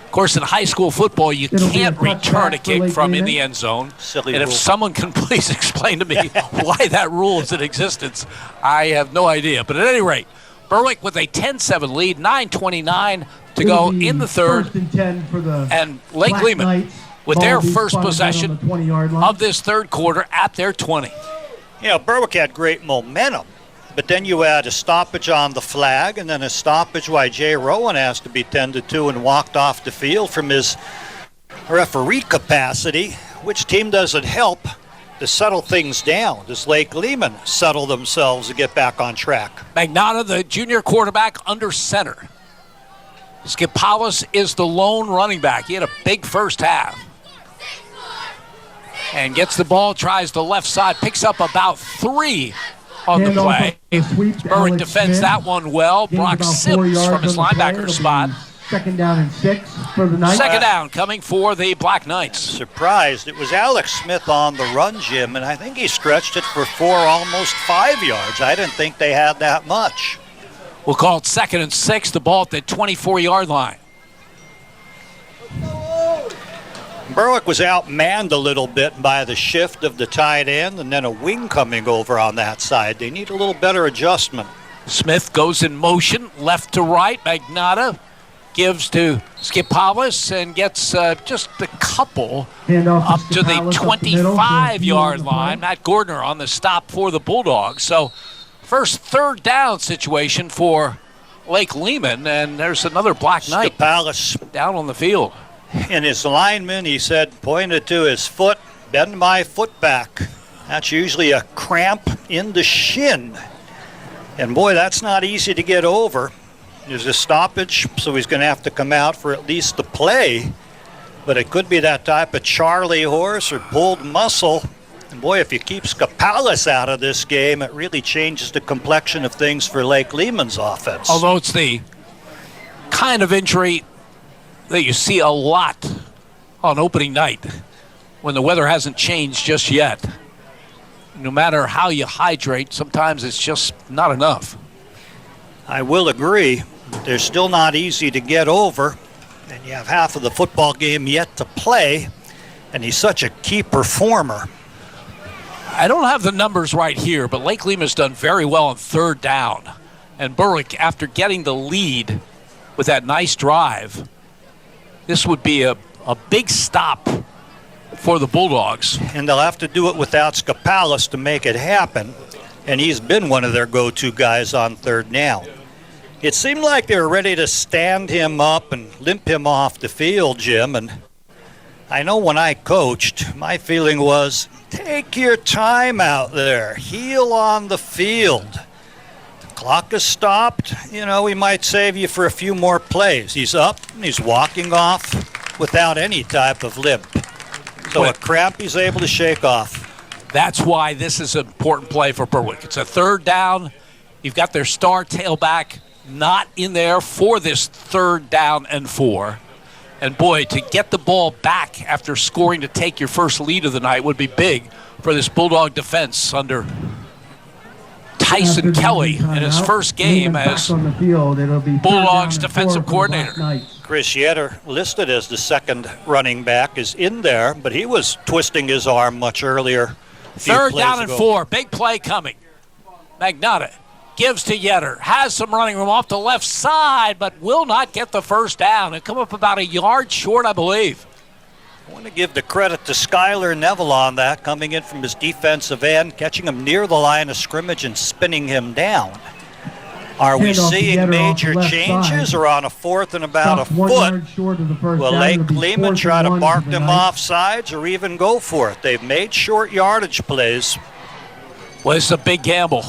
Of course, in high school football, you can't return a kick from in the end zone. Silly and rule. If someone can please explain to me why that rule is in existence, I have no idea. But at any rate, Berwick with a 10-7 lead, 9:29 to go in the third. 1st and 10 for the and Lake Black Lehman Knights. with Ball their loose, first spotted possession on the 20-yard line. of this third quarter at their 20. Berwick had great momentum, but then you add a stoppage on the flag and then a stoppage why Jay Rowan has to be tended to and walked off the field from his referee capacity. Which team does it help to settle things down? Does Lake Lehman settle themselves to get back on track? Magnotta, the junior quarterback, under center. Skipalis is the lone running back. He had a big first half. And gets the ball, tries the left side, picks up about 3 on the play. Berwick defends that one well. Brock Sims from his linebacker spot. 2nd down and 6 for the Knights. 2nd down coming for the Black Knights. Surprised. It was Alex Smith on the run, Jim, and I think he stretched it for 4, almost 5 yards. I didn't think they had that much. We'll call it 2nd and 6, the ball at the 24-yard line. Berwick was outmanned a little bit by the shift of the tight end and then a wing coming over on that side. They need a little better adjustment. Smith goes in motion, left to right. Magnotta gives to Skipalis and gets just a couple up to the 25-yard line. Matt Gordner on the stop for the Bulldogs. So first 3rd down situation for Lake Lehman, and there's another Black Knight Skipalis down on the field. And his lineman, he said, pointed to his foot, bend my foot back. That's usually a cramp in the shin. And boy, that's not easy to get over. There's a stoppage, so he's going to have to come out for at least the play. But it could be that type of Charlie horse or pulled muscle. And boy, if you keep Skapalis out of this game, it really changes the complexion of things for Lake Lehman's offense. Although it's the kind of injury that you see a lot on opening night when the weather hasn't changed just yet. No matter how you hydrate, sometimes it's just not enough. I will agree. They're still not easy to get over. And you have half of the football game yet to play. And he's such a key performer. I don't have the numbers right here, but Lake Lehman's done very well on third down. And Berwick, after getting the lead with that nice drive, this would be a big stop for the Bulldogs. And they'll have to do it without Skapalis to make it happen. And he's been one of their go-to guys on third down. It seemed like they were ready to stand him up and limp him off the field, Jim. And I know when I coached, my feeling was, take your time out there. Heel on the field. The clock is stopped. You know, we might save you for a few more plays. He's up and he's walking off without any type of limp. So a cramp he's able to shake off. That's why this is an important play for Berwick. It's a third down. You've got their star tailback not in there for this third down and 4. And boy, to get the ball back after scoring to take your first lead of the night would be big for this Bulldog defense under Tyson Kelly in his first game as Bulldogs defensive coordinator. Chris Yetter, listed as the second running back, is in there, but he was twisting his arm much earlier. Third down and 4. Big play coming. Magnotta gives to Yetter. Has some running room off the left side, but will not get the first down. And come up about a yard short, I believe. I want to give the credit to Skyler Neville on that, coming in from his defensive end, catching him near the line of scrimmage and spinning him down. Are we seeing major changes or on a fourth and about a foot? Will Lake Lehman try to bark them off sides or even go for it? They've made short yardage plays. Well, it's a big gamble.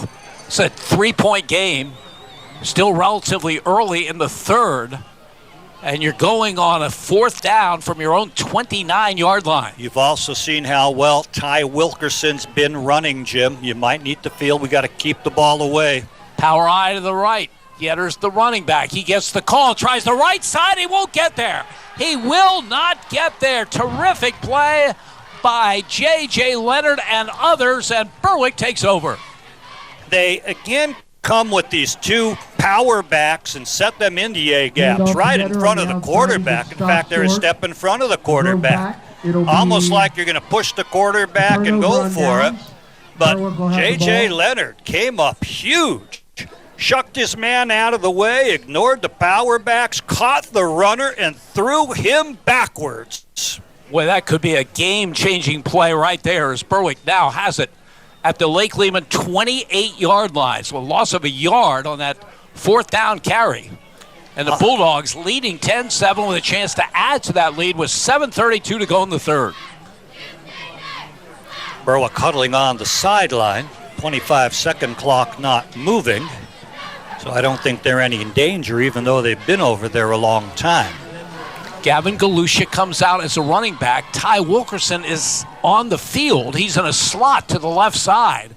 It's a 3-point game, still relatively early in the third, and you're going on a fourth down from your own 29-yard line. You've also seen how well Ty Wilkerson's been running, Jim. You might need to feel we got to keep the ball away. Power eye to the right. Yetter's the running back. He gets the call, tries the right side. He won't get there. He will not get there. Terrific play by J.J. Leonard and others, and Berwick takes over. They again come with these two power backs and set them into A gaps right in front of the quarterback. In fact, they're a step in front of the quarterback. Almost like you're going to push the quarterback and go for it. But J.J. Leonard came up huge. Shucked his man out of the way, ignored the power backs, caught the runner, and threw him backwards. Well, that could be a game-changing play right there as Berwick now has it at the Lake Lehman 28-yard line. So a loss of a yard on that fourth down carry. And the Bulldogs leading 10-7 with a chance to add to that lead with 7:32 to go in the third. Berwick huddling on the sideline, 25-second clock not moving. So I don't think they're any in danger, even though they've been over there a long time. Gavin Galusha comes out as a running back. Ty Wilkerson is on the field. He's in a slot to the left side.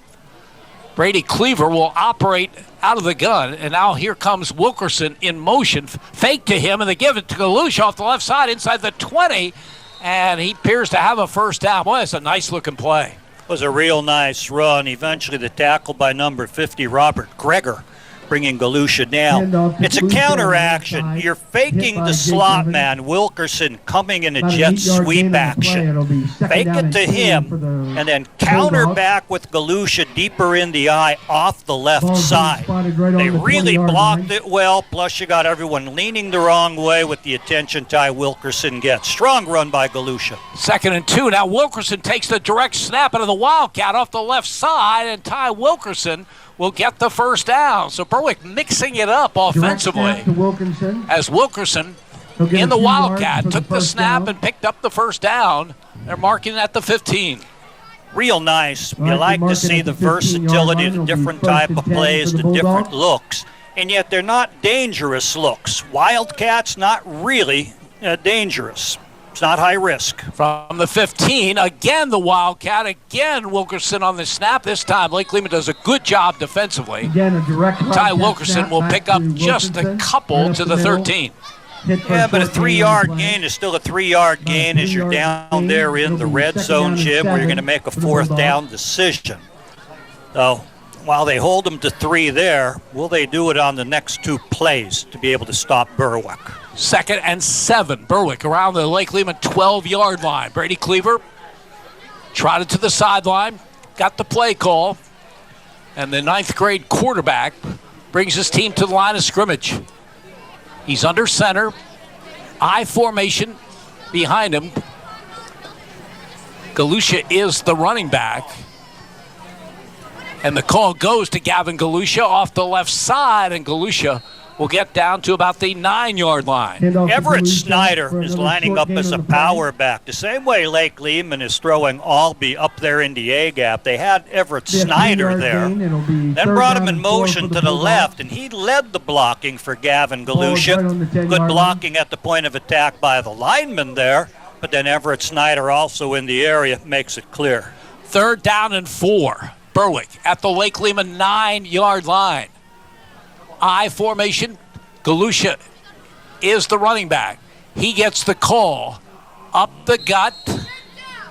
Brady Cleaver will operate out of the gun, and now here comes Wilkerson in motion. Fake to him, and they give it to Galusha off the left side inside the 20, and he appears to have a first down. Boy, that's a nice-looking play. It was a real nice run. Eventually the tackle by number 50, Robert Greger, bringing Galusha down. It's a counteraction. You're faking the slot man, Wilkerson, coming in a jet sweep action. Fake it to him, and then counter back with Galusha deeper in the eye off the left side. They really blocked it well, plus you got everyone leaning the wrong way with the attention Ty Wilkerson gets. Strong run by Galusha. 2nd and 2. Now Wilkerson takes the direct snap out of the Wildcat off the left side, and Ty Wilkerson will get the first down. So Berwick mixing it up offensively as Wilkerson in the Wildcat, took the snap and picked up the first down. They're marking it at the 15. Real nice. You like to see the versatility, the different type of plays, the different looks, and yet they're not dangerous looks. Wildcats, not really dangerous. It's not high risk. From the 15, again the Wildcat, again Wilkerson on the snap. This time Lake Lehman does a good job defensively. Again, a direct Ty Wilkerson will pick up just a couple to the 13. Yeah, but a 3-yard gain is still a 3-yard gain as you're down there in the red zone, Jim, where you're going to make a fourth down decision. So while they hold them to 3 there, will they do it on the next 2 plays to be able to stop Berwick? 2nd and 7. Berwick around the Lake Lehman 12-yard line. Brady Cleaver trotted to the sideline, got the play call, and the 9th grade quarterback brings his team to the line of scrimmage. He's under center, I formation behind him. Galusha is the running back. And the call goes to Gavin Galusha off the left side, and Galusha will get down to about the 9-yard line. Everett Snyder is lining up as a power back. The same way Lake Lehman is throwing Albee up there in the A-gap. They had Everett Snyder there, then brought him in motion to the left, and he led the blocking for Gavin Galusha. Good blocking at the point of attack by the lineman there, but then Everett Snyder also in the area makes it clear. 3rd down and 4. Berwick at the Lake Lehman 9-yard line. I formation. Galusha is the running back. He gets the call up the gut,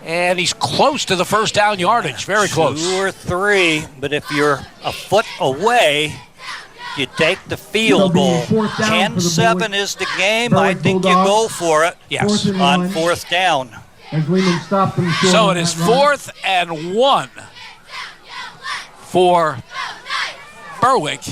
and he's close to the first down yardage. Very close. 2 or 3, but if you're a foot away, you take the field goal. 10-7 is the game. I think you go for it. Yes. On 4th down. So it is 4th and 1 for Berwick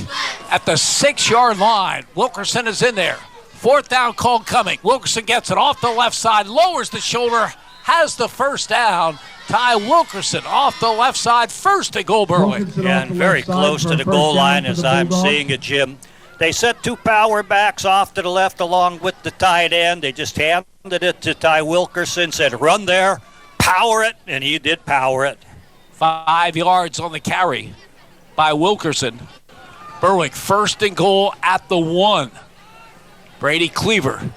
at the 6-yard line. Wilkerson is in there. 4th down call coming. Wilkerson gets it off the left side, lowers the shoulder, has the first down. Ty Wilkerson off the left side, first and goal Berwick. Yeah, and very close to the goal line as I'm seeing it, Jim. They set 2 power backs off to the left along with the tight end. They just handed it to Ty Wilkerson, said run there, power it, and he did power it. 5 yards on the carry by Wilkerson. Berwick first and goal at the 1. Brady Cleaver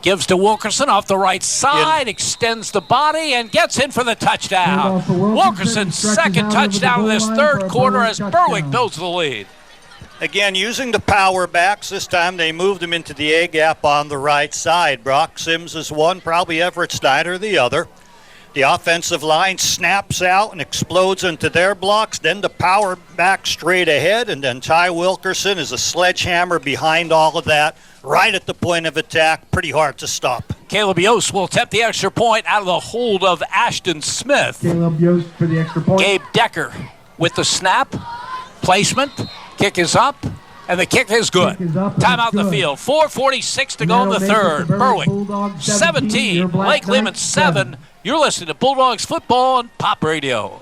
gives to Wilkerson off the right side, extends the body, and gets in for the touchdown. Wilkerson's 2nd touchdown of this 3rd quarter as Berwick builds the lead. Again, using the power backs, this time they moved him into the A-gap on the right side. Brock Sims is one, probably Everett Snyder the other. The offensive line snaps out and explodes into their blocks, then the power back straight ahead, and then Ty Wilkerson is a sledgehammer behind all of that, right at the point of attack. Pretty hard to stop. Caleb Yost will attempt the extra point out of the hold of Ashton Smith. Caleb Yost for the extra point. Gabe Decker with the snap, placement, kick is up, and the kick is good. Timeout in the field. 4:46 to go in the 3rd. Berwick 17, Lake Lehman 7. You're listening to Bulldogs football on Pop Radio.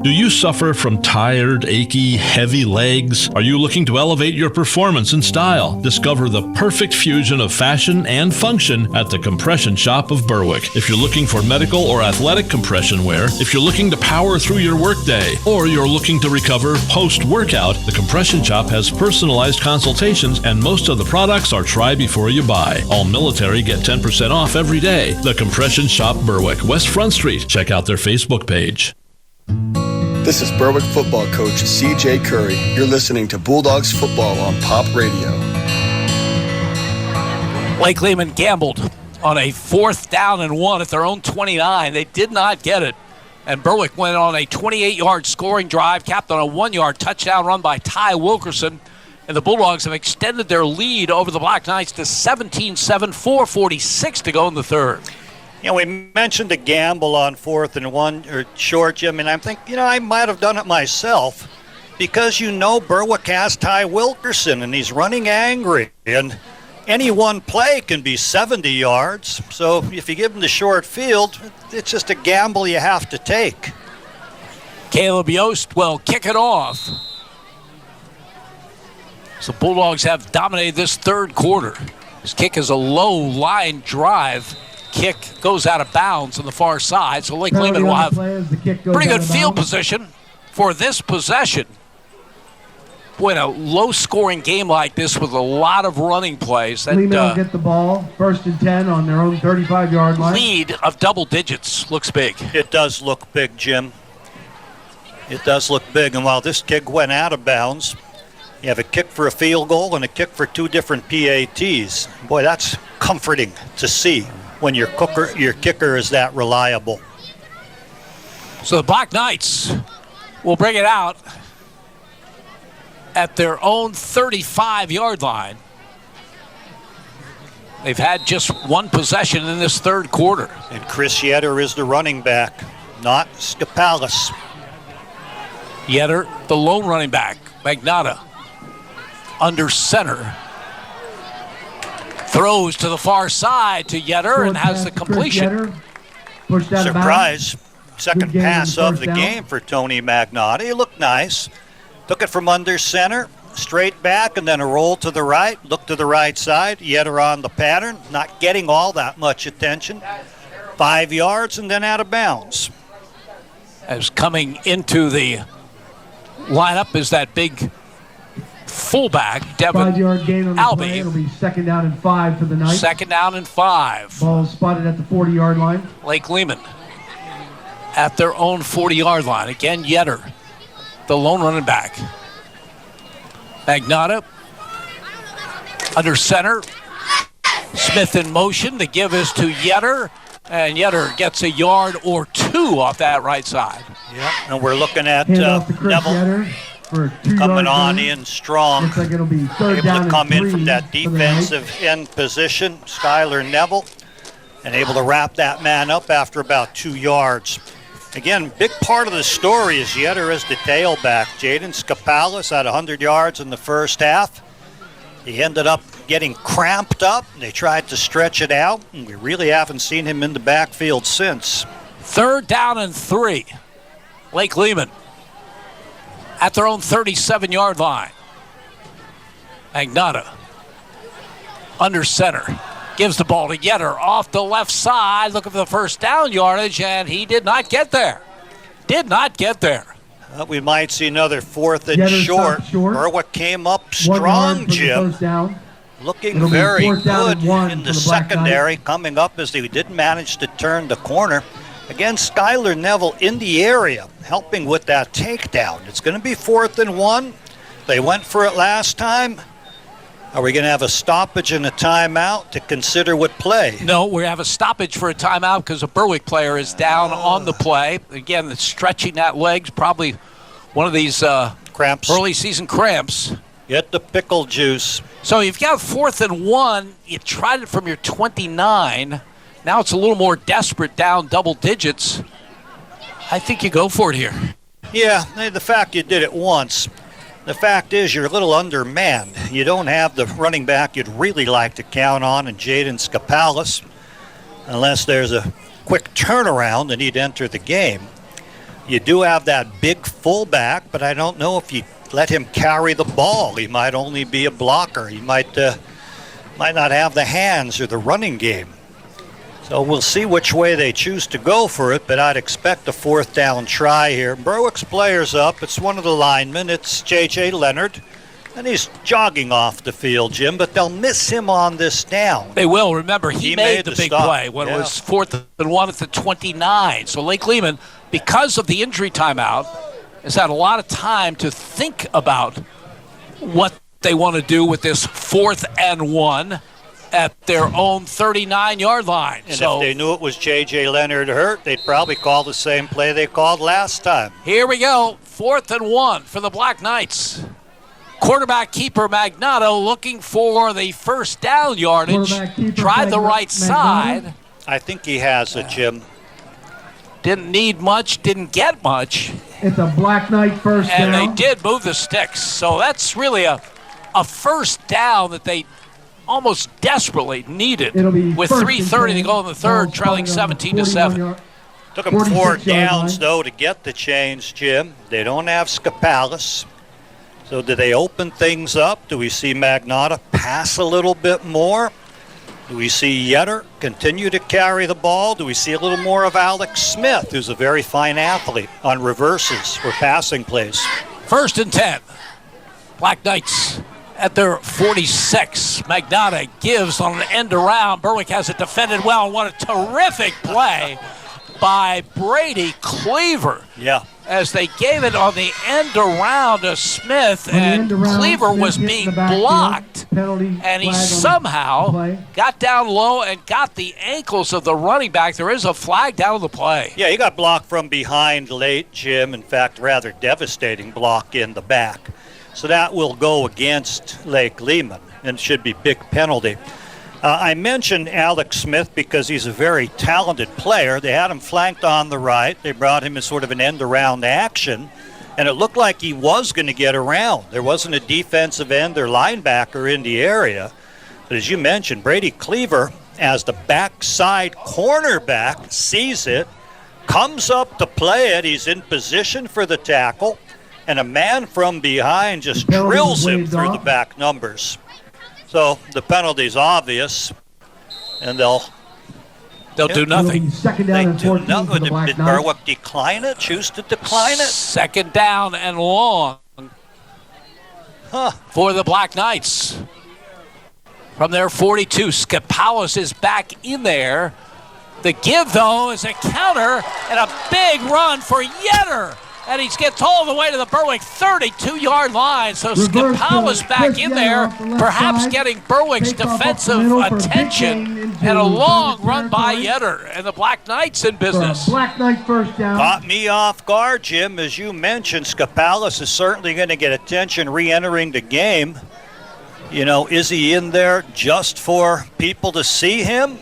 Do you suffer from tired, achy, heavy legs? Are you looking to elevate your performance and style? Discover the perfect fusion of fashion and function at the Compression Shop of Berwick. If you're looking for medical or athletic compression wear, if you're looking to power through your workday, or you're looking to recover post-workout, the Compression Shop has personalized consultations, and most of the products are try before you buy. All military get 10% off every day. The Compression Shop Berwick, West Front Street. Check out their Facebook page. This is Berwick football coach C.J. Curry. You're listening to Bulldogs football on Pop Radio. Lake Lehman gambled on a 4th down and 1 at their own 29. They did not get it. And Berwick went on a 28-yard scoring drive, capped on a 1-yard touchdown run by Ty Wilkerson. And the Bulldogs have extended their lead over the Black Knights to 17-7, 4:46 to go in the 3rd. You know, we mentioned a gamble on 4th and 1 or short, Jim, and I'm thinking, I might have done it myself because Berwick has Ty Wilkerson and he's running angry, and any one play can be 70 yards. So if you give him the short field, it's just a gamble you have to take. Caleb Yost will kick it off. So Bulldogs have dominated this 3rd quarter. His kick is a low line drive. Kick goes out of bounds on the far side, so Lake Lehman will have pretty good field position for this possession. Boy, in a low-scoring game like this with a lot of running plays, that Lehman will get the ball, 1st and 10 on their own 35-yard line. Lead of double digits looks big. It does look big, Jim. It does look big, and while this kick went out of bounds, you have a kick for a field goal and a kick for 2 different PATs. Boy, that's comforting to see when your kicker is that reliable. So the Black Knights will bring it out at their own 35-yard line. They've had just one possession in this third quarter. And Chris Yetter is the running back, not Skapalis. Yetter, the lone running back. Magnotta under center. Throws to the far side to Yetter and has the completion. Surprise. Second pass of the game for Tony Magnotta. He looked nice. Took it from under center, straight back, and then a roll to the right. Look to the right side. Yetter on the pattern. Not getting all that much attention. 5 yards and then out of bounds. As coming into the lineup is that big fullback, Devin 5-yard gain on the Albee. play. It'll be 2nd down and 5 for the Knights. 2nd down and 5. Ball spotted at the 40-yard line. Lake Lehman at their own 40-yard line. Again, Yetter, the lone running back. Magnotta under center. Smith in motion. The give is to Yetter, and Yetter gets a yard or 2 off that right side. Yeah, and we're looking at Handoff to Chris Neville Yetter for a 2-yard coming on gain. in strong. Looks like it'll be 3rd Able down to come and in 3 from that for the Knights. defensive end position, Skylar Neville, and able to wrap that man up after about 2 yards. Again, big part of the story is Yetter as the tailback. Jaden Skapalis had 100 yards in the first half. He ended up getting cramped up. They tried to stretch it out, and we really haven't seen him in the backfield since. 3rd down and 3. Lake Lehman at their own 37-yard line. Magnotta under center. Gives the ball to Yetter off the left side, looking for the first down yardage, and he did not get there. Did not get there. We might see another 4th and Yetter short. stopped short. Berwick came up 1 yard strong, for the Jim. first down. Looking It'll be very 4th down good and 1 in for the the Black secondary, coming up as they did manage to turn the corner. Again, Skylar Neville in the area, helping with that takedown. It's going to be 4th and 1. They went for it last time. Are we going to have a stoppage and a timeout to consider what play? No, we have a stoppage for a timeout because a Berwick player is down on the play. Again, it's stretching that leg's probably one of these cramps, early season cramps. Get the pickle juice. So you've got 4th and 1. You tried it from your 29. Now it's a little more desperate, down double digits. I think you go for it here. Yeah, the fact you did it once. The fact is you're a little undermanned. You don't have the running back you'd really like to count on in Jaden Skapalis, unless there's a quick turnaround and he'd enter the game. You do have that big fullback, but I don't know if you let him carry the ball. He might only be a blocker. He might not have the hands or the running game. So we'll see which way they choose to go for it, but I'd expect a 4th down try here. Berwick's player's up. It's one of the linemen. It's J.J. Leonard, and he's jogging off the field, Jim, but they'll miss him on this down. They will. Remember, he made the big stop. play when it was 4th and 1 at the 29. So Lake Lehman, because of the injury timeout, has had a lot of time to think about what they want to do with this 4th and 1 at their own 39-yard line. And if they knew it was J.J. Leonard hurt, they'd probably call the same play they called last time. Here we go, 4th and 1 for the Black Knights. Quarterback keeper Magnotta looking for the first down yardage. Tried the right side. I think he has it, Jim. Didn't need much, didn't get much. It's a Black Knight first down. And they did move the sticks. So that's really a first down that they almost desperately needed with 3:30 to go in the third, trailing 17-7. Took them 4 downs, though, to get the change, Jim. They don't have Skapalis. So do they open things up? Do we see Magnotta pass a little bit more? Do we see Yetter continue to carry the ball? Do we see a little more of Alex Smith, who's a very fine athlete on reverses or passing plays? 1st and 10. Black Knights at their 46. Magnotta gives on an end around. Berwick has it defended well. What a terrific play by Brady Cleaver. Yeah. As they gave it on the end around to Smith, and Cleaver was being blocked, and he somehow got down low and got the ankles of the running back. There is a flag down the play. Yeah, he got blocked from behind late, Jim. In fact, rather devastating block in the back. So that will go against Lake Lehman, and should be big penalty. I mentioned Alex Smith because he's a very talented player. They had him flanked on the right. They brought him as sort of an end-around action, and it looked like he was going to get around. There wasn't a defensive end or linebacker in the area. But as you mentioned, Brady Cleaver, as the backside cornerback, sees it, comes up to play it. He's in position for the tackle, and a man from behind just drills him through the back numbers. So the penalty's obvious, and they'll do nothing. Second down and 14 for the Black Did Knights. Berwick decline it? Choose to decline it? 2nd down and long for the Black Knights. From their 42, Skapalis is back in there. The give, though, is a counter and a big run for Yetter. And he gets all the way to the Berwick 32-yard line. So Skapalis back in there, perhaps getting Berwick's defensive attention. And a long run by Yetter. And the Black Knights in business. Black Knight first down. Caught me off guard, Jim. As you mentioned, Skapalis is certainly going to get attention re-entering the game. You know, is he in there just for people to see him?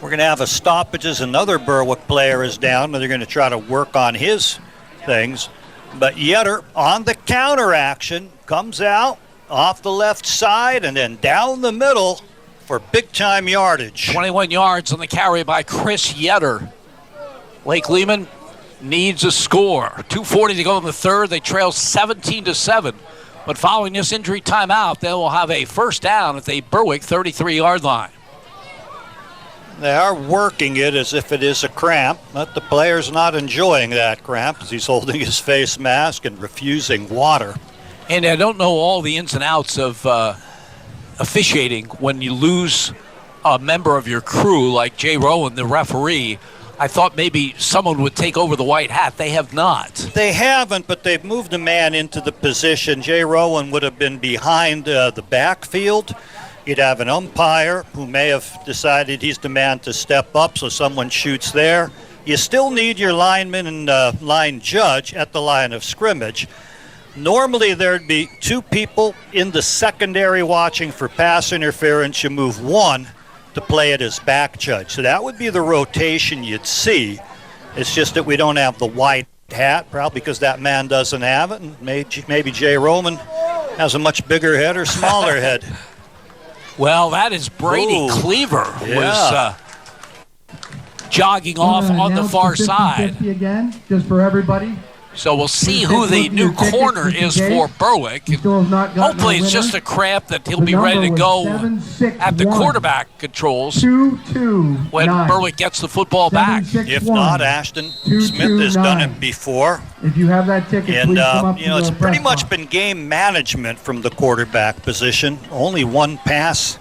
We're going to have a stoppage as another Berwick player is down, and they're going to try to work on his things. But Yetter on the counter action comes out off the left side and then down the middle for big time yardage. 21 yards on the carry by Chris Yetter. Lake Lehman needs a score. 2:40 to go in the third. They trail 17-7. But following this injury timeout, they will have a first down at the Berwick 33-yard line. They are working it as if it is a cramp, but the player's not enjoying that cramp as he's holding his face mask and refusing water. And I don't know all the ins and outs of officiating when you lose a member of your crew like Jay Rowan, the referee. I thought maybe someone would take over the white hat. They have not. They haven't, but they've moved a man into the position. Jay Rowan would have been behind the backfield. You'd have an umpire who may have decided he's the man to step up, so someone shoots there. You still need your lineman and line judge at the line of scrimmage. Normally there'd be two people in the secondary watching for pass interference. You move one to play it as back judge. So that would be the rotation you'd see. It's just that we don't have the white hat, probably because that man doesn't have it, and maybe Jay Roman has a much bigger head or smaller head. Well, that is Brady Cleaver, who is jogging off on the far side. Again, just for everybody. So we'll see who the new corner is for Berwick. Hopefully it's just a cramp that he'll be ready to go at the quarterback controls when Berwick gets the football back. If not, Ashton Smith has done it before. If you have that ticket, and please come up it's pretty much been game management from the quarterback position. Only one pass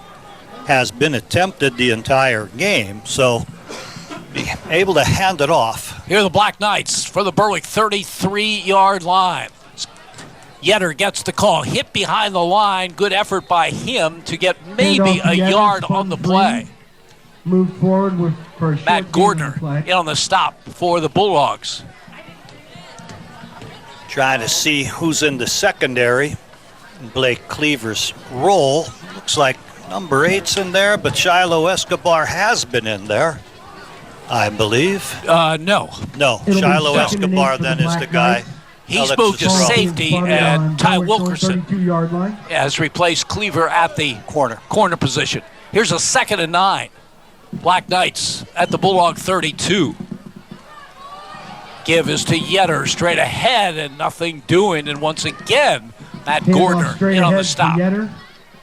has been attempted the entire game, so be able to hand it off. Here are the Black Knights for the Berwick 33-yard line. Yetter gets the call, hit behind the line. Good effort by him to get maybe a yard on the play. Move forward for Matt Gordner in on the stop for the Bulldogs. Trying to see who's in the secondary. Blake Cleaver's role. Looks like number 8's in there, but Shiloh Escobar has been in there, I believe. No. Shiloh Escobar then is the guy. He's moved to safety, and Ty Wilkerson has replaced Cleaver at the corner position. Here's a 2nd and 9. Black Knights at the Bulldog 32. Give is to Yetter straight ahead and nothing doing. And once again, Matt Gordner in on the stop.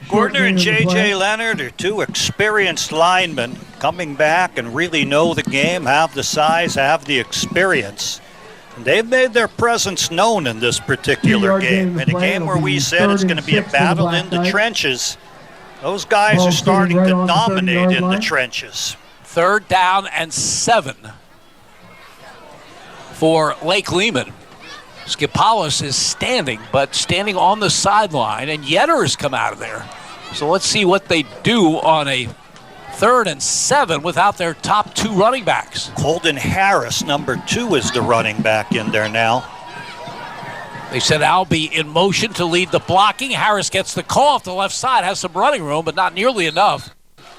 Gordner and J.J. Leonard are two experienced linemen coming back and really know the game, have the size, have the experience. And they've made their presence known in this particular game. In a game where we said it's going to be a battle in the trenches, those guys are starting to dominate in the trenches. 3rd down and 7 for Lake Lehman. Skipalis is standing, but standing on the sideline, and Yetter has come out of there. So let's see what they do on a 3rd and 7 without their top 2 running backs. Colton Harris, number 2, is the running back in there now. They said Albee in motion to lead the blocking. Harris gets the call off the left side, has some running room, but not nearly enough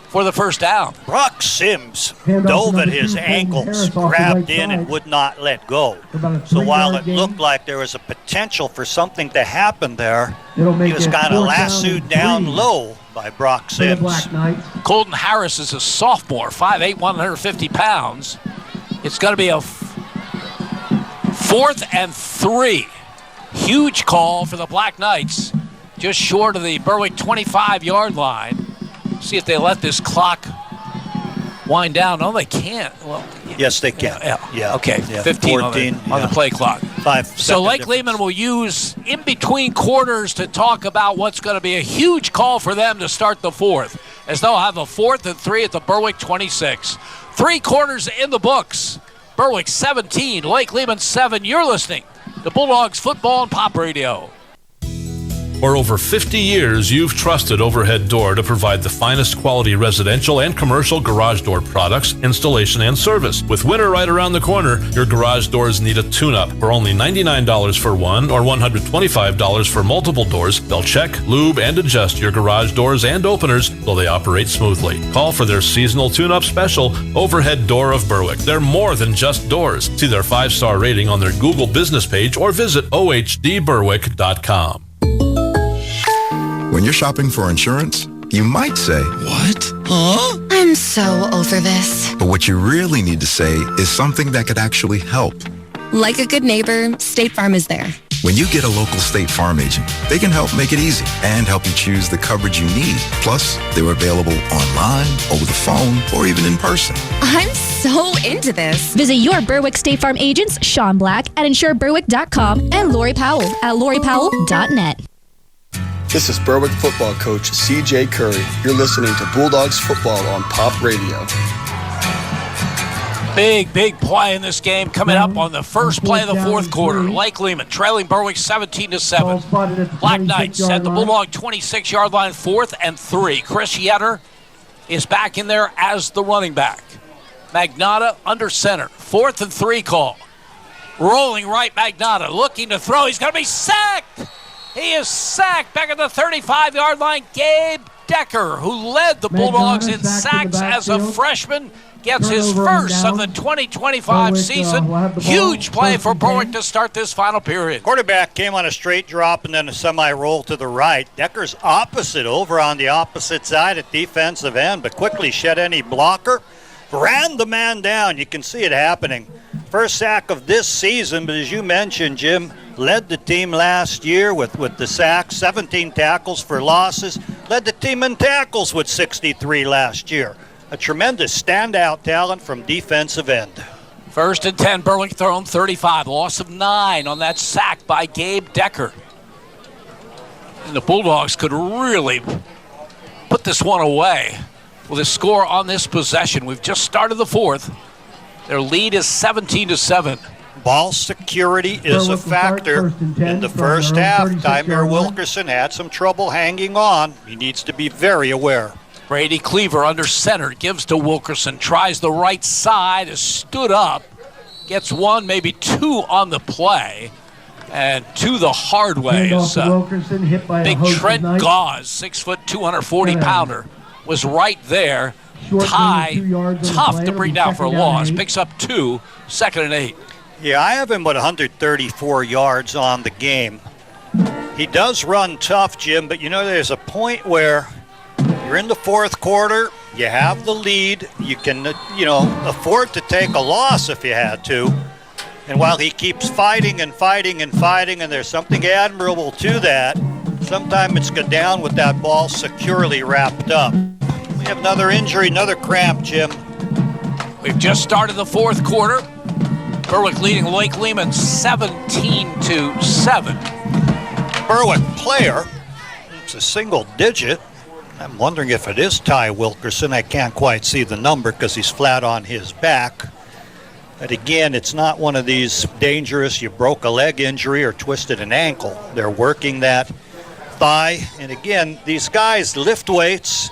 for the first down. Brock Sims dove at his ankles, grabbed in, and would not let go. So while it looked like there was a potential for something to happen there, he was kind of lassoed down low by Brock Sims. Colton Harris is a sophomore, 5'8", 150 pounds. It's going to be a 4th and 3. Huge call for the Black Knights, just short of the Berwick 25-yard line. See if they let this clock wind down. No, they can't. Well, yes, they can. Yeah. Okay, Yeah. 15 on the play clock. 5 So Lake Lehman will use in between quarters to talk about what's going to be a huge call for them to start the 4th, as they'll have a 4th and 3 at the Berwick 26. 3 quarters in the books. Berwick 17, Lake Lehman 7. You're listening to Bulldogs Football and Pop Radio. For over 50 years, you've trusted Overhead Door to provide the finest quality residential and commercial garage door products, installation, and service. With winter right around the corner, your garage doors need a tune-up. For only $99 for one or $125 for multiple doors, they'll check, lube, and adjust your garage doors and openers so they operate smoothly. Call for their seasonal tune-up special, Overhead Door of Berwick. They're more than just doors. See their 5-star rating on their Google business page or visit ohdberwick.com. When you're shopping for insurance, you might say, "What? Huh?" I'm so over this. But what you really need to say is something that could actually help. Like a good neighbor, State Farm is there. When you get a local State Farm agent, they can help make it easy and help you choose the coverage you need. Plus, they're available online, over the phone, or even in person. I'm so into this. Visit your Berwick State Farm agents, Sean Black at InsureBerwick.com and Lori Powell at LoriPowell.net. This is Berwick football coach C.J. Curry. You're listening to Bulldogs football on Pop Radio. Big play in this game coming up on the first play of the 4th quarter. Lake Lehman trailing Berwick 17-7. Black Knights at the Bulldog 26-yard line, 4th and 3. Chris Yetter is back in there as the running back. Magnotta under center. 4th and 3 call. Rolling right, Magnotta looking to throw. He's going to be sacked. He is sacked back at the 35-yard line. Gabe Decker, who led the Bulldogs in sacks as a freshman, gets his first of the 2025 season. Huge play for Berwick to start this final period. Quarterback came on a straight drop and then a semi-roll to the right. Decker's opposite, over on the opposite side at defensive end, but quickly shed any blocker. Ran the man down. You can see it happening. First sack of this season, but as you mentioned, Jim, led the team last year with the sacks, 17 tackles for losses. Led the team in tackles with 63 last year. A tremendous standout talent from defensive end. 1st and 10, Berwick thrown 35. Loss of 9 on that sack by Gabe Decker. And the Bulldogs could really put this one away with a score on this possession. We've just started the 4th. Their lead is 17-7. Ball security is a factor in the first half. Tymer Wilkerson had some trouble hanging on. He needs to be very aware. Brady Cleaver under center, gives to Wilkerson, tries the right side, is stood up, gets 1, maybe 2 on the play, and 2 the hard way. Is big Trent Gauze, 6', 240-pounder, was right there. Ty, tough to bring down for a loss. Picks up 2, 2nd and 8. Yeah, I have him at 134 yards on the game. He does run tough, Jim, but there's a point where you're in the 4th quarter, you have the lead, you can, afford to take a loss if you had to. And while he keeps fighting and fighting and fighting, and there's something admirable to that, Sometimes it's go down with that ball securely wrapped up. We have another injury, another cramp, Jim. We've just started the fourth quarter. Berwick leading Lake Lehman 17-7. Berwick player, it's a single digit. I'm wondering if it is Ty Wilkerson. I can't quite see the number because he's flat on his back. But again, it's not one of these dangerous, you broke a leg injury or twisted an ankle. They're working that thigh. And again, these guys lift weights,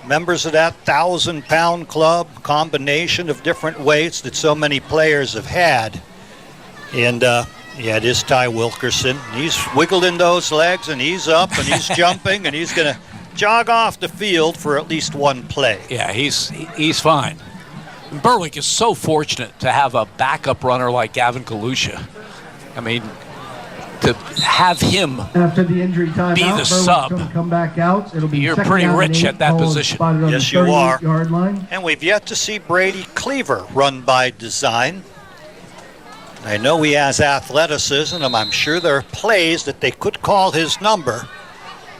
members of that 1,000-pound club, combination of different weights that so many players have had. And it is Ty Wilkerson. He's wiggling those legs, and he's up, and he's jumping, and he's going to jog off the field for at least one play. Yeah, he's fine. Berwick is so fortunate to have a backup runner like Gavin Kalusha. I mean, to have him after the injury time be the sub, come back out. It'll be you're pretty rich at that position. Yes, you are. And we've yet to see Brady Cleaver run by design. I know he has athleticism, and I'm sure there are plays that they could call his number.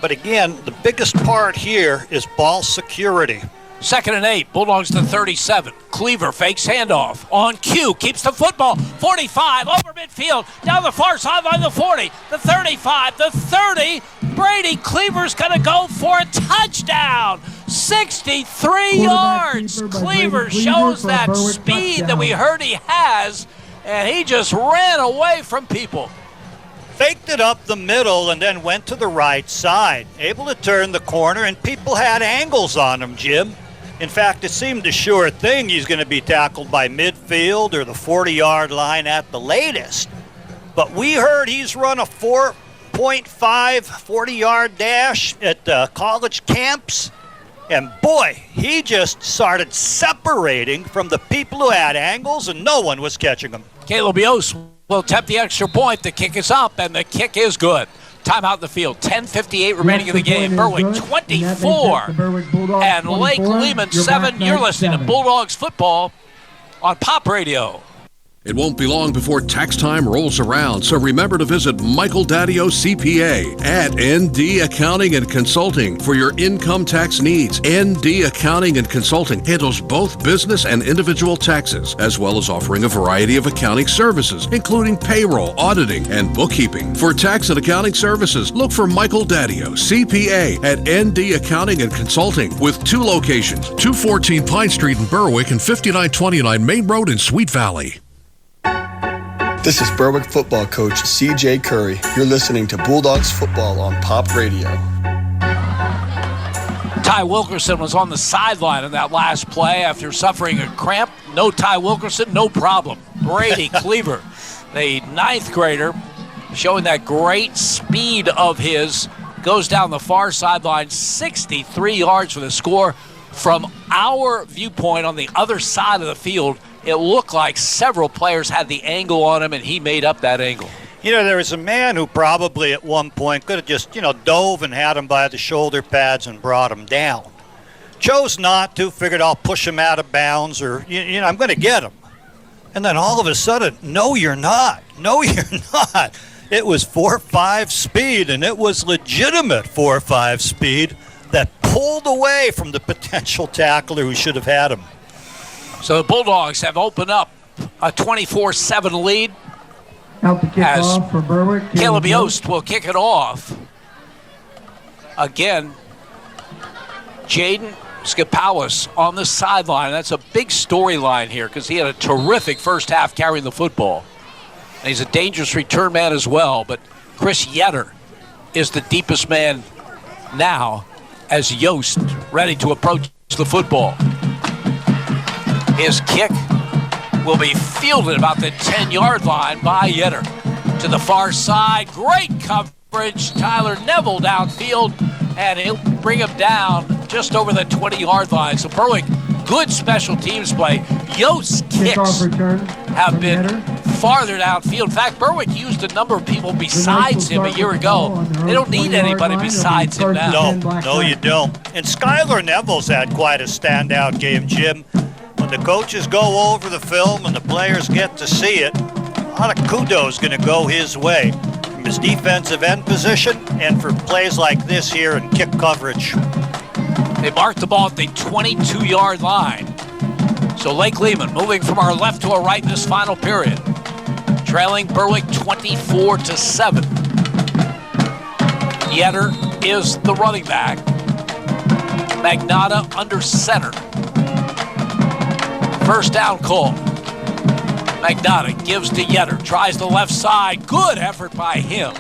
But again, the biggest part here is ball security. 2nd and 8, Bulldogs to 37. Cleaver fakes handoff. On cue, keeps the football. 45, over midfield, down the far sideline, the 40, the 35, the 30. Brady Cleaver's going to go for a touchdown. 63 yards. Cleaver shows that speed that we heard he has, and he just ran away from people. Faked it up the middle and then went to the right side. Able to turn the corner, and people had angles on him, Jim. In fact, it seemed a sure thing he's going to be tackled by midfield or the 40-yard line at the latest. But we heard he's run a 4.5 40-yard dash at college camps. And boy, he just started separating from the people who had angles, and no one was catching him. Caleb Yost will attempt the extra point. The kick is up, and the kick is good. Timeout in the field. 10:58 remaining in the game. Berwick 24 and Lake Lehman 7. You're listening to Bulldogs football on Pop Radio. It won't be long before tax time rolls around, so remember to visit Michael Daddio CPA at ND Accounting and Consulting for your income tax needs. ND Accounting and Consulting handles both business and individual taxes, as well as offering a variety of accounting services, including payroll, auditing, and bookkeeping. For tax and accounting services, look for Michael Daddio CPA at ND Accounting and Consulting with 2 locations, 214 Pine Street in Berwick and 5929 Main Road in Sweet Valley. This is Berwick football coach CJ Curry. You're listening to Bulldogs football on Pop Radio. Ty Wilkerson was on the sideline in that last play after suffering a cramp. No Ty Wilkerson, no problem. Brady Cleaver, the 9th grader, showing that great speed of his, goes down the far sideline, 63 yards for the score. From our viewpoint on the other side of the field, it looked like several players had the angle on him, and he made up that angle. You know, there was a man who probably at one point could have just, dove and had him by the shoulder pads and brought him down. Chose not to, figured I'll push him out of bounds or, I'm going to get him. And then all of a sudden, no, you're not. No, you're not. It was 4.5 speed, and it was legitimate 4.5 speed that pulled away from the potential tackler who should have had him. So the Bulldogs have opened up a 24-7 lead. Out the kickoff for Berwick. Caleb Yost will kick it off. Again, Jaden Skipowis on the sideline. That's a big storyline here because he had a terrific first half carrying the football. And he's a dangerous return man as well. But Chris Yetter is the deepest man now as Yost ready to approach the football. His kick will be fielded about the 10-yard line by Yetter. To the far side, great coverage. Tyler Neville downfield, and he'll bring him down just over the 20-yard line. So Berwick, good special teams play. Yost's kicks have been farther downfield. In fact, Berwick used a number of people besides him a year ago. They don't need anybody besides him now. No, you don't. And Skylar Neville's had quite a standout game, Jim. When the coaches go over the film and the players get to see it, a lot of kudos going to go his way. from his defensive end position and for plays like this here in kick coverage. They marked the ball at the 22-yard line. So Lake Lehman moving from our left to our right in this final period. Trailing Berwick 24-7. Yetter is the running back. Magnata under center. First down call. Magnata gives to Yetter. Tries the left side. Good effort by him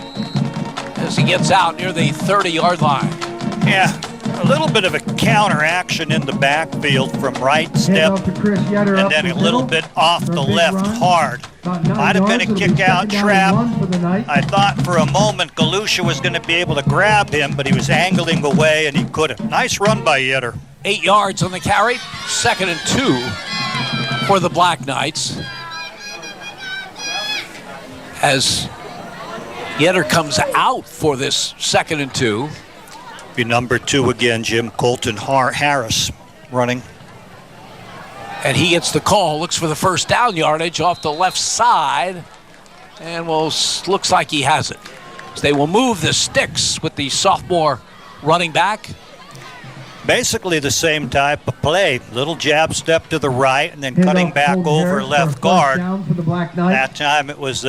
as he gets out near the 30-yard line. Yeah, a little bit of a counter action in the backfield from right step and then a little bit off the left hard. Might have been a kick-out trap. I thought for a moment Galusha was going to be able to grab him, but he was angling away and he couldn't. Nice run by Yetter. 8 yards on the carry. 2nd and 2 for the Black Knights. As Yetter comes out for this 2nd and 2. Be number 2 again, Jim. Colton Harris running. And he gets the call, looks for the first down yardage off the left side, and looks like he has it. So they will move the sticks with the sophomore running back. Basically the same type of play. Little jab step to the right and then cutting back over left guard. That time it was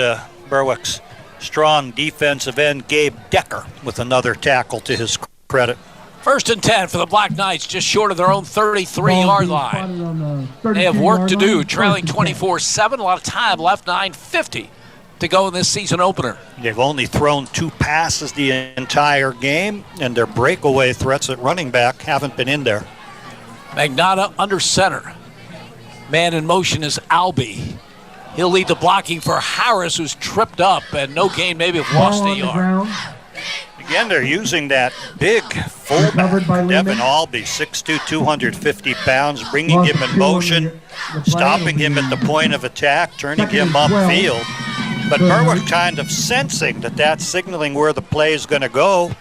Berwick's strong defensive end, Gabe Decker, with another tackle to his credit. 1st and 10 for the Black Knights, just short of their own 33-yard line. They have work to do, trailing 24-7. A lot of time left, 9:50 to go in this season opener. They've only thrown 2 passes the entire game, and their breakaway threats at running back haven't been in there. Magnata under center. Man in motion is Albee. He'll lead the blocking for Harris, who's tripped up, and no gain, maybe have lost a yard. Again, they're using that big fullback, Devin Albee, 6'2", 250 pounds, bringing him in motion, stopping him at the point of attack, turning him upfield. But Berwick kind of sensing that that's signaling where the play is going to go.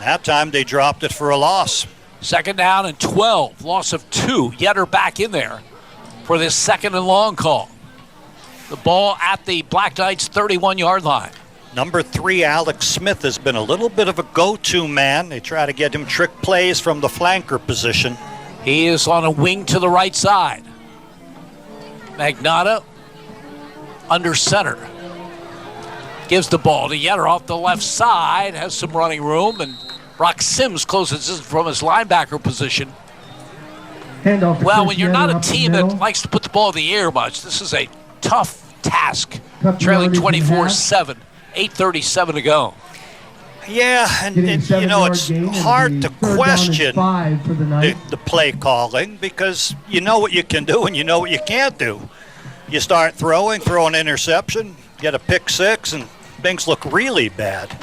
That time they dropped it for a loss. 2nd down and 12, loss of 2. Yetter back in there for this 2nd and long call. The ball at the Black Knights' 31-yard line. Number 3, Alex Smith, has been a little bit of a go-to man. They try to get him trick plays from the flanker position. He is on a wing to the right side. Magnata under center. Gives the ball to Yetter off the left side. Has some running room, and Brock Sims closes from his linebacker position. Well, when you're not a team that likes to put the ball in the air much, this is a tough task. Trailing 24-7. 8:37 to go. Yeah, and it's hard to question the play calling because you know what you can do and you know what you can't do. You start throw an interception, get a pick 6, and things look really bad.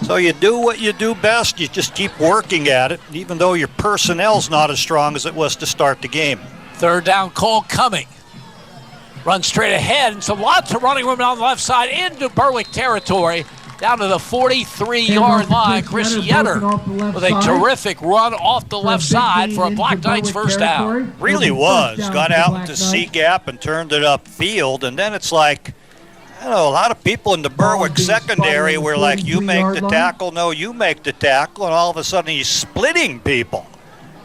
So you do what you do best. You just keep working at it, even though your personnel's not as strong as it was to start the game. 3rd down call coming. Run straight ahead, and lots of running room on the left side into Berwick territory, down to the 43-yard line. Chris Yetter with a terrific run off the left side for a Black Knights first down. Really was. Got out into C gap and turned it upfield, and then it's like, a lot of people in the Berwick secondary were like, you make the tackle, no, you make the tackle, and all of a sudden he's splitting people.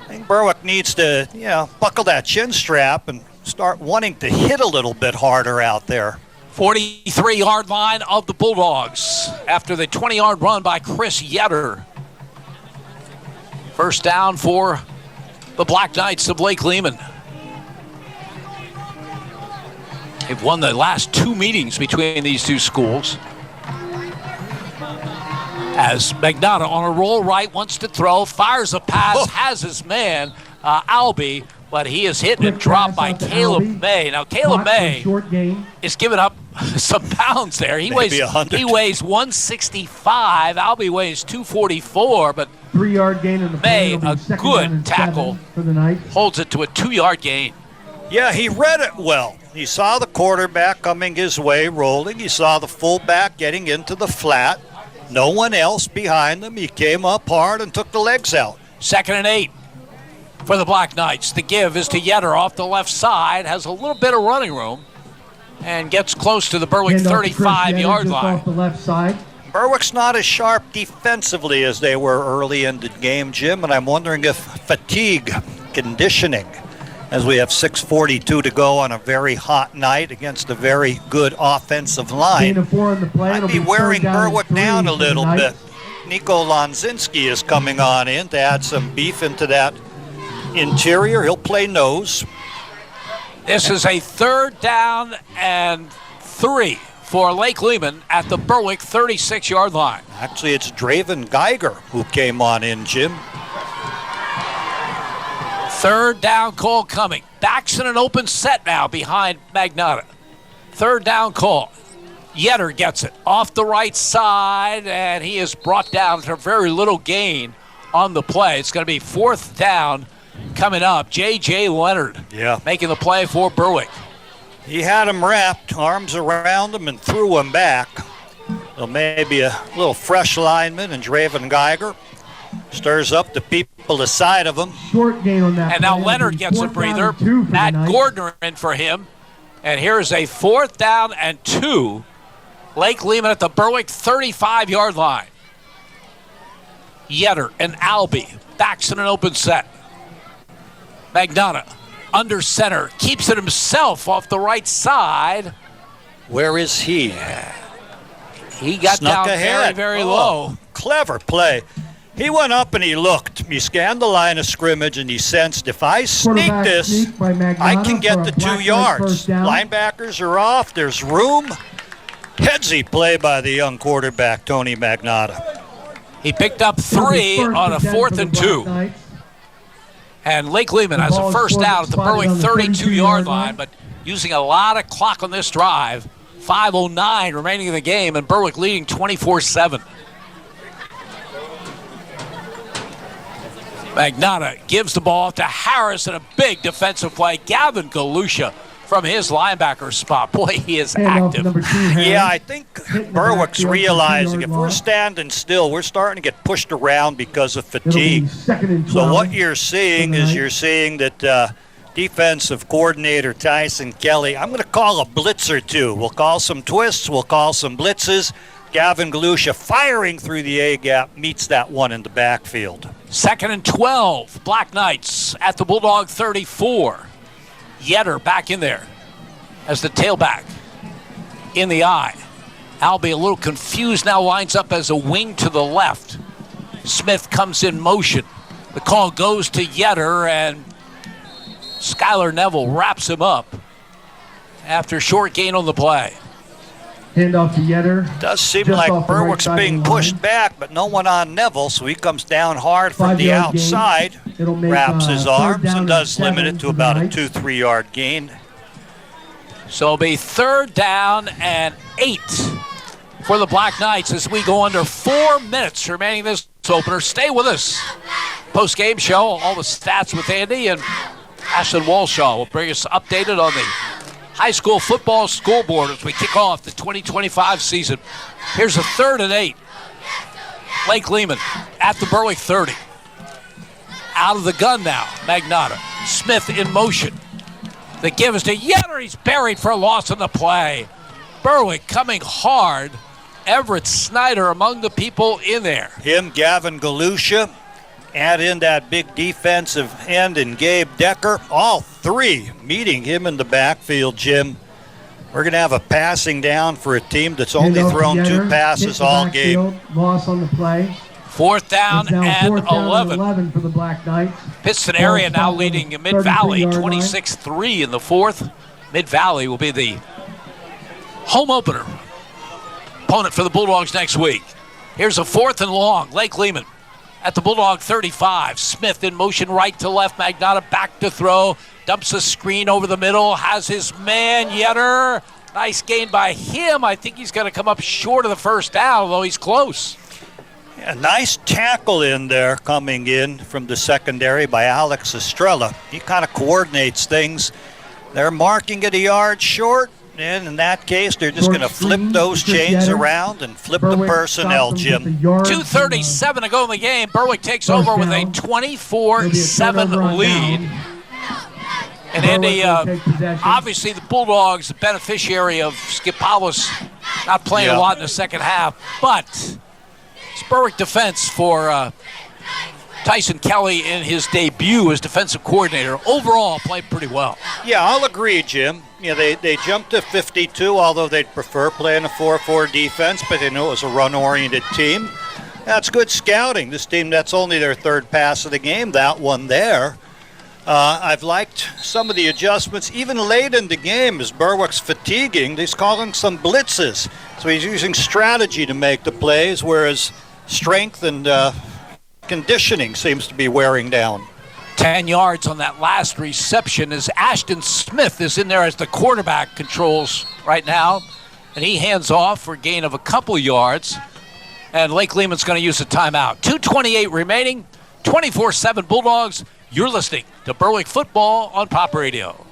I think Berwick needs to, buckle that chin strap and start wanting to hit a little bit harder out there. 43-yard line of the Bulldogs after the 20-yard run by Chris Yetter. First down for the Black Knights of Lake Lehman. They've won the last 2 meetings between these two schools. As Magnata on a roll right, wants to throw, fires a pass, has his man, Albee, but he is hit and dropped by Caleb May. Now, Caleb May is giving up some pounds there. He weighs 165. Albee weighs 244, but 3-yard gain in the May, a good tackle, for the night. Holds it to a 2-yard gain. Yeah, he read it well. He saw the quarterback coming his way, rolling. He saw the fullback getting into the flat. No one else behind him. He came up hard and took the legs out. 2nd and 8 for the Black Knights. The give is to Yetter off the left side. Has a little bit of running room and gets close to the Berwick 35-yard line. Off the left side. Berwick's not as sharp defensively as they were early in the game, Jim, and I'm wondering if fatigue, conditioning, as we have 6:42 to go on a very hot night against a very good offensive line, might be wearing Berwick down a little bit. Nico Lonzinski is coming on in to add some beef into that interior. He'll play nose. This is a 3rd down and 3 for Lake Lehman at the Berwick 36-yard line. Actually, it's Draven Geiger who came on in, Jim. 3rd down call coming. Backs in an open set now behind Magnotta. 3rd down call. Yetter gets it off the right side, and he is brought down to very little gain on the play. It's going to be 4th down coming up. J.J. Leonard making the play for Berwick. He had him wrapped, arms around him, and threw him back. So maybe a little fresh lineman, and Draven Geiger stirs up the people aside of him. Short gain on that. And now Leonard gets a breather. Matt Gordner in for him. And here's a 4th down and 2. Lake Lehman at the Berwick 35-yard line. Yetter and Albee. Backs in an open set. Magnotta under center. Keeps it himself off the right side. Where is he? He got Snuck down ahead. very low. Clever play. He went up and he looked. He scanned the line of scrimmage and he sensed, if I sneak this, I can get the 2 yards. Linebackers are off. There's room. Headsy play by the young quarterback, Tony Magnotta. He picked up 3 on a 4th and 2. And Lake Lehman has a 1st down at the Berwick 32-yard line, but using a lot of clock on this drive. 5:09 remaining in the game, and Berwick leading 24-7. Magnotta gives the ball to Harris in a big defensive play. Gavin Galusha from his linebacker spot. Boy, he is active. Yeah, I think Berwick's realizing if we're standing still, we're starting to get pushed around because of fatigue. So what you're seeing is that defensive coordinator Tyson Kelly, I'm going to call a blitz or two. We'll call some twists. We'll call some blitzes. Gavin Galusha firing through the A-gap meets that one in the backfield. 2nd and 12. Black Knights at the Bulldog 34. Yetter back in there as the tailback in the eye. Albee a little confused now, lines up as a wing to the left. Smith comes in motion. The call goes to Yetter, and Skylar Neville wraps him up after short gain on the play. Handoff to Yetter. Does seem like Berwick's being pushed back, but no one on Neville, so he comes down hard from the outside, wraps his arms, and does limit it to about a 2-3 yard gain. So it'll be 3rd down and 8 for the Black Knights as we go under 4 minutes remaining this opener. Stay with us. Post-game show, all the stats with Andy, and Ashton Walshaw will bring us updated on the high school football scoreboard as we kick off the 2025 season. Here's a 3rd and 8. Lake Lehman at the Berwick 30. Out of the gun now, Magnotta. Smith in motion. The give is to Yetter. He's buried for a loss on the play. Berwick coming hard. Everett Snyder among the people in there. Him, Gavin Galusha, add in that big defensive end and Gabe Decker. All 3 meeting him in the backfield, Jim. We're going to have a passing down for a team that's only thrown 2 passes all game. Loss on the play. 4th down and 11 for the Black Knights. Piston area now leading Mid-Valley 26-3 in the 4th. Mid-Valley will be the home opener opponent for the Bulldogs next week. Here's a 4th and long. Lake Lehman at the Bulldog 35. Smith in motion right to left. Magnotta back to throw. Dumps a screen over the middle. Has his man, Yetter. Nice gain by him. I think he's going to come up short of the 1st down, although he's close. A nice tackle in there coming in from the secondary by Alex Estrella. He kind of coordinates things. They're marking it a yard short, and in that case, they're just going to flip those chains around and flip the personnel, Jim. 2:37 to go in the game. Berwick takes over with a 24-7 lead. And Andy, obviously the Bulldogs, the beneficiary of Skip Powell's Not playing a lot in the second half, but it's Berwick defense for Tyson Kelly in his debut as defensive coordinator. Overall, played pretty well. Yeah, I'll agree, Jim. They jumped to 52, although they'd prefer playing a 4-4 defense, but they knew it was a run-oriented team. That's good scouting. This team, that's only their third pass of the game, that one there. I've liked some of the adjustments, even late in the game as Berwick's fatiguing. He's calling some blitzes. So he's using strategy to make the plays, whereas strength and conditioning seems to be wearing down. 10 yards on that last reception as Ashton Smith is in there as the quarterback controls right now. And he hands off for a gain of a couple yards. And Lake Lehman's going to use a timeout. 2:28 remaining, 24-7 Bulldogs. You're listening to Berwick Football on Pop Radio.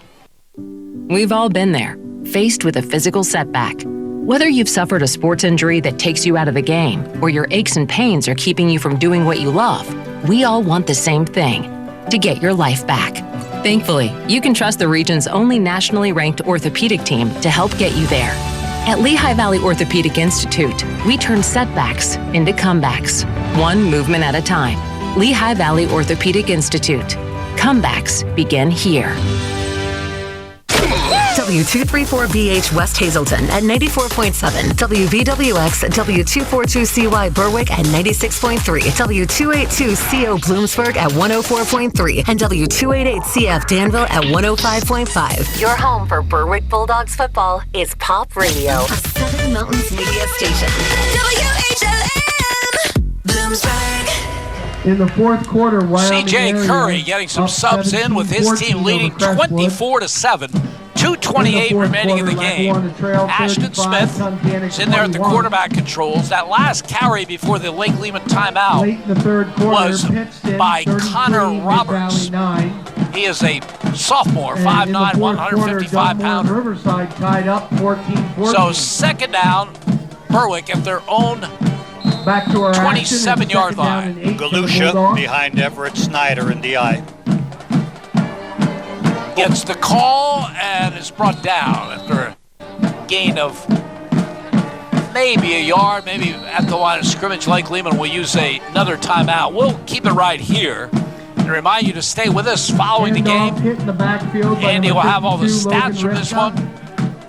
We've all been there, faced with a physical setback. Whether you've suffered a sports injury that takes you out of the game, or your aches and pains are keeping you from doing what you love, we all want the same thing, to get your life back. Thankfully, you can trust the region's only nationally ranked orthopedic team to help get you there. At Lehigh Valley Orthopedic Institute, we turn setbacks into comebacks, one movement at a time. Lehigh Valley Orthopedic Institute. Comebacks begin here. W234BH West Hazelton at 94.7, WVWX W242CY Berwick at 96.3, W282CO Bloomsburg at 104.3, and W288CF Danville at 105.5. Your home for Berwick Bulldogs football is Pop Radio, a Seven Mountains media station. WHLM Bloomsburg. In the fourth quarter, Wyoming CJ Curry getting some subs in with his team leading 24-7. 2:28 remaining in the game. Ashton Smith is in there at the quarterback controls. That last carry before the Lake Lehman timeout was by Connor Roberts. He is a sophomore, 5'9", 155-pounder. So second down, Berwick at their own 27-yard line. Galusha behind Everett Snyder in DI. Gets the call and is brought down after a gain of maybe a yard, maybe at the line of scrimmage. Lake Lehman will use another timeout. We'll keep it right here and remind you to stay with us following the game. Andy will have all the stats from this one,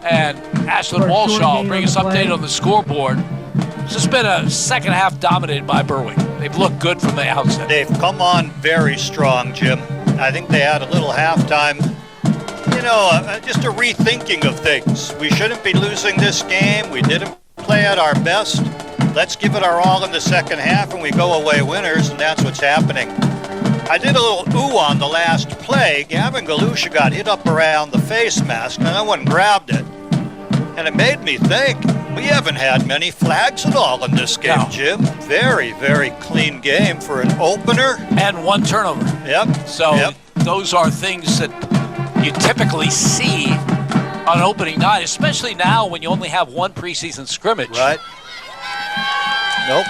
and Ashlyn Walshaw will bring us updated on the scoreboard. It's just been a second half dominated by Berwick. They've looked good from the outset. They've come on very strong, Jim. I think they had a little halftime, just a rethinking of things. We shouldn't be losing this game. We didn't play at our best. Let's give it our all in the second half, and we go away winners, and that's what's happening. I did a little ooh on the last play. Gavin Galusha got hit up around the face mask, and no one grabbed it. And it made me think, we haven't had many flags at all in this game, Jim. Very, very clean game for an opener. And one turnover. Yep. So those are things that you typically see on opening night, especially now when you only have one preseason scrimmage. Right. Nope.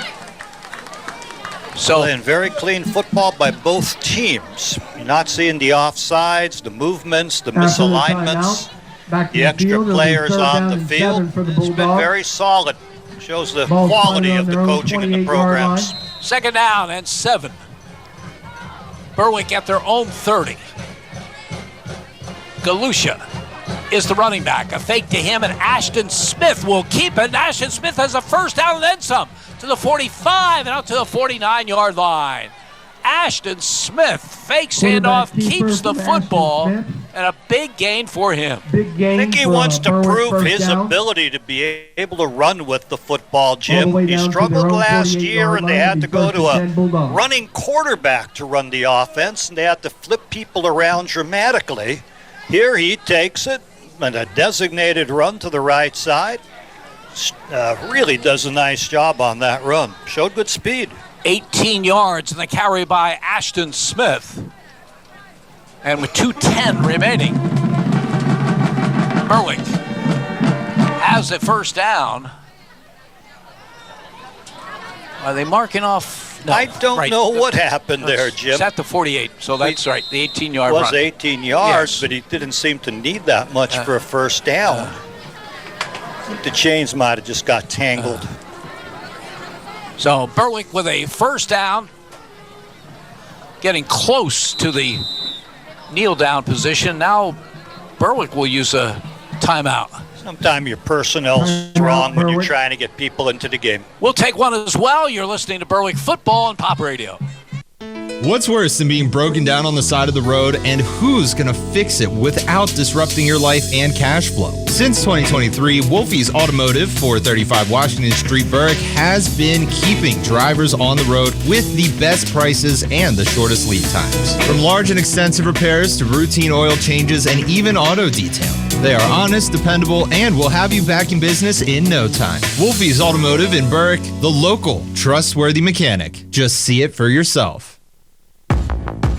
So playing very clean football by both teams. You're not seeing the offsides, the movements, the misalignments. The extra players on the field. It's been very solid. Shows the quality of the coaching and the programs. Second down and 7. Berwick at their own 30. Galusha is the running back. A fake to him, and Ashton Smith will keep it. Ashton Smith has a first down and then some to the 45 and out to the 49-yard line. Ashton Smith fakes handoff, keeps the football, and a big gain for him. I think he wants to prove his ability to be able to run with the football, Jim. He struggled last year, and they had to go to a running quarterback to run the offense, and they had to flip people around dramatically. Here he takes it, and a designated run to the right side. Really does a nice job on that run. Showed good speed. 18 yards in the carry by Ashton Smith. And with 2:10 remaining, Berwick has a first down. Are they marking off? No, I don't know what happened there, Jim. It's at the 48, so that's right, the 18-yard run. It was 18 yards, yes. But he didn't seem to need that much for a first down. The chains might have just got tangled. So Berwick with a first down, getting close to the kneel down position. Now Berwick will use a timeout. Sometimes your personnel's wrong when you're trying to get people into the game. We'll take one as well. You're listening to Berwick Football on Pop Radio. What's worse than being broken down on the side of the road, and who's going to fix it without disrupting your life and cash flow? Since 2023, Wolfie's Automotive, 435 Washington Street, Berwick, has been keeping drivers on the road with the best prices and the shortest lead times. From large and extensive repairs to routine oil changes and even auto detail, they are honest, dependable, and will have you back in business in no time. Wolfie's Automotive in Berwick, the local, trustworthy mechanic. Just see it for yourself.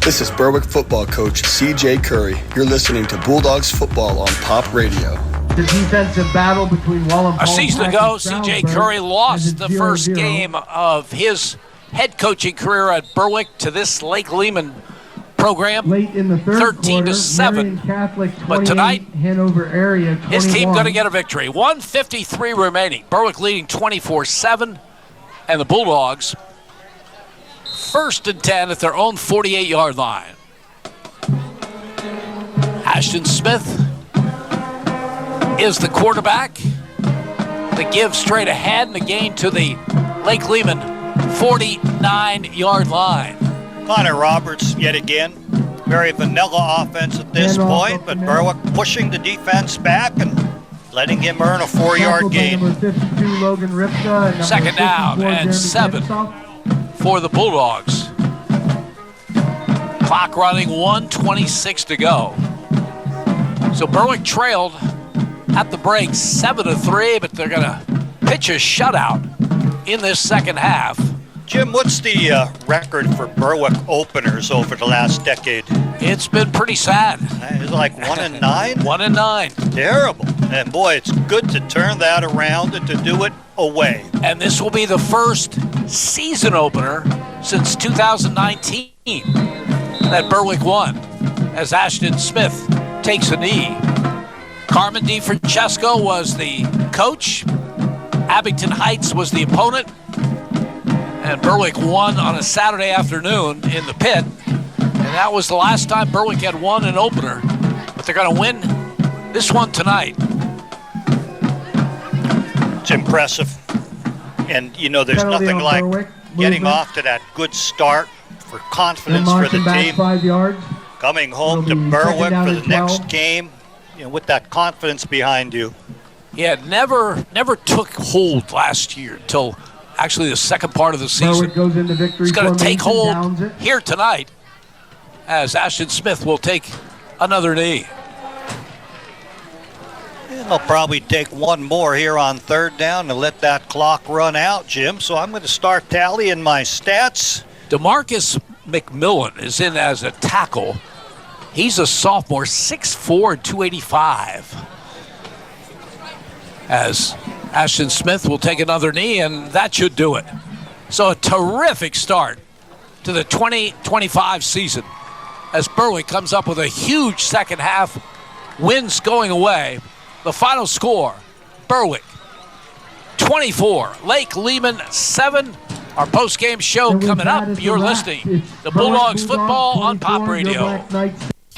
This is Berwick football coach CJ Curry. You're listening to Bulldogs football on Pop Radio. The defensive battle between Wallenpauck. A season ago, CJ Curry lost the first game of his head coaching career at Berwick to this Lake Lehman program, late in the third 13-7. Catholic 28, but tonight, Hanover area 21. His team going to get a victory. 1:53 remaining. Berwick leading 24-7, and the Bulldogs 1st and 10 at their own 48-yard line. Ashton Smith is the quarterback. The give straight ahead and the gain to the Lake Lehman 49-yard line. Connor Roberts yet again. Very vanilla offense at this point, but Berwick pushing the defense back and letting him earn a 4-yard gain. Second down and 7 for the Bulldogs. Clock running, 1:26 to go. So Berwick trailed at the break 7-3, but they're going to pitch a shutout in this second half. Jim, what's the record for Berwick openers over the last decade? It's been pretty sad. It's like 1-9? 1-9. Terrible. And boy, it's good to turn that around and to do it away. And this will be the first season opener since 2019 that Berwick won, as Ashton Smith takes a knee. Carmen DiFrancesco was the coach. Abington Heights was the opponent. And Berwick won on a Saturday afternoon in the pit. And that was the last time Berwick had won an opener. But they're going to win this one tonight. It's impressive. And, you know, there's nothing like Berwick, getting off to that good start for confidence for the team. 5 yards. Coming home to Berwick for the next game, you know, with that confidence behind you. Yeah, it never took hold last year until actually the second part of the season. Berwick goes into victory. It's going to take hold here tonight as Ashton Smith will take another knee. And they'll probably take one more here on third down to let that clock run out, Jim. So I'm going to start tallying my stats. DeMarcus McMillan is in as a tackle. He's a sophomore, 6'4", 285. As Ashton Smith will take another knee, and that should do it. So a terrific start to the 2025 season as Berwick comes up with a huge second half, wins going away. The final score, Berwick 24, Lake Lehman 7. Our post-game show coming up. You're listening to Bulldogs football on Pop Radio.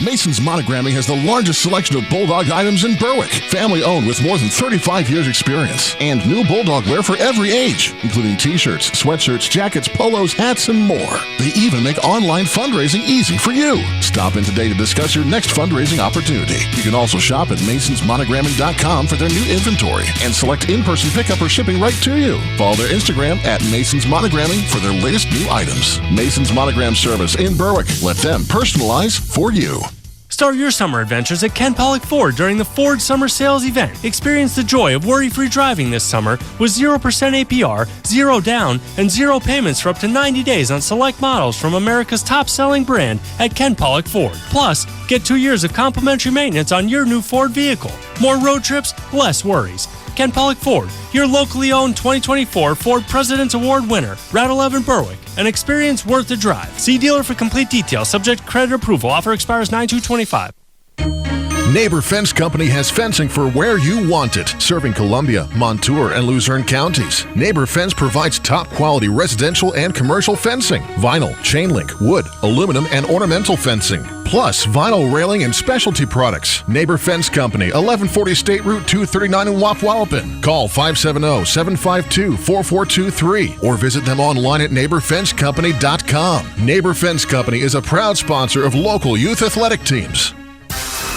Mason's Monogramming has the largest selection of Bulldog items in Berwick. Family owned with more than 35 years experience. And new Bulldog wear for every age, including t-shirts, sweatshirts, jackets, polos, hats, and more. They even make online fundraising easy for you. Stop in today to discuss your next fundraising opportunity. You can also shop at masonsmonogramming.com for their new inventory and select in-person pickup or shipping right to you. Follow their Instagram at Mason's Monogramming for their latest new items. Mason's Monogram Service in Berwick. Let them personalize for you. Start your summer adventures at Ken Pollock Ford during the Ford Summer Sales event. Experience the joy of worry-free driving this summer with 0% APR, 0 down, and 0 payments for up to 90 days on select models from America's top-selling brand at Ken Pollock Ford. Plus, get 2 years of complimentary maintenance on your new Ford vehicle. More road trips, less worries. Ken Pollock Ford, your locally owned 2024 Ford President's Award winner, Route 11 Berwick. An experience worth the drive. See dealer for complete details. Subject to credit approval. Offer expires 9/2/25. Neighbor Fence Company has fencing for where you want it, serving Columbia, Montour, and Luzerne counties. Neighbor Fence provides top quality residential and commercial fencing, vinyl, chain link, wood, aluminum, and ornamental fencing, plus vinyl railing and specialty products. Neighbor Fence Company, 1140 State Route 239 in Wapwallopen. Call 570-752-4423 or visit them online at neighborfencecompany.com. Neighbor Fence Company is a proud sponsor of local youth athletic teams.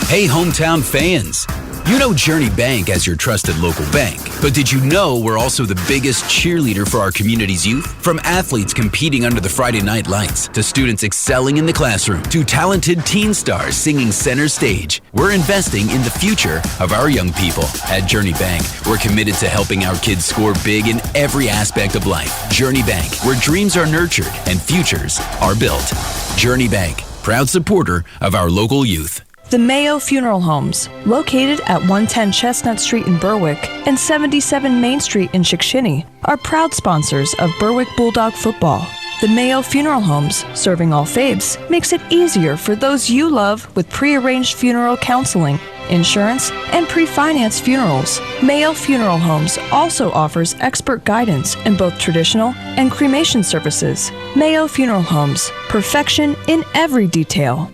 Hey, hometown fans. You know Journey Bank as your trusted local bank. But did you know we're also the biggest cheerleader for our community's youth? From athletes competing under the Friday night lights, to students excelling in the classroom, to talented teen stars singing center stage, we're investing in the future of our young people. At Journey Bank, we're committed to helping our kids score big in every aspect of life. Journey Bank, where dreams are nurtured and futures are built. Journey Bank, proud supporter of our local youth. The Mayo Funeral Homes, located at 110 Chestnut Street in Berwick and 77 Main Street in Chickashinny, are proud sponsors of Berwick Bulldog football. The Mayo Funeral Homes, serving all faiths, makes it easier for those you love with pre-arranged funeral counseling, insurance, and pre-financed funerals. Mayo Funeral Homes also offers expert guidance in both traditional and cremation services. Mayo Funeral Homes, perfection in every detail.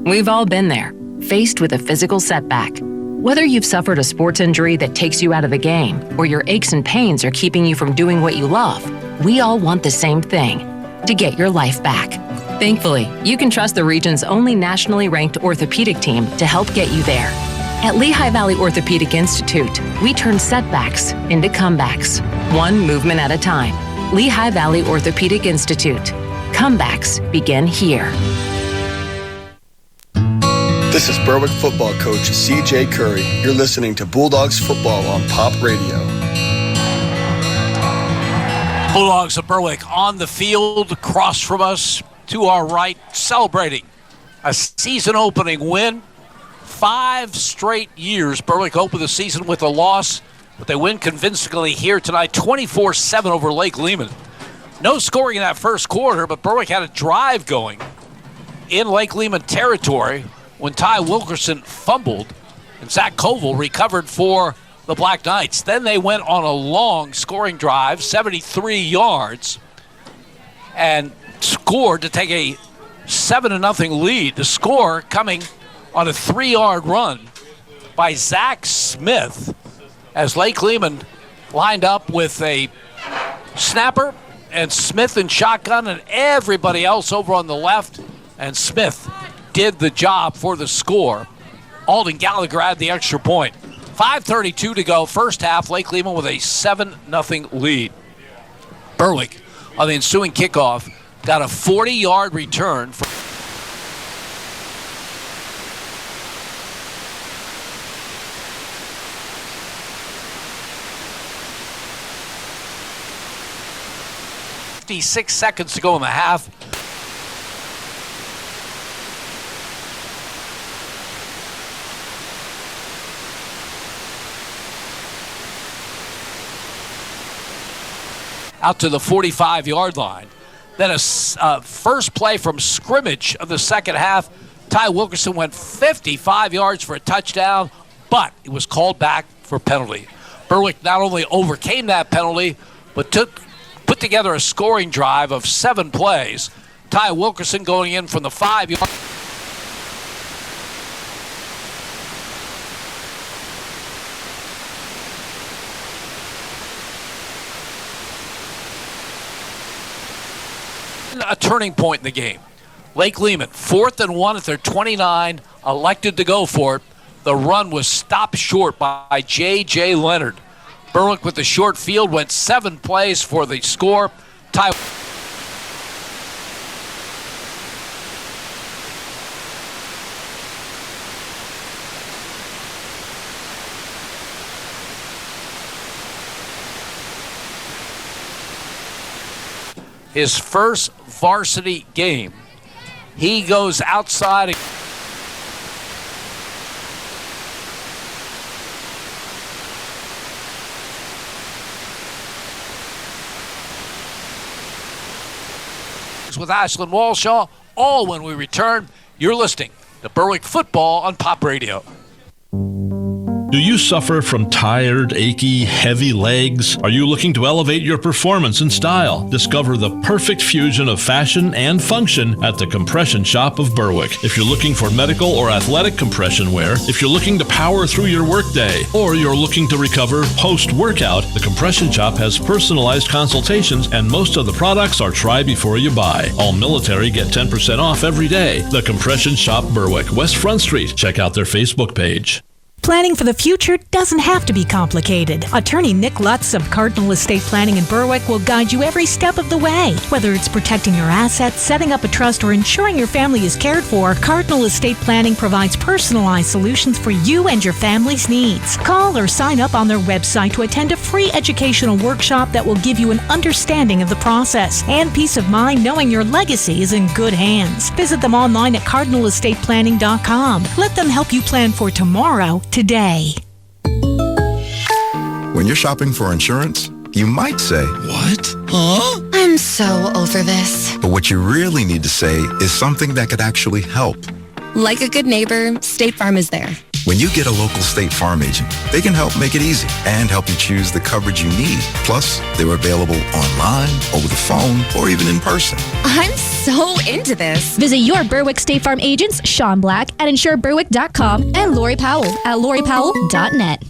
We've all been there, faced with a physical setback. Whether you've suffered a sports injury that takes you out of the game, or your aches and pains are keeping you from doing what you love, we all want the same thing, to get your life back. Thankfully, you can trust the region's only nationally ranked orthopedic team to help get you there. At Lehigh Valley Orthopedic Institute, we turn setbacks into comebacks, one movement at a time. Lehigh Valley Orthopedic Institute. Comebacks begin here. This is Berwick football coach C.J. Curry. You're listening to Bulldogs football on Pop Radio. Bulldogs of Berwick on the field across from us to our right, celebrating a season-opening win. 5 straight years Berwick opened the season with a loss, but they win convincingly here tonight, 24-7 over Lake Lehman. No scoring in that first quarter, but Berwick had a drive going in Lake Lehman territory when Ty Wilkerson fumbled and Zach Koval recovered for the Black Knights. Then they went on a long scoring drive, 73 yards, and scored to take a 7-0 lead. The score coming on a 3-yard run by Zach Smith as Lake Lehman lined up with a snapper and Smith in shotgun and everybody else over on the left, and Smith did the job for the score. Alden Gallagher had the extra point. 5:32 to go, first half. Lake Lehman with a 7-0 lead. Berwick, on the ensuing kickoff, got a 40-yard return. .56 seconds to go in the half. Out to the 45-yard line. Then a first play from scrimmage of the second half. Ty Wilkerson went 55 yards for a touchdown, but it was called back for penalty. Berwick not only overcame that penalty, but put together a scoring drive of 7 plays. Ty Wilkerson going in from the 5-yard. A turning point in the game. Lake Lehman, 4th and 1 at their 29, elected to go for it. The run was stopped short by J.J. Leonard. Berwick with the short field went 7 plays for the score. Ty his first varsity game. He goes outside. With Ashlyn Walshaw, all when we return. You're listening to Berwick football on Pop Radio. Do you suffer from tired, achy, heavy legs? Are you looking to elevate your performance and style? Discover the perfect fusion of fashion and function at the Compression Shop of Berwick. If you're looking for medical or athletic compression wear, if you're looking to power through your workday, or you're looking to recover post-workout, the Compression Shop has personalized consultations, and most of the products are try before you buy. All military get 10% off every day. The Compression Shop Berwick, West Front Street. Check out their Facebook page. Planning for the future doesn't have to be complicated. Attorney Nick Lutz of Cardinal Estate Planning in Berwick will guide you every step of the way. Whether it's protecting your assets, setting up a trust, or ensuring your family is cared for, Cardinal Estate Planning provides personalized solutions for you and your family's needs. Call or sign up on their website to attend a free educational workshop that will give you an understanding of the process and peace of mind knowing your legacy is in good hands. Visit them online at cardinalestateplanning.com. Let them help you plan for tomorrow today. When you're shopping for insurance, you might say, "What? Huh?" I'm so over this. But what you really need to say is something that could actually help. Like a good neighbor, State Farm is there. When you get a local State Farm agent, they can help make it easy and help you choose the coverage you need. Plus, they're available online, over the phone, or even in person. I'm so into this. Visit your Berwick State Farm agents, Sean Black at InsureBerwick.com and Lori Powell at LoriPowell.net.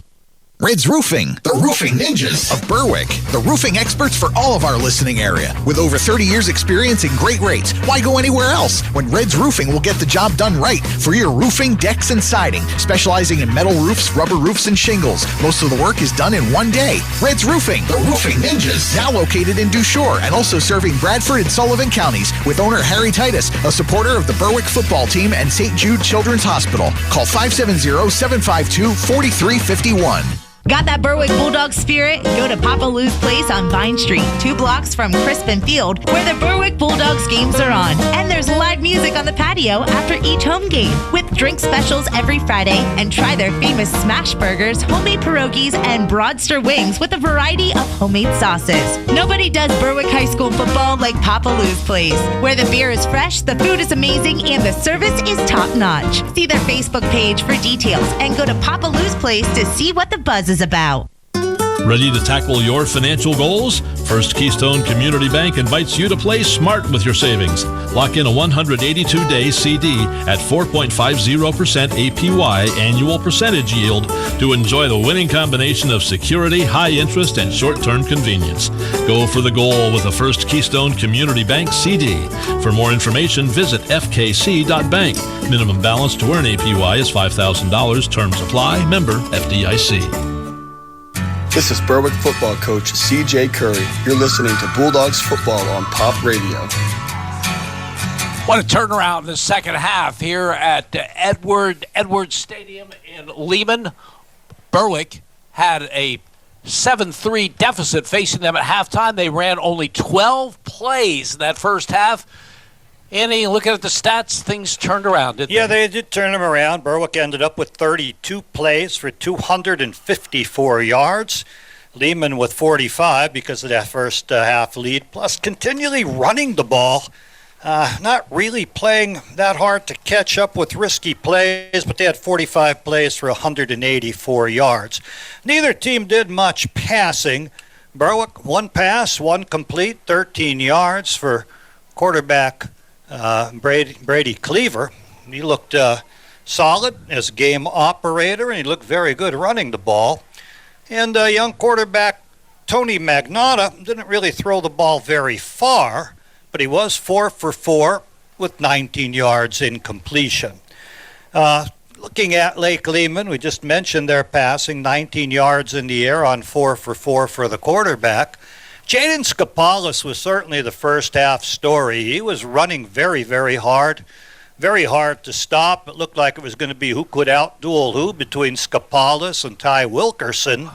Red's Roofing, the roofing ninjas of Berwick, the roofing experts for all of our listening area. With over 30 years experience and great rates, why go anywhere else when Red's Roofing will get the job done right for your roofing, decks, and siding, specializing in metal roofs, rubber roofs, and shingles. Most of the work is done in one day. Red's Roofing, the roofing ninjas, now located in Dushore and also serving Bradford and Sullivan counties with owner Harry Titus, a supporter of the Berwick football team and St. Jude Children's Hospital. Call 570-752-4351. Got that Berwick Bulldogs spirit? Go to Papa Lou's Place on Vine Street, 2 blocks from Crispin Field, where the Berwick Bulldogs games are on. And there's live music on the patio after each home game, with drink specials every Friday. And try their famous smash burgers, homemade pierogies, and broadster wings with a variety of homemade sauces. Nobody does Berwick High School football like Papa Lou's Place, where the beer is fresh, the food is amazing, and the service is top-notch. See their Facebook page for details and go to Papa Lou's Place to see what the buzz is about. Ready to tackle your financial goals? First Keystone Community Bank invites you to play smart with your savings. Lock in a 182-day CD at 4.50% APY annual percentage yield to enjoy the winning combination of security, high interest, and short-term convenience. Go for the goal with a First Keystone Community Bank CD. For more information, visit fkc.bank. Minimum balance to earn APY is $5,000. Terms apply. Member FDIC. This is Berwick football coach C.J. Curry. You're listening to Bulldogs football on Pop Radio. What a turnaround in the second half here at Edwards Stadium in Lehman. Berwick had a 7-3 deficit facing them at halftime. They ran only 12 plays in that first half. Andy, looking at the stats, things turned around, didn't they? Yeah, they did turn them around. Berwick ended up with 32 plays for 254 yards. Lehman with 45 because of that first half lead, plus continually running the ball. Not really playing that hard to catch up with risky plays, but they had 45 plays for 184 yards. Neither team did much passing. Berwick, 1 pass, 1 complete, 13 yards for quarterback Brady Cleaver. He looked solid as a game operator, and he looked very good running the ball. And young quarterback Tony Magnotta didn't really throw the ball very far, but he was 4 for 4 with 19 yards in completion. Looking at Lake Lehman, we just mentioned their passing, 19 yards in the air on 4 for 4 for the quarterback. Jaden Skapalis was certainly the first half story. He was running very, very hard to stop. It looked like it was going to be who could outduel who between Skapalis and Ty Wilkerson.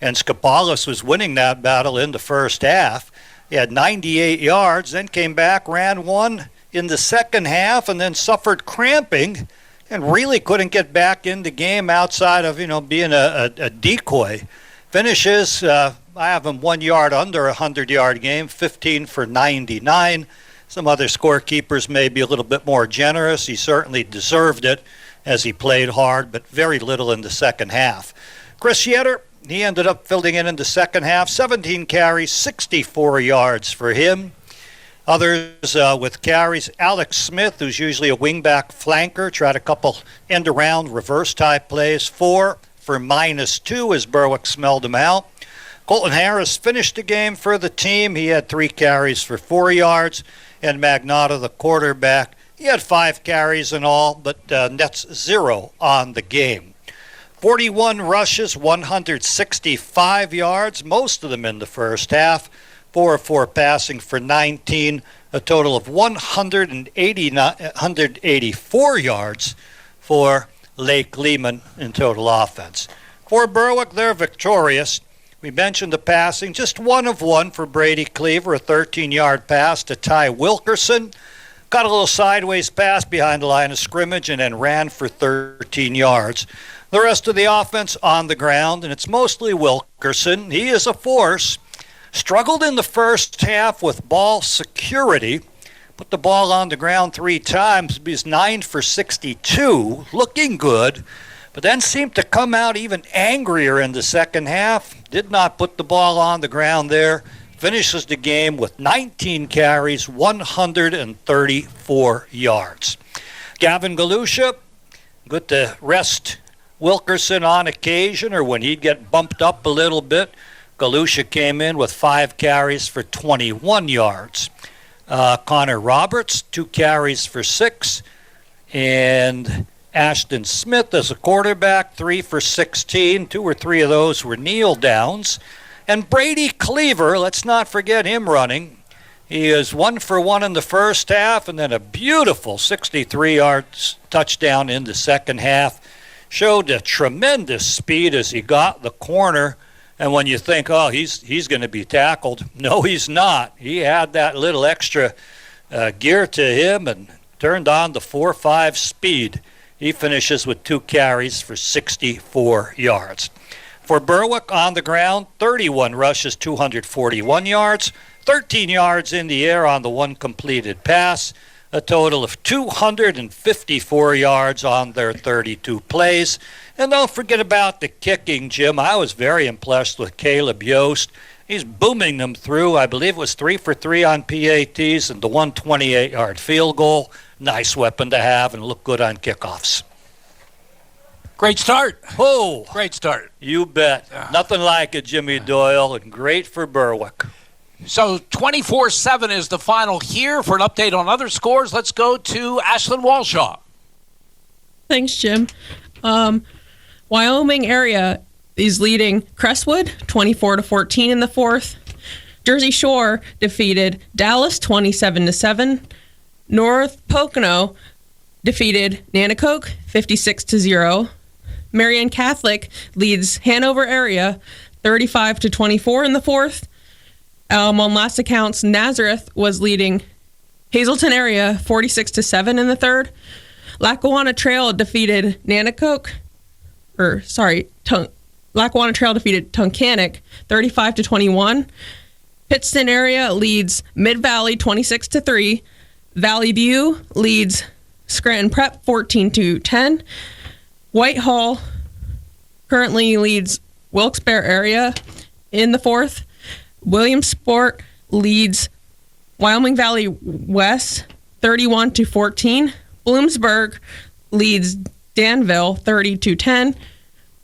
And Skapalis was winning that battle in the first half. He had 98 yards, then came back, ran one in the second half, and then suffered cramping and really couldn't get back in the game outside of, being a decoy. Finishes, I have him 1 yard under a 100-yard game, 15 for 99, Some other scorekeepers may be a little bit more generous. He certainly deserved it as he played hard, but very little in the second half. Chris Yetter, he ended up filling in the second half. 17 carries, 64 yards for him. Others with carries, Alex Smith, who's usually a wingback flanker, tried a couple end-around reverse-type plays. 4 for -2 as Berwick smelled him out. Colton Harris finished the game for the team. He had 3 carries for 4 yards. And Magnotta, the quarterback, he had 5 carries in all, but nets 0 on the game. 41 rushes, 165 yards, most of them in the first half. 4 of 4 passing for 19, a total of 184 yards for Lake Lehman in total offense. For Berwick, they're victorious. We mentioned the passing, just 1 of 1 for Brady Cleaver, a 13-yard pass to Ty Wilkerson. Got a little sideways pass behind the line of scrimmage and then ran for 13 yards. The rest of the offense on the ground, and it's mostly Wilkerson. He is a force. Struggled in the first half with ball security. Put the ball on the ground 3 times. He's 9 for 62, looking good. But then seemed to come out even angrier in the second half. Did not put the ball on the ground there. Finishes the game with 19 carries, 134 yards. Gavin Galusha, good to rest Wilkerson on occasion or when he'd get bumped up a little bit. Galusha came in with 5 carries for 21 yards. Connor Roberts, 2 carries for 6. And Ashton Smith as a quarterback, 3 for 16. 2 or 3 of those were kneel downs. And Brady Cleaver, let's not forget him running. He is 1 for 1 in the first half and then a beautiful 63-yard touchdown in the second half. Showed a tremendous speed as he got the corner. And when you think, oh, he's going to be tackled, no, he's not. He had that little extra gear to him and turned on the 4.5 speed. He finishes with 2 carries for 64 yards. For Berwick on the ground, 31 rushes, 241 yards, 13 yards in the air on the 1 completed pass, a total of 254 yards on their 32 plays. And don't forget about the kicking, Jim. I was very impressed with Caleb Yost. He's booming them through. I believe it was 3 for 3 on PATs and the 128-yard field goal. Nice weapon to have and look good on kickoffs. Great start. Oh, great start. You bet. Nothing like it, Jimmy Doyle, and great for Berwick. So 24-7 is the final here. For an update on other scores, let's go to Ashlyn Walshaw. Thanks, Jim. Wyoming area is leading Crestwood 24-14 in the fourth. Jersey Shore defeated Dallas 27-7. North Pocono defeated Nanticoke 56-0. Marian Catholic leads Hanover area 35-24 in the fourth. On last accounts, Nazareth was leading Hazleton area 46-7 in the third. Lackawanna Trail defeated Lackawanna Trail defeated Tunkhannock 35-21. Pittston area leads Mid-Valley 26-3. Valley View leads Scranton Prep 14-10. Whitehall currently leads Wilkes-Barre area in the fourth. Williamsport leads Wyoming Valley West 31-14. Bloomsburg leads Danville 30-10.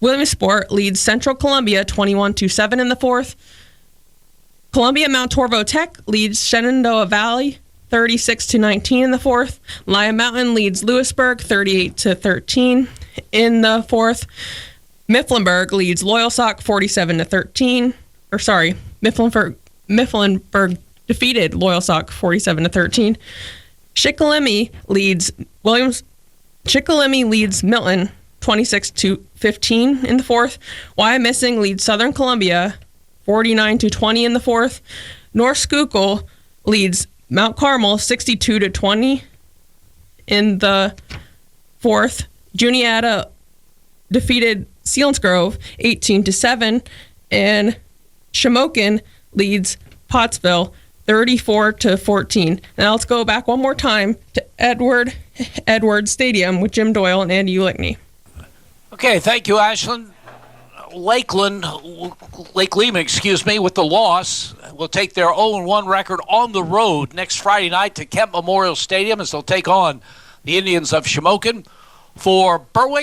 Williamsport leads Central Columbia 21-7 in the fourth. Columbia Mount Torvo Tech leads Shenandoah Valley 36-19 in the fourth. Lion Mountain leads Lewisburg 38-13 in the fourth. Mifflinburg leads Loyalsock 47-13. Mifflinburg defeated Loyalsock 47-13. Shikellamy leads Milton 26-15 in the fourth. Wyomissing leads Southern Columbia 49-20 in the fourth. North Schuylkill leads Mount Carmel 62-20 in the fourth. Juniata defeated Selinsgrove 18-7, and Shamokin leads Pottsville 34-14. Now let's go back one more time to Edward Stadium with Jim Doyle and Andy Ulickney. Okay, thank you, Ashlyn. Lake Lehman, with the loss, will take their 0-1 record on the road next Friday night to Kent Memorial Stadium as they'll take on the Indians of Shamokin. For Berwick,